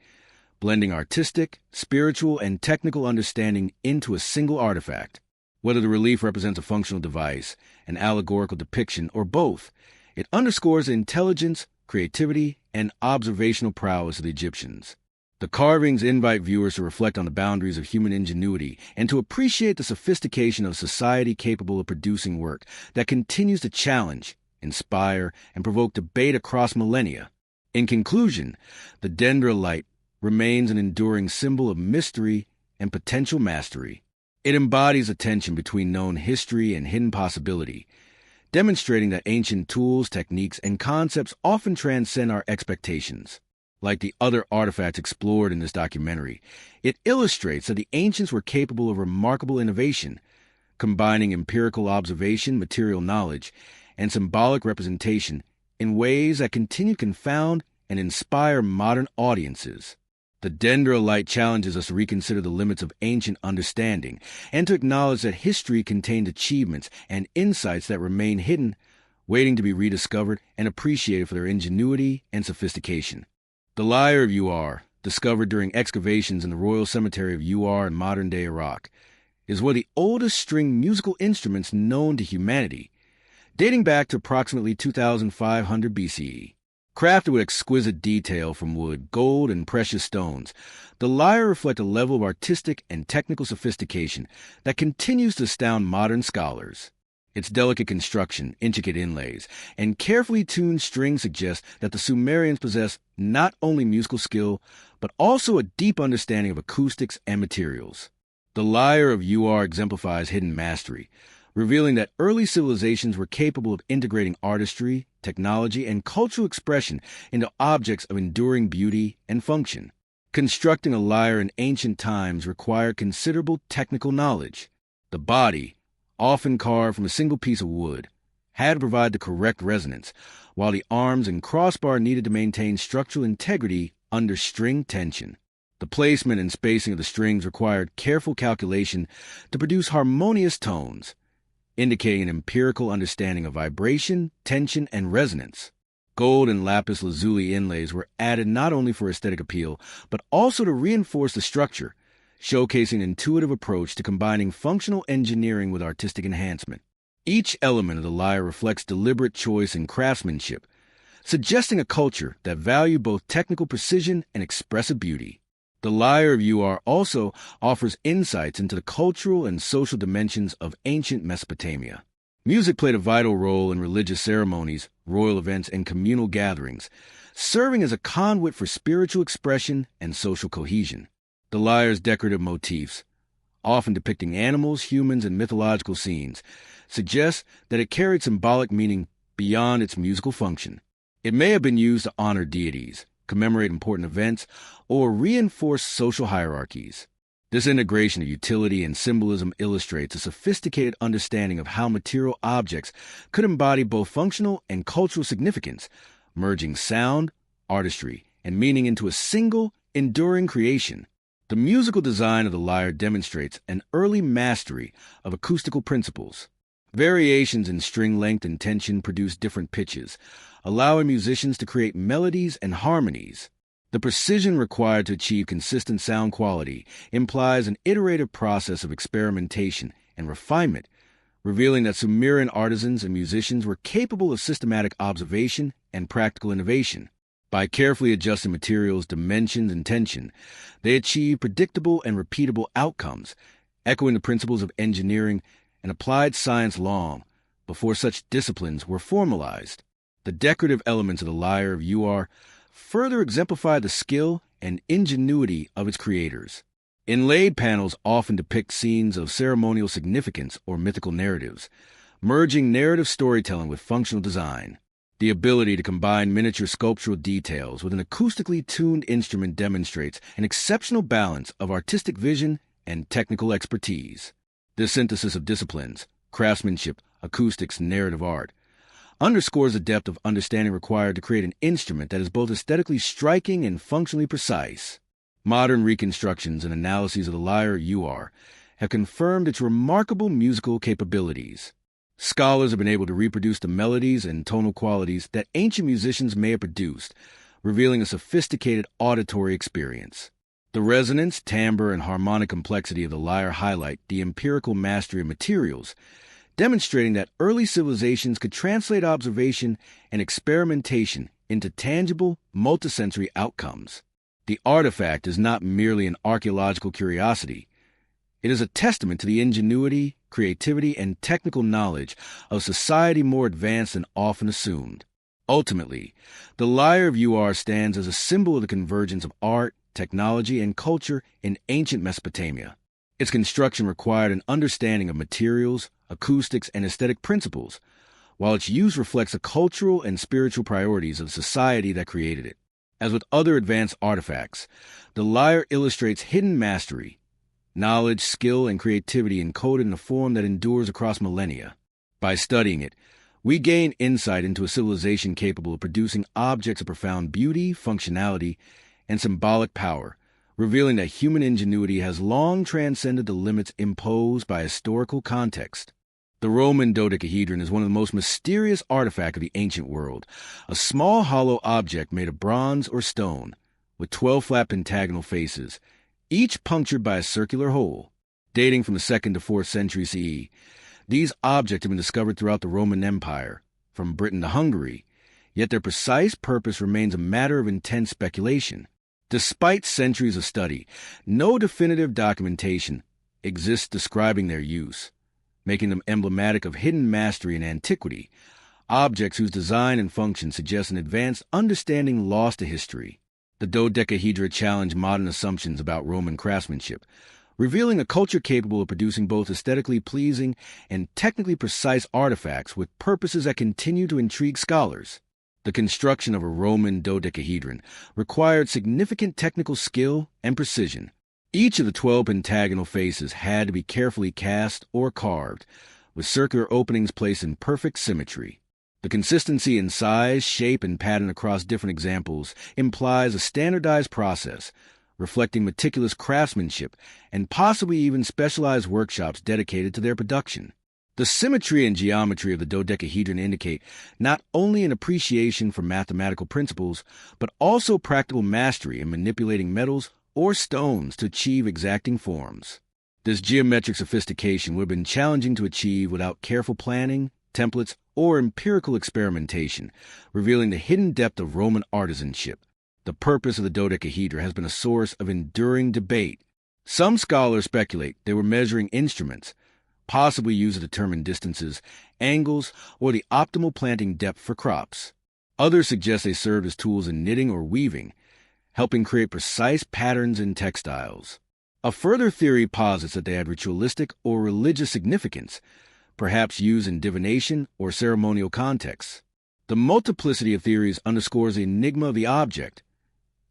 blending artistic, spiritual, and technical understanding into a single artifact. Whether the relief represents a functional device, an allegorical depiction, or both, it underscores the intelligence, creativity, and observational prowess of the Egyptians. The carvings invite viewers to reflect on the boundaries of human ingenuity and to appreciate the sophistication of a society capable of producing work that continues to challenge, inspire, and provoke debate across millennia. In conclusion, the dendrolite remains an enduring symbol of mystery and potential mastery. It embodies a tension between known history and hidden possibility, demonstrating that ancient tools, techniques, and concepts often transcend our expectations. Like the other artifacts explored in this documentary, it illustrates that the ancients were capable of remarkable innovation, combining empirical observation, material knowledge, and symbolic representation in ways that continue to confound and inspire modern audiences. The dendrolite challenges us to reconsider the limits of ancient understanding and to acknowledge that history contained achievements and insights that remain hidden, waiting to be rediscovered and appreciated for their ingenuity and sophistication. The Lyre of UR, discovered during excavations in the Royal Cemetery of UR in modern-day Iraq, is one of the oldest string musical instruments known to humanity, dating back to approximately 2500 BCE. Crafted with exquisite detail from wood, gold, and precious stones, the lyre reflects a level of artistic and technical sophistication that continues to astound modern scholars. Its delicate construction, intricate inlays, and carefully tuned strings suggest that the Sumerians possessed not only musical skill, but also a deep understanding of acoustics and materials. The lyre of Ur exemplifies hidden mastery, revealing that early civilizations were capable of integrating artistry, technology, and cultural expression into objects of enduring beauty and function. Constructing a lyre in ancient times required considerable technical knowledge. The body, often carved from a single piece of wood, had to provide the correct resonance, while the arms and crossbar needed to maintain structural integrity under string tension. The placement and spacing of the strings required careful calculation to produce harmonious tones, indicating an empirical understanding of vibration, tension, and resonance. Gold and lapis lazuli inlays were added not only for aesthetic appeal, but also to reinforce the structure, showcasing an intuitive approach to combining functional engineering with artistic enhancement. Each element of the lyre reflects deliberate choice and craftsmanship, suggesting a culture that valued both technical precision and expressive beauty. The lyre of Ur also offers insights into the cultural and social dimensions of ancient Mesopotamia. Music played a vital role in religious ceremonies, royal events, and communal gatherings, serving as a conduit for spiritual expression and social cohesion. The lyre's decorative motifs, often depicting animals, humans, and mythological scenes, suggest that it carried symbolic meaning beyond its musical function. It may have been used to honor deities, commemorate important events, or reinforce social hierarchies. This integration of utility and symbolism illustrates a sophisticated understanding of how material objects could embody both functional and cultural significance, merging sound, artistry, and meaning into a single, enduring creation. The musical design of the lyre demonstrates an early mastery of acoustical principles. Variations in string length and tension produce different pitches, allowing musicians to create melodies and harmonies. The precision required to achieve consistent sound quality implies an iterative process of experimentation and refinement, revealing that Sumerian artisans and musicians were capable of systematic observation and practical innovation. By carefully adjusting materials, dimensions, and tension, they achieved predictable and repeatable outcomes, echoing the principles of engineering and applied science long before such disciplines were formalized. The decorative elements of the lyre of Ur further exemplify the skill and ingenuity of its creators. Inlaid panels often depict scenes of ceremonial significance or mythical narratives, merging narrative storytelling with functional design. The ability to combine miniature sculptural details with an acoustically tuned instrument demonstrates an exceptional balance of artistic vision and technical expertise. This synthesis of disciplines, craftsmanship, acoustics, and narrative art, underscores the depth of understanding required to create an instrument that is both aesthetically striking and functionally precise. Modern reconstructions and analyses of the lyre Ur have confirmed its remarkable musical capabilities. Scholars have been able to reproduce the melodies and tonal qualities that ancient musicians may have produced, revealing a sophisticated auditory experience. The resonance, timbre, and harmonic complexity of the lyre highlight the empirical mastery of materials, demonstrating that early civilizations could translate observation and experimentation into tangible, multisensory outcomes. The artifact is not merely an archaeological curiosity. It is a testament to the ingenuity, creativity, and technical knowledge of a society more advanced than often assumed. Ultimately, the lyre of Ur stands as a symbol of the convergence of art, technology, and culture in ancient Mesopotamia. Its construction required an understanding of materials, acoustics, and aesthetic principles, while its use reflects the cultural and spiritual priorities of the society that created it. As with other advanced artifacts, the lyre illustrates hidden mastery, knowledge, skill, and creativity encoded in a form that endures across millennia. By studying it, we gain insight into a civilization capable of producing objects of profound beauty, functionality, and symbolic power, revealing that human ingenuity has long transcended the limits imposed by historical context. The Roman dodecahedron is one of the most mysterious artifacts of the ancient world, a small hollow object made of bronze or stone, with 12 flat pentagonal faces, each punctured by a circular hole. Dating from the 2nd to 4th century CE, these objects have been discovered throughout the Roman Empire, from Britain to Hungary, yet their precise purpose remains a matter of intense speculation. Despite centuries of study, no definitive documentation exists describing their use, making them emblematic of hidden mastery in antiquity, objects whose design and function suggest an advanced understanding lost to history. The dodecahedra challenge modern assumptions about Roman craftsmanship, revealing a culture capable of producing both aesthetically pleasing and technically precise artifacts with purposes that continue to intrigue scholars. The construction of a Roman dodecahedron required significant technical skill and precision. Each of the 12 pentagonal faces had to be carefully cast or carved, with circular openings placed in perfect symmetry. The consistency in size, shape, and pattern across different examples implies a standardized process, reflecting meticulous craftsmanship and possibly even specialized workshops dedicated to their production. The symmetry and geometry of the dodecahedron indicate not only an appreciation for mathematical principles, but also practical mastery in manipulating metals or stones to achieve exacting forms. This geometric sophistication would have been challenging to achieve without careful planning, templates, or empirical experimentation, revealing the hidden depth of Roman artisanship. The purpose of the dodecahedra has been a source of enduring debate. Some scholars speculate they were measuring instruments, possibly used to determine distances, angles, or the optimal planting depth for crops. Others suggest they served as tools in knitting or weaving, helping create precise patterns in textiles. A further theory posits that they had ritualistic or religious significance, perhaps used in divination or ceremonial contexts. The multiplicity of theories underscores the enigma of the object.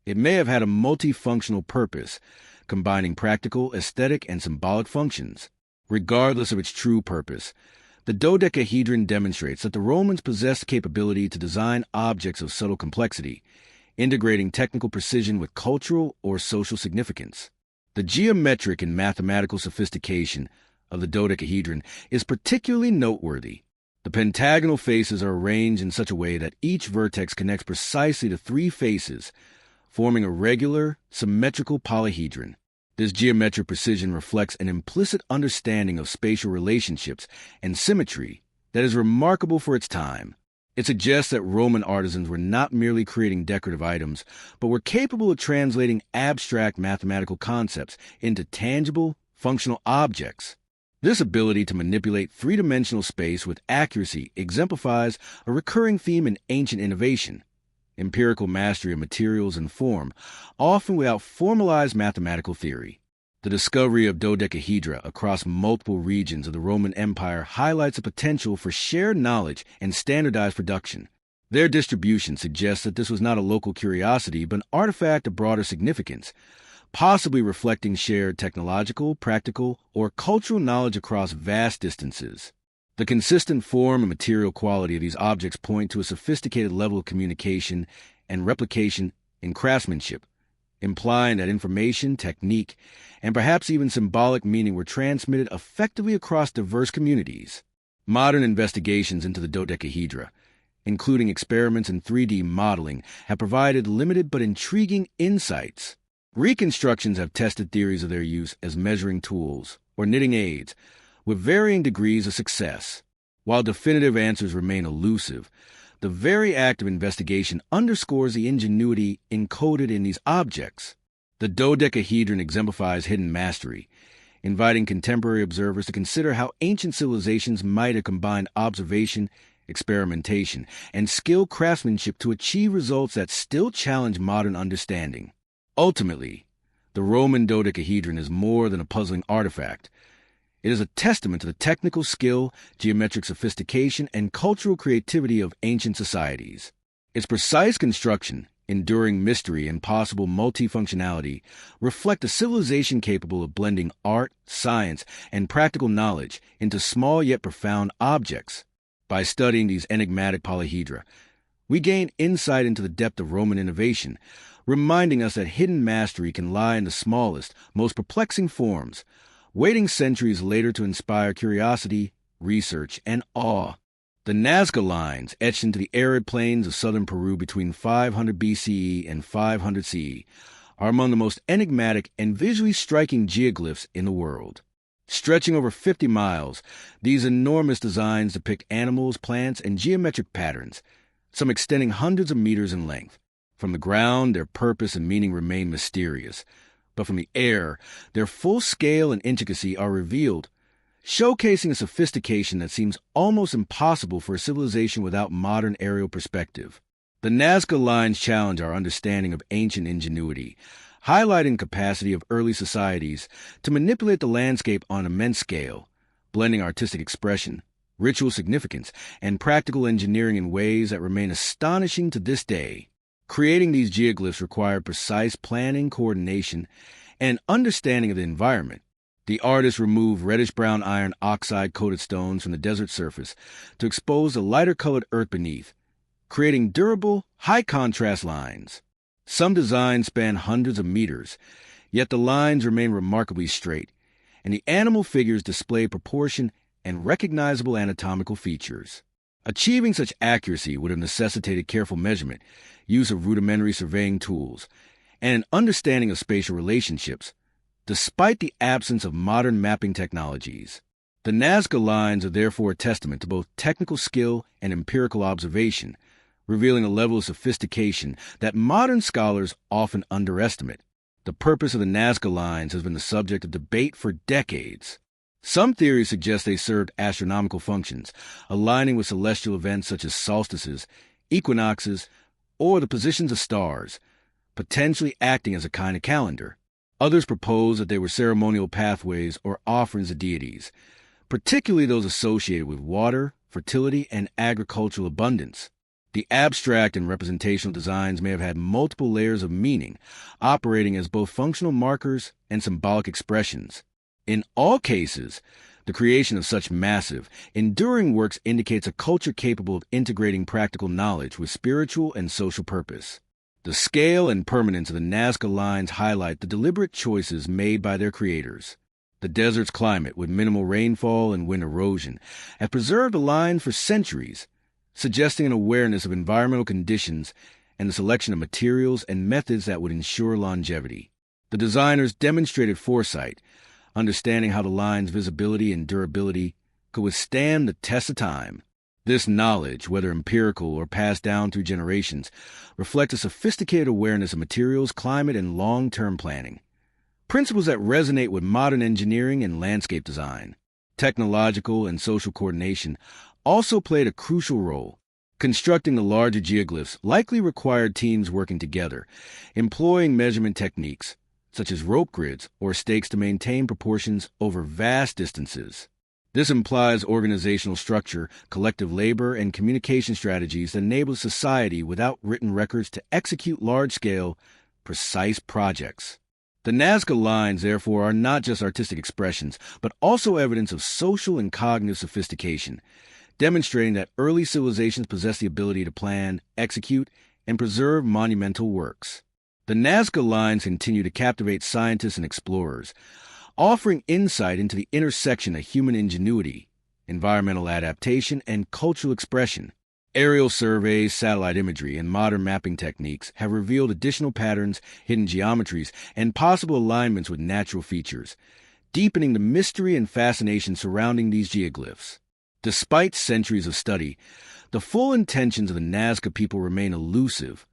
It may have had a multifunctional purpose, combining practical, aesthetic, and symbolic functions. Regardless of its true purpose, the dodecahedron demonstrates that the Romans possessed the capability to design objects of subtle complexity, integrating technical precision with cultural or social significance. The geometric and mathematical sophistication of the dodecahedron is particularly noteworthy. The pentagonal faces are arranged in such a way that each vertex connects precisely to 3 faces, forming a regular, symmetrical polyhedron. This geometric precision reflects an implicit understanding of spatial relationships and symmetry that is remarkable for its time. It suggests that Roman artisans were not merely creating decorative items, but were capable of translating abstract mathematical concepts into tangible, functional objects. This ability to manipulate three-dimensional space with accuracy exemplifies a recurring theme in ancient innovation: empirical mastery of materials and form, often without formalized mathematical theory. The discovery of dodecahedra across multiple regions of the Roman Empire highlights the potential for shared knowledge and standardized production. Their distribution suggests that this was not a local curiosity, but an artifact of broader significance, possibly reflecting shared technological, practical, or cultural knowledge across vast distances. The consistent form and material quality of these objects point to a sophisticated level of communication and replication in craftsmanship, implying that information, technique, and perhaps even symbolic meaning were transmitted effectively across diverse communities. Modern investigations into the dodecahedra, including experiments in 3D modeling, have provided limited but intriguing insights. Reconstructions have tested theories of their use as measuring tools or knitting aids, with varying degrees of success. While definitive answers remain elusive, the very act of investigation underscores the ingenuity encoded in these objects. The dodecahedron exemplifies hidden mastery, inviting contemporary observers to consider how ancient civilizations might have combined observation, experimentation, and skilled craftsmanship to achieve results that still challenge modern understanding. Ultimately, the Roman dodecahedron is more than a puzzling artifact. It is a testament to the technical skill, geometric sophistication, and cultural creativity of ancient societies. Its precise construction, enduring mystery, and possible multifunctionality reflect a civilization capable of blending art, science, and practical knowledge into small yet profound objects. By studying these enigmatic polyhedra, we gain insight into the depth of Roman innovation, reminding us that hidden mastery can lie in the smallest, most perplexing forms, waiting centuries later to inspire curiosity, research, and awe. The Nazca lines, etched into the arid plains of southern Peru between 500 BCE and 500 CE, are among the most enigmatic and visually striking geoglyphs in the world. Stretching over 50 miles, these enormous designs depict animals, plants, and geometric patterns, some extending hundreds of meters in length. From the ground, their purpose and meaning remain mysterious, but from the air, their full scale and intricacy are revealed, showcasing a sophistication that seems almost impossible for a civilization without modern aerial perspective. The Nazca lines challenge our understanding of ancient ingenuity, highlighting the capacity of early societies to manipulate the landscape on immense scale, blending artistic expression, ritual significance, and practical engineering in ways that remain astonishing to this day. Creating these geoglyphs required precise planning, coordination, and understanding of the environment. The artists removed reddish-brown iron oxide-coated stones from the desert surface to expose the lighter-colored earth beneath, creating durable, high-contrast lines. Some designs span hundreds of meters, yet the lines remain remarkably straight, and the animal figures display proportion and recognizable anatomical features. Achieving such accuracy would have necessitated careful measurement, use of rudimentary surveying tools, and an understanding of spatial relationships, despite the absence of modern mapping technologies. The Nazca lines are therefore a testament to both technical skill and empirical observation, revealing a level of sophistication that modern scholars often underestimate. The purpose of the Nazca lines has been the subject of debate for decades. Some theories suggest they served astronomical functions, aligning with celestial events such as solstices, equinoxes, or the positions of stars, potentially acting as a kind of calendar. Others propose that they were ceremonial pathways or offerings to deities, particularly those associated with water, fertility, and agricultural abundance. The abstract and representational designs may have had multiple layers of meaning, operating as both functional markers and symbolic expressions. In all cases, the creation of such massive, enduring works indicates a culture capable of integrating practical knowledge with spiritual and social purpose. The scale and permanence of the Nazca lines highlight the deliberate choices made by their creators. The desert's climate, with minimal rainfall and wind erosion, has preserved the lines for centuries, suggesting an awareness of environmental conditions and the selection of materials and methods that would ensure longevity. The designers demonstrated foresight, understanding how the line's visibility and durability could withstand the test of time. This knowledge, whether empirical or passed down through generations, reflects a sophisticated awareness of materials, climate, and long-term planning, principles that resonate with modern engineering and landscape design. Technological and social coordination also played a crucial role. Constructing the larger geoglyphs likely required teams working together, employing measurement techniques, such as rope grids or stakes to maintain proportions over vast distances. This implies organizational structure, collective labor, and communication strategies that enable society without written records to execute large-scale, precise projects. The Nazca lines, therefore, are not just artistic expressions, but also evidence of social and cognitive sophistication, demonstrating that early civilizations possessed the ability to plan, execute, and preserve monumental works. The Nazca lines continue to captivate scientists and explorers, offering insight into the intersection of human ingenuity, environmental adaptation, and cultural expression. Aerial surveys, satellite imagery, and modern mapping techniques have revealed additional patterns, hidden geometries, and possible alignments with natural features, deepening the mystery and fascination surrounding these geoglyphs. Despite centuries of study, the full intentions of the Nazca people remain elusive,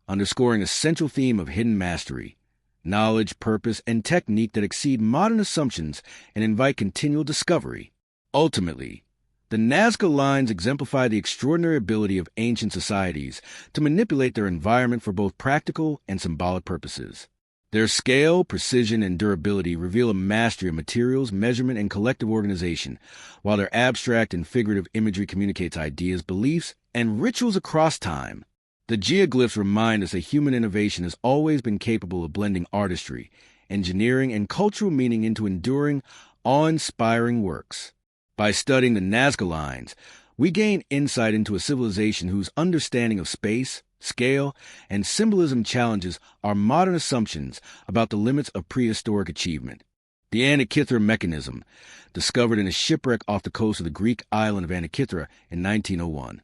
underscoring a central theme of hidden mastery, knowledge, purpose, and technique that exceed modern assumptions and invite continual discovery. Ultimately, the Nazca lines exemplify the extraordinary ability of ancient societies to manipulate their environment for both practical and symbolic purposes. Their scale, precision, and durability reveal a mastery of materials, measurement, and collective organization, while their abstract and figurative imagery communicates ideas, beliefs, and rituals across time. The geoglyphs remind us that human innovation has always been capable of blending artistry, engineering, and cultural meaning into enduring, awe-inspiring works. By studying the Nazca lines, we gain insight into a civilization whose understanding of space, scale, and symbolism challenges our modern assumptions about the limits of prehistoric achievement. The Antikythera mechanism, discovered in a shipwreck off the coast of the Greek island of Antikythera in 1901,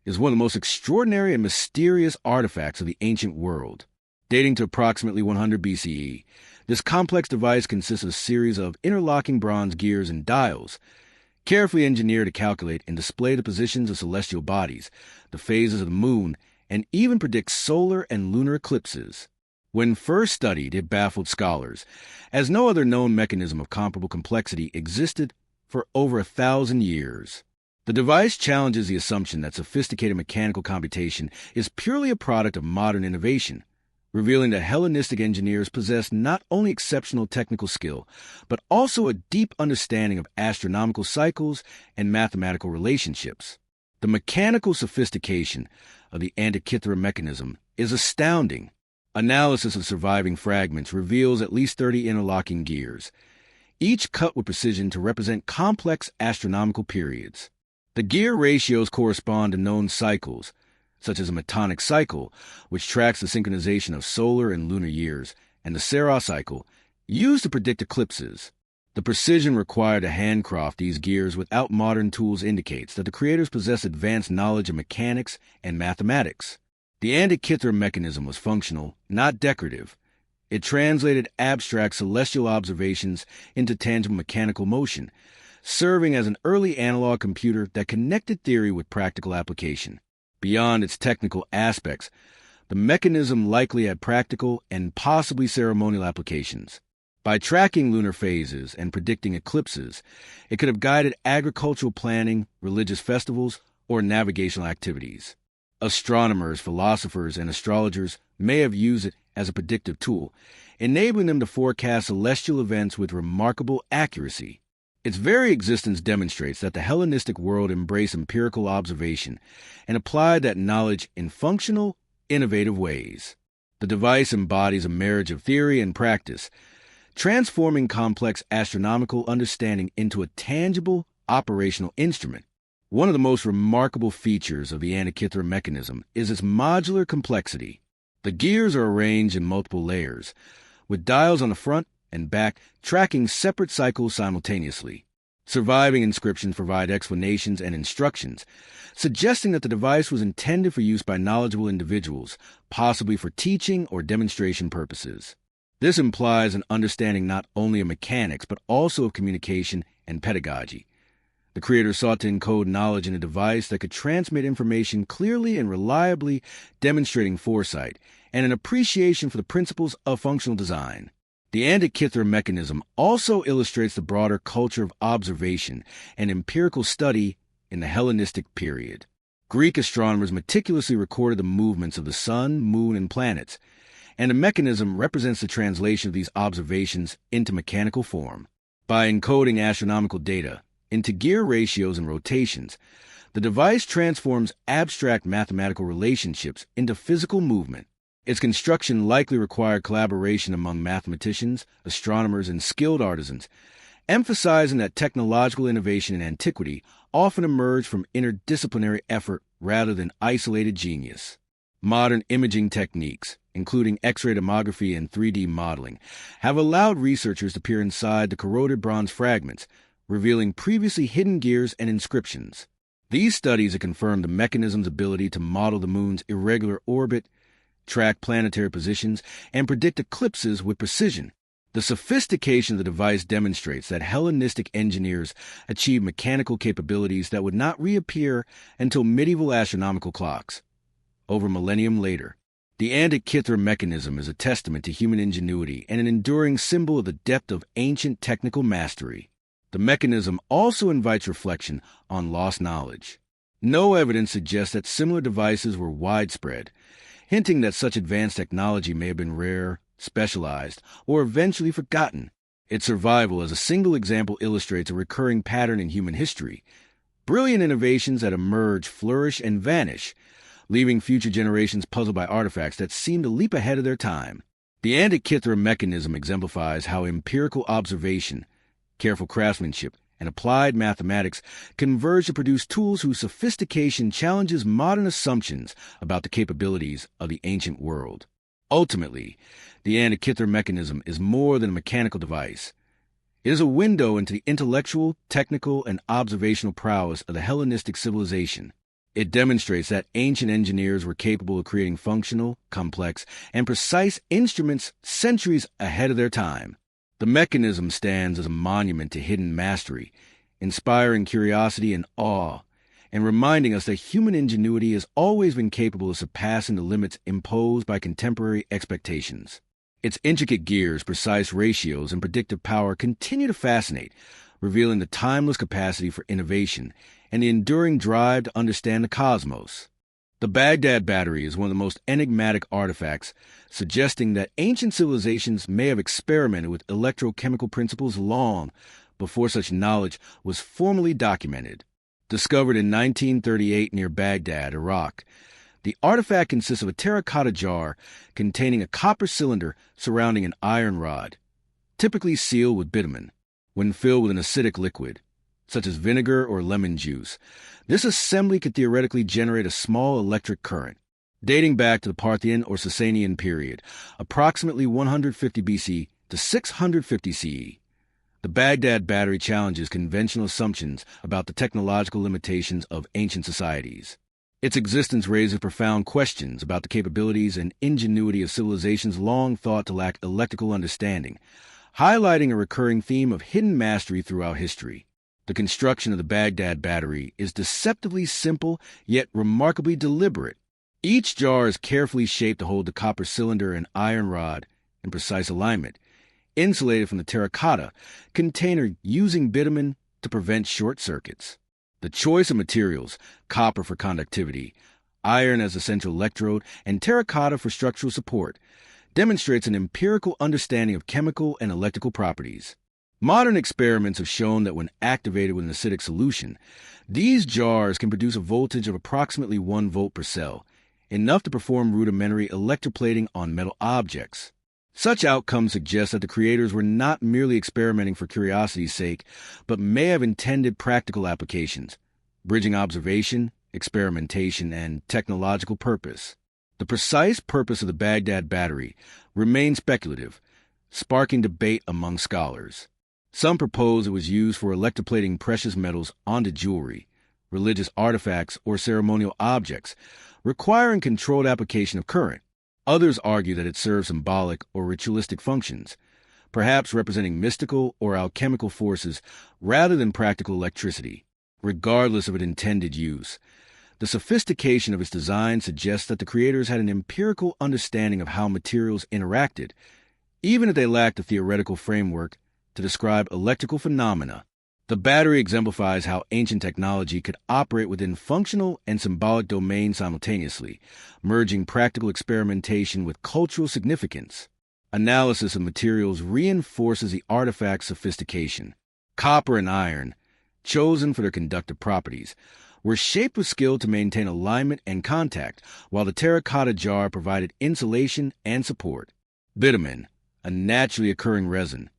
is one of the most extraordinary and mysterious artifacts of the ancient world. Dating to approximately 100 BCE, This complex device consists of a series of interlocking bronze gears and dials, carefully engineered to calculate and display the positions of celestial bodies, the phases of the moon, and even predict solar and lunar eclipses. When first studied, it baffled scholars, as no other known mechanism of comparable complexity existed for over 1,000 years. The device challenges the assumption that sophisticated mechanical computation is purely a product of modern innovation, revealing that Hellenistic engineers possessed not only exceptional technical skill, but also a deep understanding of astronomical cycles and mathematical relationships. The mechanical sophistication of the Antikythera mechanism is astounding. Analysis of surviving fragments reveals at least 30 interlocking gears, each cut with precision to represent complex astronomical periods. The gear ratios correspond to known cycles, such as a metonic cycle, which tracks the synchronization of solar and lunar years, and the Saros cycle, used to predict eclipses. The precision required to handcraft these gears without modern tools indicates that the creators possessed advanced knowledge of mechanics and mathematics. The Antikythera mechanism was functional, not decorative. It translated abstract celestial observations into tangible mechanical motion, serving as an early analog computer that connected theory with practical application. Beyond its technical aspects, the mechanism likely had practical and possibly ceremonial applications. By tracking lunar phases and predicting eclipses, it could have guided agricultural planning, religious festivals, or navigational activities. Astronomers, philosophers, and astrologers may have used it as a predictive tool, enabling them to forecast celestial events with remarkable accuracy. Its very existence demonstrates that the Hellenistic world embraced empirical observation and applied that knowledge in functional, innovative ways. The device embodies a marriage of theory and practice, transforming complex astronomical understanding into a tangible, operational instrument. One of the most remarkable features of the Antikythera mechanism is its modular complexity. The gears are arranged in multiple layers, with dials on the front and back tracking separate cycles simultaneously. Surviving inscriptions provide explanations and instructions, suggesting that the device was intended for use by knowledgeable individuals, possibly for teaching or demonstration purposes. This implies an understanding not only of mechanics, but also of communication and pedagogy. The creators sought to encode knowledge in a device that could transmit information clearly and reliably, demonstrating foresight and an appreciation for the principles of functional design. The Antikythera mechanism also illustrates the broader culture of observation and empirical study in the Hellenistic period. Greek astronomers meticulously recorded the movements of the sun, moon, and planets, and the mechanism represents the translation of these observations into mechanical form. By encoding astronomical data into gear ratios and rotations, the device transforms abstract mathematical relationships into physical movement. Its construction likely required collaboration among mathematicians, astronomers, and skilled artisans, emphasizing that technological innovation in antiquity often emerged from interdisciplinary effort rather than isolated genius. Modern imaging techniques, including X-ray tomography and 3D modeling, have allowed researchers to peer inside the corroded bronze fragments, revealing previously hidden gears and inscriptions. These studies have confirmed the mechanism's ability to model the moon's irregular orbit, track planetary positions, and predict eclipses with precision. The sophistication of the device demonstrates that Hellenistic engineers achieved mechanical capabilities that would not reappear until medieval astronomical clocks. Over a millennium later, the Antikythera mechanism is a testament to human ingenuity and an enduring symbol of the depth of ancient technical mastery. The mechanism also invites reflection on lost knowledge. No evidence suggests that similar devices were widespread, hinting that such advanced technology may have been rare, specialized, or eventually forgotten. Its survival as a single example illustrates a recurring pattern in human history. Brilliant innovations that emerge, flourish, and vanish, leaving future generations puzzled by artifacts that seem to leap ahead of their time. The Antikythera mechanism exemplifies how empirical observation, careful craftsmanship, and applied mathematics converge to produce tools whose sophistication challenges modern assumptions about the capabilities of the ancient world. Ultimately, the Antikythera mechanism is more than a mechanical device. It is a window into the intellectual, technical, and observational prowess of the Hellenistic civilization. It demonstrates that ancient engineers were capable of creating functional, complex, and precise instruments centuries ahead of their time. The mechanism stands as a monument to hidden mastery, inspiring curiosity and awe, and reminding us that human ingenuity has always been capable of surpassing the limits imposed by contemporary expectations. Its intricate gears, precise ratios, and predictive power continue to fascinate, revealing the timeless capacity for innovation and the enduring drive to understand the cosmos. The Baghdad Battery is one of the most enigmatic artifacts, suggesting that ancient civilizations may have experimented with electrochemical principles long before such knowledge was formally documented. Discovered in 1938 near Baghdad, Iraq, the artifact consists of a terracotta jar containing a copper cylinder surrounding an iron rod, typically sealed with bitumen. When filled with an acidic liquid, such as vinegar or lemon juice, this assembly could theoretically generate a small electric current. Dating back to the Parthian or Sasanian period, approximately 150 BC to 650 CE, the Baghdad Battery challenges conventional assumptions about the technological limitations of ancient societies. Its existence raises profound questions about the capabilities and ingenuity of civilizations long thought to lack electrical understanding, highlighting a recurring theme of hidden mastery throughout history. The construction of the Baghdad Battery is deceptively simple yet remarkably deliberate. Each jar is carefully shaped to hold the copper cylinder and iron rod in precise alignment, insulated from the terracotta container using bitumen to prevent short circuits. The choice of materials, copper for conductivity, iron as a central electrode, and terracotta for structural support, demonstrates an empirical understanding of chemical and electrical properties. Modern experiments have shown that when activated with an acidic solution, these jars can produce a voltage of approximately 1 volt per cell, enough to perform rudimentary electroplating on metal objects. Such outcomes suggest that the creators were not merely experimenting for curiosity's sake, but may have intended practical applications, bridging observation, experimentation, and technological purpose. The precise purpose of the Baghdad Battery remains speculative, sparking debate among scholars. Some propose it was used for electroplating precious metals onto jewelry, religious artifacts, or ceremonial objects, requiring controlled application of current. Others argue that it serves symbolic or ritualistic functions, perhaps representing mystical or alchemical forces rather than practical electricity. Regardless of its intended use, the sophistication of its design suggests that the creators had an empirical understanding of how materials interacted, even if they lacked a theoretical framework to describe electrical phenomena. The battery exemplifies how ancient technology could operate within functional and symbolic domains simultaneously, merging practical experimentation with cultural significance. Analysis of materials reinforces the artifact's sophistication. Copper and iron, chosen for their conductive properties, were shaped with skill to maintain alignment and contact, while the terracotta jar provided insulation and support. Bitumen, a naturally occurring resin,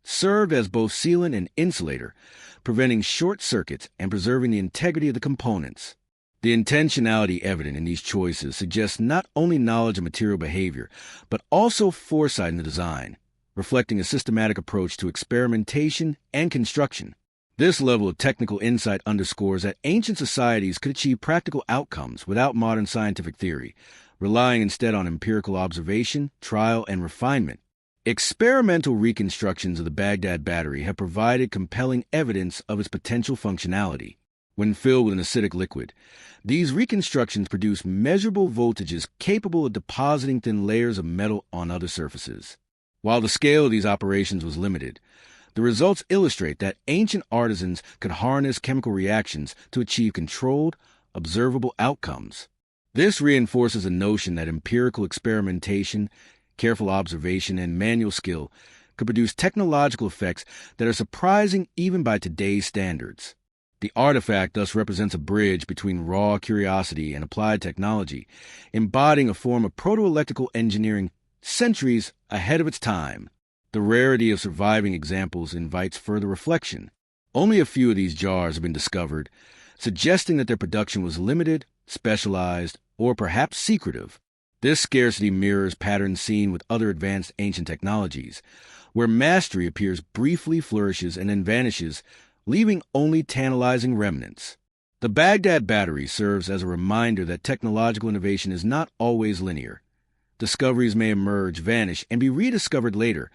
served as both sealant and insulator, preventing short circuits and preserving the integrity of the components. The intentionality evident in these choices suggests not only knowledge of material behavior, but also foresight in the design, reflecting a systematic approach to experimentation and construction. This level of technical insight underscores that ancient societies could achieve practical outcomes without modern scientific theory, relying instead on empirical observation, trial, and refinement. Experimental reconstructions of the Baghdad Battery have provided compelling evidence of its potential functionality. When filled with an acidic liquid, these reconstructions produce measurable voltages capable of depositing thin layers of metal on other surfaces. While the scale of these operations was limited, the results illustrate that ancient artisans could harness chemical reactions to achieve controlled, observable outcomes. This reinforces the notion that empirical experimentation, careful observation, and manual skill could produce technological effects that are surprising even by today's standards. The artifact thus represents a bridge between raw curiosity and applied technology, embodying a form of proto-electrical engineering centuries ahead of its time. The rarity of surviving examples invites further reflection. Only a few of these jars have been discovered, suggesting that their production was limited, specialized, or perhaps secretive. This scarcity mirrors patterns seen with other advanced ancient technologies, where mastery appears briefly, flourishes, and then vanishes, leaving only tantalizing remnants. The Baghdad battery serves as a reminder that technological innovation is not always linear. Discoveries may emerge, vanish, and be rediscovered later,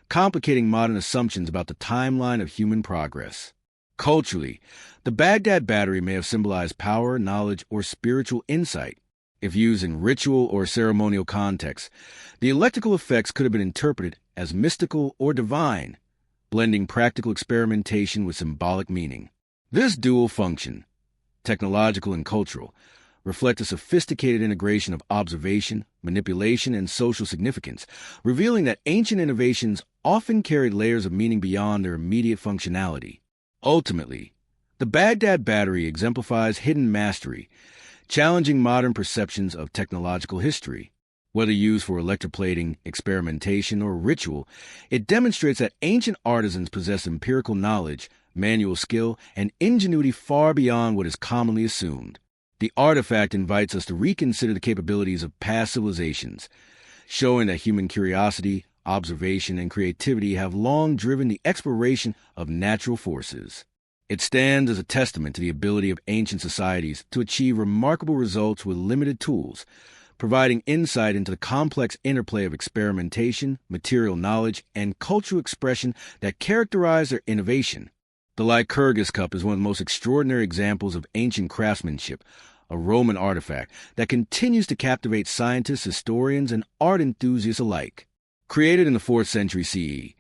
complicating modern assumptions about the timeline of human progress. Culturally, the Baghdad battery may have symbolized power, knowledge, or spiritual insight. If used in ritual or ceremonial contexts, the electrical effects could have been interpreted as mystical or divine, blending practical experimentation with symbolic meaning. This dual function, technological and cultural, reflect a sophisticated integration of observation, manipulation, and social significance, revealing that ancient innovations often carried layers of meaning beyond their immediate functionality. Ultimately, the Baghdad battery exemplifies hidden mastery, challenging modern perceptions of technological history. Whether used for electroplating, experimentation, or ritual, it demonstrates that ancient artisans possessed empirical knowledge, manual skill, and ingenuity far beyond what is commonly assumed. The artifact invites us to reconsider the capabilities of past civilizations, showing that human curiosity, observation, and creativity have long driven the exploration of natural forces. It stands as a testament to the ability of ancient societies to achieve remarkable results with limited tools, providing insight into the complex interplay of experimentation, material knowledge, and cultural expression that characterize their innovation. The Lycurgus cup is one of the most extraordinary examples of ancient craftsmanship, a Roman artifact that continues to captivate scientists, historians, and art enthusiasts alike. Created in the 4th century CE,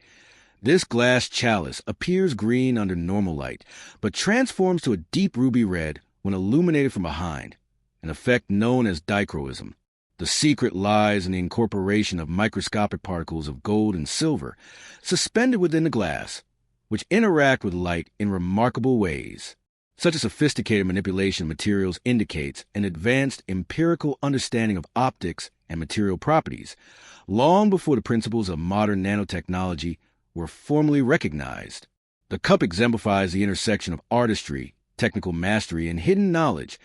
this glass chalice appears green under normal light, but transforms to a deep ruby red when illuminated from behind, an effect known as dichroism. The secret lies in the incorporation of microscopic particles of gold and silver suspended within the glass, which interact with light in remarkable ways. Such a sophisticated manipulation of materials indicates an advanced empirical understanding of optics and material properties, long before the principles of modern nanotechnology were formally recognized. The cup exemplifies the intersection of artistry, technical mastery, and hidden knowledge,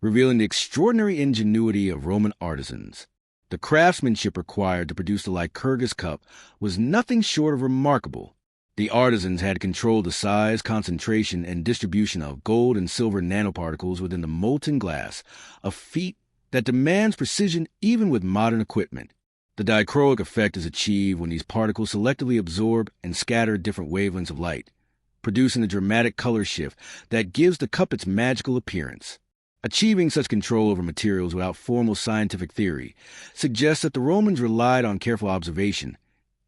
revealing the extraordinary ingenuity of Roman artisans. The craftsmanship required to produce the Lycurgus cup was nothing short of remarkable. The artisans had controlled the size, concentration, and distribution of gold and silver nanoparticles within the molten glass, a feat that demands precision even with modern equipment. The dichroic effect is achieved when these particles selectively absorb and scatter different wavelengths of light, producing a dramatic color shift that gives the cup its magical appearance. Achieving such control over materials without formal scientific theory suggests that the Romans relied on careful observation,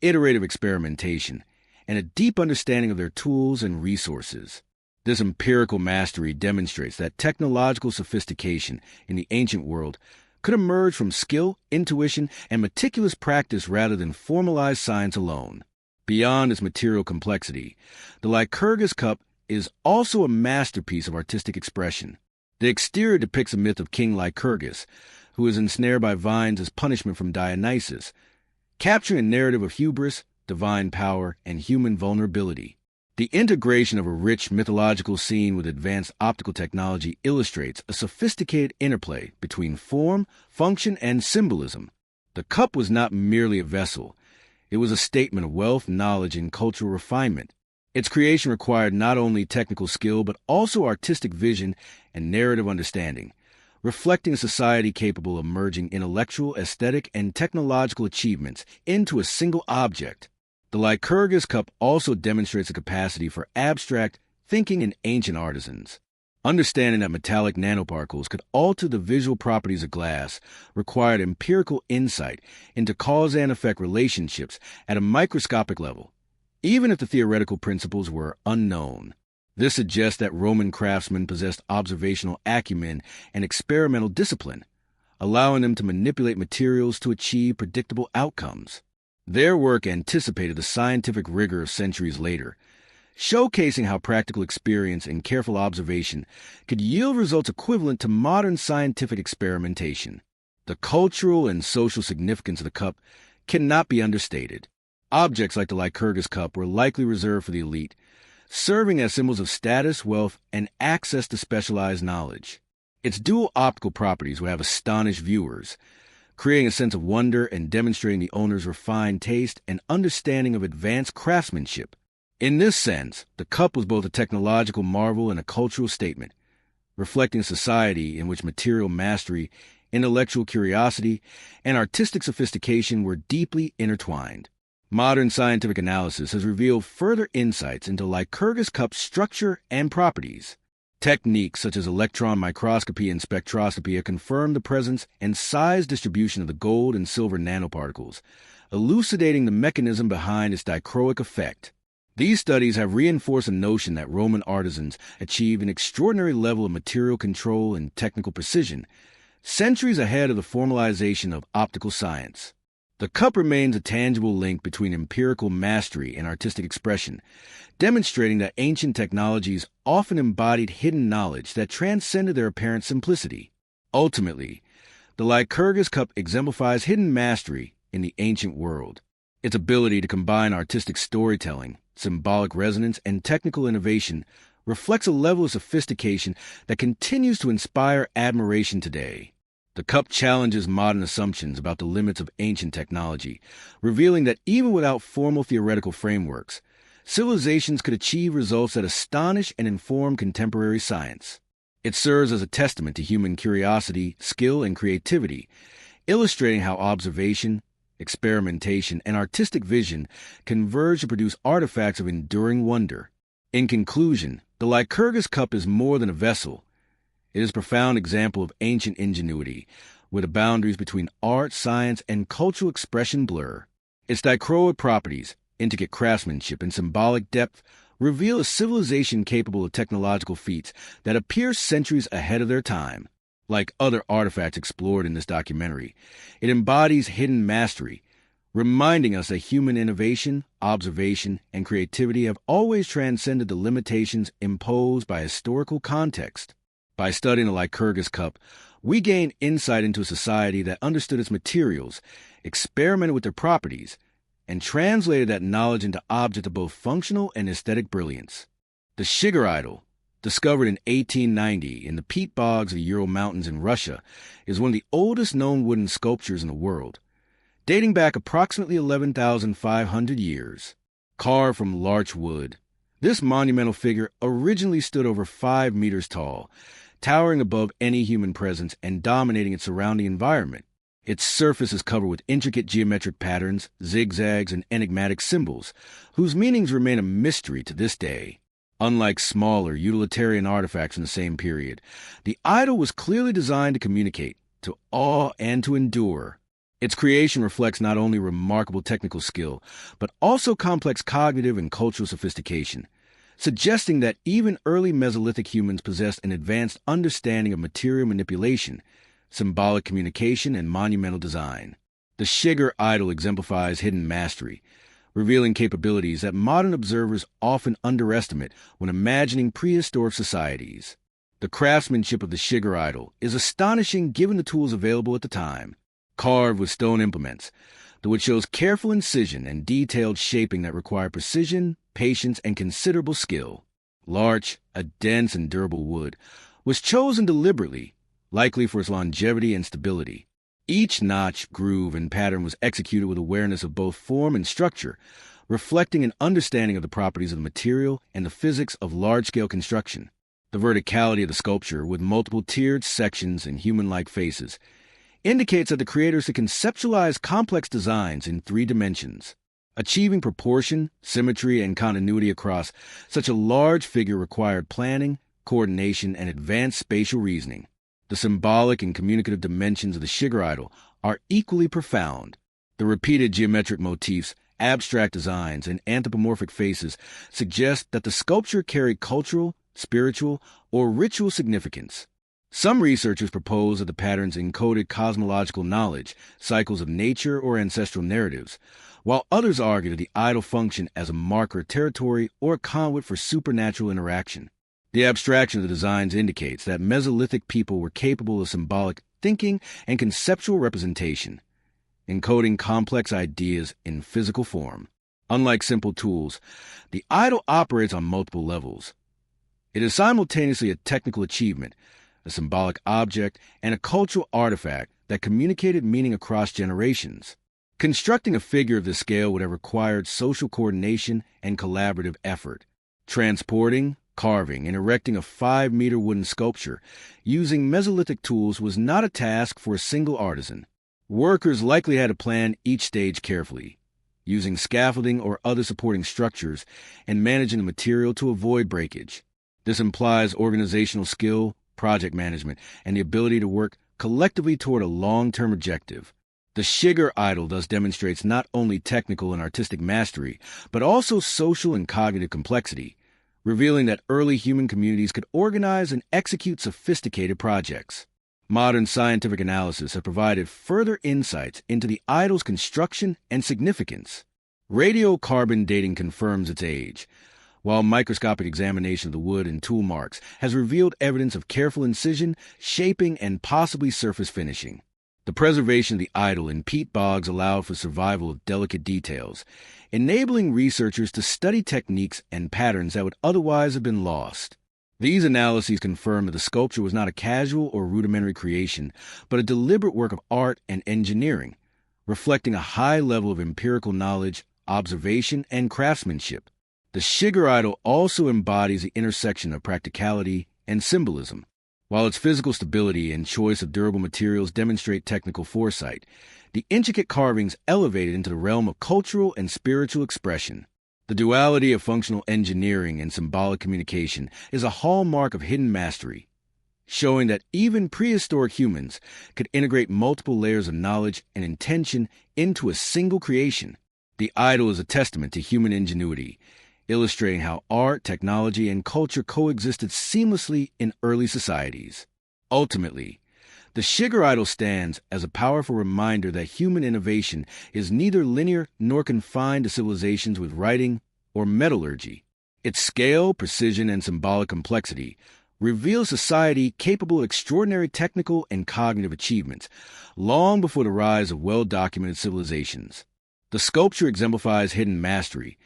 iterative experimentation, and a deep understanding of their tools and resources. This empirical mastery demonstrates that technological sophistication in the ancient world could emerge from skill, intuition, and meticulous practice rather than formalized science alone. Beyond its material complexity, the Lycurgus cup is also a masterpiece of artistic expression. The exterior depicts a myth of King Lycurgus, who is ensnared by vines as punishment from Dionysus, capturing a narrative of hubris, divine power, and human vulnerability. The integration of a rich mythological scene with advanced optical technology illustrates a sophisticated interplay between form, function, and symbolism. The cup was not merely a vessel. It was a statement of wealth, knowledge, and cultural refinement. Its creation required not only technical skill but also artistic vision and narrative understanding, reflecting a society capable of merging intellectual, aesthetic, and technological achievements into a single object. The Lycurgus cup also demonstrates a capacity for abstract thinking in ancient artisans. Understanding that metallic nanoparticles could alter the visual properties of glass required empirical insight into cause and effect relationships at a microscopic level, even if the theoretical principles were unknown. This suggests that Roman craftsmen possessed observational acumen and experimental discipline, allowing them to manipulate materials to achieve predictable outcomes. Their work anticipated the scientific rigor of centuries later, showcasing how practical experience and careful observation could yield results equivalent to modern scientific experimentation. The cultural and social significance of the cup cannot be understated. Objects like the Lycurgus cup were likely reserved for the elite, serving as symbols of status, wealth, and access to specialized knowledge. Its dual optical properties would have astonished viewers, creating a sense of wonder and demonstrating the owner's refined taste and understanding of advanced craftsmanship. In this sense, the cup was both a technological marvel and a cultural statement, reflecting a society in which material mastery, intellectual curiosity, and artistic sophistication were deeply intertwined. Modern scientific analysis has revealed further insights into Lycurgus cup's structure and properties. Techniques such as electron microscopy and spectroscopy have confirmed the presence and size distribution of the gold and silver nanoparticles, elucidating the mechanism behind its dichroic effect. These studies have reinforced the notion that Roman artisans achieved an extraordinary level of material control and technical precision, centuries ahead of the formalization of optical science. The cup remains a tangible link between empirical mastery and artistic expression, demonstrating that ancient technologies often embodied hidden knowledge that transcended their apparent simplicity. Ultimately, the Lycurgus cup exemplifies hidden mastery in the ancient world. Its ability to combine artistic storytelling, symbolic resonance, and technical innovation reflects a level of sophistication that continues to inspire admiration today. The cup challenges modern assumptions about the limits of ancient technology, revealing that even without formal theoretical frameworks, civilizations could achieve results that astonish and inform contemporary science. It serves as a testament to human curiosity, skill, and creativity, illustrating how observation, experimentation, and artistic vision converge to produce artifacts of enduring wonder. In conclusion, the Lycurgus cup is more than a vessel. It is a profound example of ancient ingenuity, where the boundaries between art, science, and cultural expression blur. Its dichroic properties, intricate craftsmanship, and symbolic depth reveal a civilization capable of technological feats that appear centuries ahead of their time. Like other artifacts explored in this documentary, it embodies hidden mastery, reminding us that human innovation, observation, and creativity have always transcended the limitations imposed by historical context. By studying the Lycurgus cup, we gain insight into a society that understood its materials, experimented with their properties, and translated that knowledge into objects of both functional and aesthetic brilliance. The Shigar idol, discovered in 1890 in the peat bogs of the Ural Mountains in Russia, is one of the oldest known wooden sculptures in the world, dating back approximately 11,500 years. Carved from larch wood, this monumental figure originally stood over 5 meters tall, towering above any human presence and dominating its surrounding environment. Its surface is covered with intricate geometric patterns, zigzags, and enigmatic symbols, whose meanings remain a mystery to this day. Unlike smaller, utilitarian artifacts in the same period, the idol was clearly designed to communicate, to awe, and to endure. Its creation reflects not only remarkable technical skill, but also complex cognitive and cultural sophistication, suggesting that even early Mesolithic humans possessed an advanced understanding of material manipulation, symbolic communication, and monumental design. The Shigar idol exemplifies hidden mastery, revealing capabilities that modern observers often underestimate when imagining prehistoric societies. The craftsmanship of the Shigar idol is astonishing given the tools available at the time. Carved with stone implements, the wood shows careful incision and detailed shaping that require precision, patience, and considerable skill. Larch, a dense and durable wood, was chosen deliberately, likely for its longevity and stability. Each notch, groove, and pattern was executed with awareness of both form and structure, reflecting an understanding of the properties of the material and the physics of large-scale construction. The verticality of the sculpture, with multiple tiered sections and human-like faces, indicates that the creators could conceptualize complex designs in 3 dimensions. Achieving proportion, symmetry, and continuity across such a large figure required planning, coordination, and advanced spatial reasoning. The symbolic and communicative dimensions of the Shigar idol are equally profound. The repeated geometric motifs, abstract designs, and anthropomorphic faces suggest that the sculpture carried cultural, spiritual, or ritual significance. Some researchers propose that the patterns encoded cosmological knowledge, cycles of nature, or ancestral narratives, while others argue that the idol functioned as a marker of territory or a conduit for supernatural interaction. The abstraction of the designs indicates that Mesolithic people were capable of symbolic thinking and conceptual representation, encoding complex ideas in physical form. Unlike simple tools, the idol operates on multiple levels. It is simultaneously a technical achievement, a symbolic object, and a cultural artifact that communicated meaning across generations. Constructing a figure of this scale would have required social coordination and collaborative effort. Transporting, Carving and erecting a 5-meter wooden sculpture using Mesolithic tools was not a task for a single artisan. Workers likely had to plan each stage carefully, using scaffolding or other supporting structures and managing the material to avoid breakage. This implies organizational skill, project management, and the ability to work collectively toward a long-term objective. The Shigar idol thus demonstrates not only technical and artistic mastery, but also social and cognitive complexity, revealing that early human communities could organize and execute sophisticated projects. Modern scientific analysis has provided further insights into the idol's construction and significance. Radiocarbon dating confirms its age, while microscopic examination of the wood and tool marks has revealed evidence of careful incision, shaping, and possibly surface finishing. The preservation of the idol in peat bogs allowed for survival of delicate details, enabling researchers to study techniques and patterns that would otherwise have been lost. These analyses confirm that the sculpture was not a casual or rudimentary creation, but a deliberate work of art and engineering, reflecting a high level of empirical knowledge, observation, and craftsmanship. The Shigar idol also embodies the intersection of practicality and symbolism. While its physical stability and choice of durable materials demonstrate technical foresight, the intricate carvings elevate it into the realm of cultural and spiritual expression. The duality of functional engineering and symbolic communication is a hallmark of hidden mastery, showing that even prehistoric humans could integrate multiple layers of knowledge and intention into a single creation. The idol is a testament to human ingenuity, illustrating how art, technology, and culture coexisted seamlessly in early societies. Ultimately, the Shigar idol stands as a powerful reminder that human innovation is neither linear nor confined to civilizations with writing or metallurgy. Its scale, precision, and symbolic complexity reveal a society capable of extraordinary technical and cognitive achievements long before the rise of well-documented civilizations. The sculpture exemplifies hidden mastery,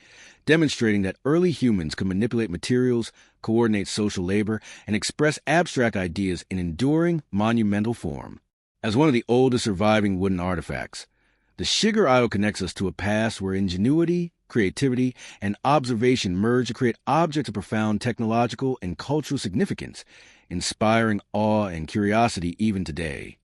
demonstrating that early humans could manipulate materials, coordinate social labor, and express abstract ideas in enduring, monumental form. As one of the oldest surviving wooden artifacts, the Shigar idol connects us to a past where ingenuity, creativity, and observation merge to create objects of profound technological and cultural significance, inspiring awe and curiosity even today.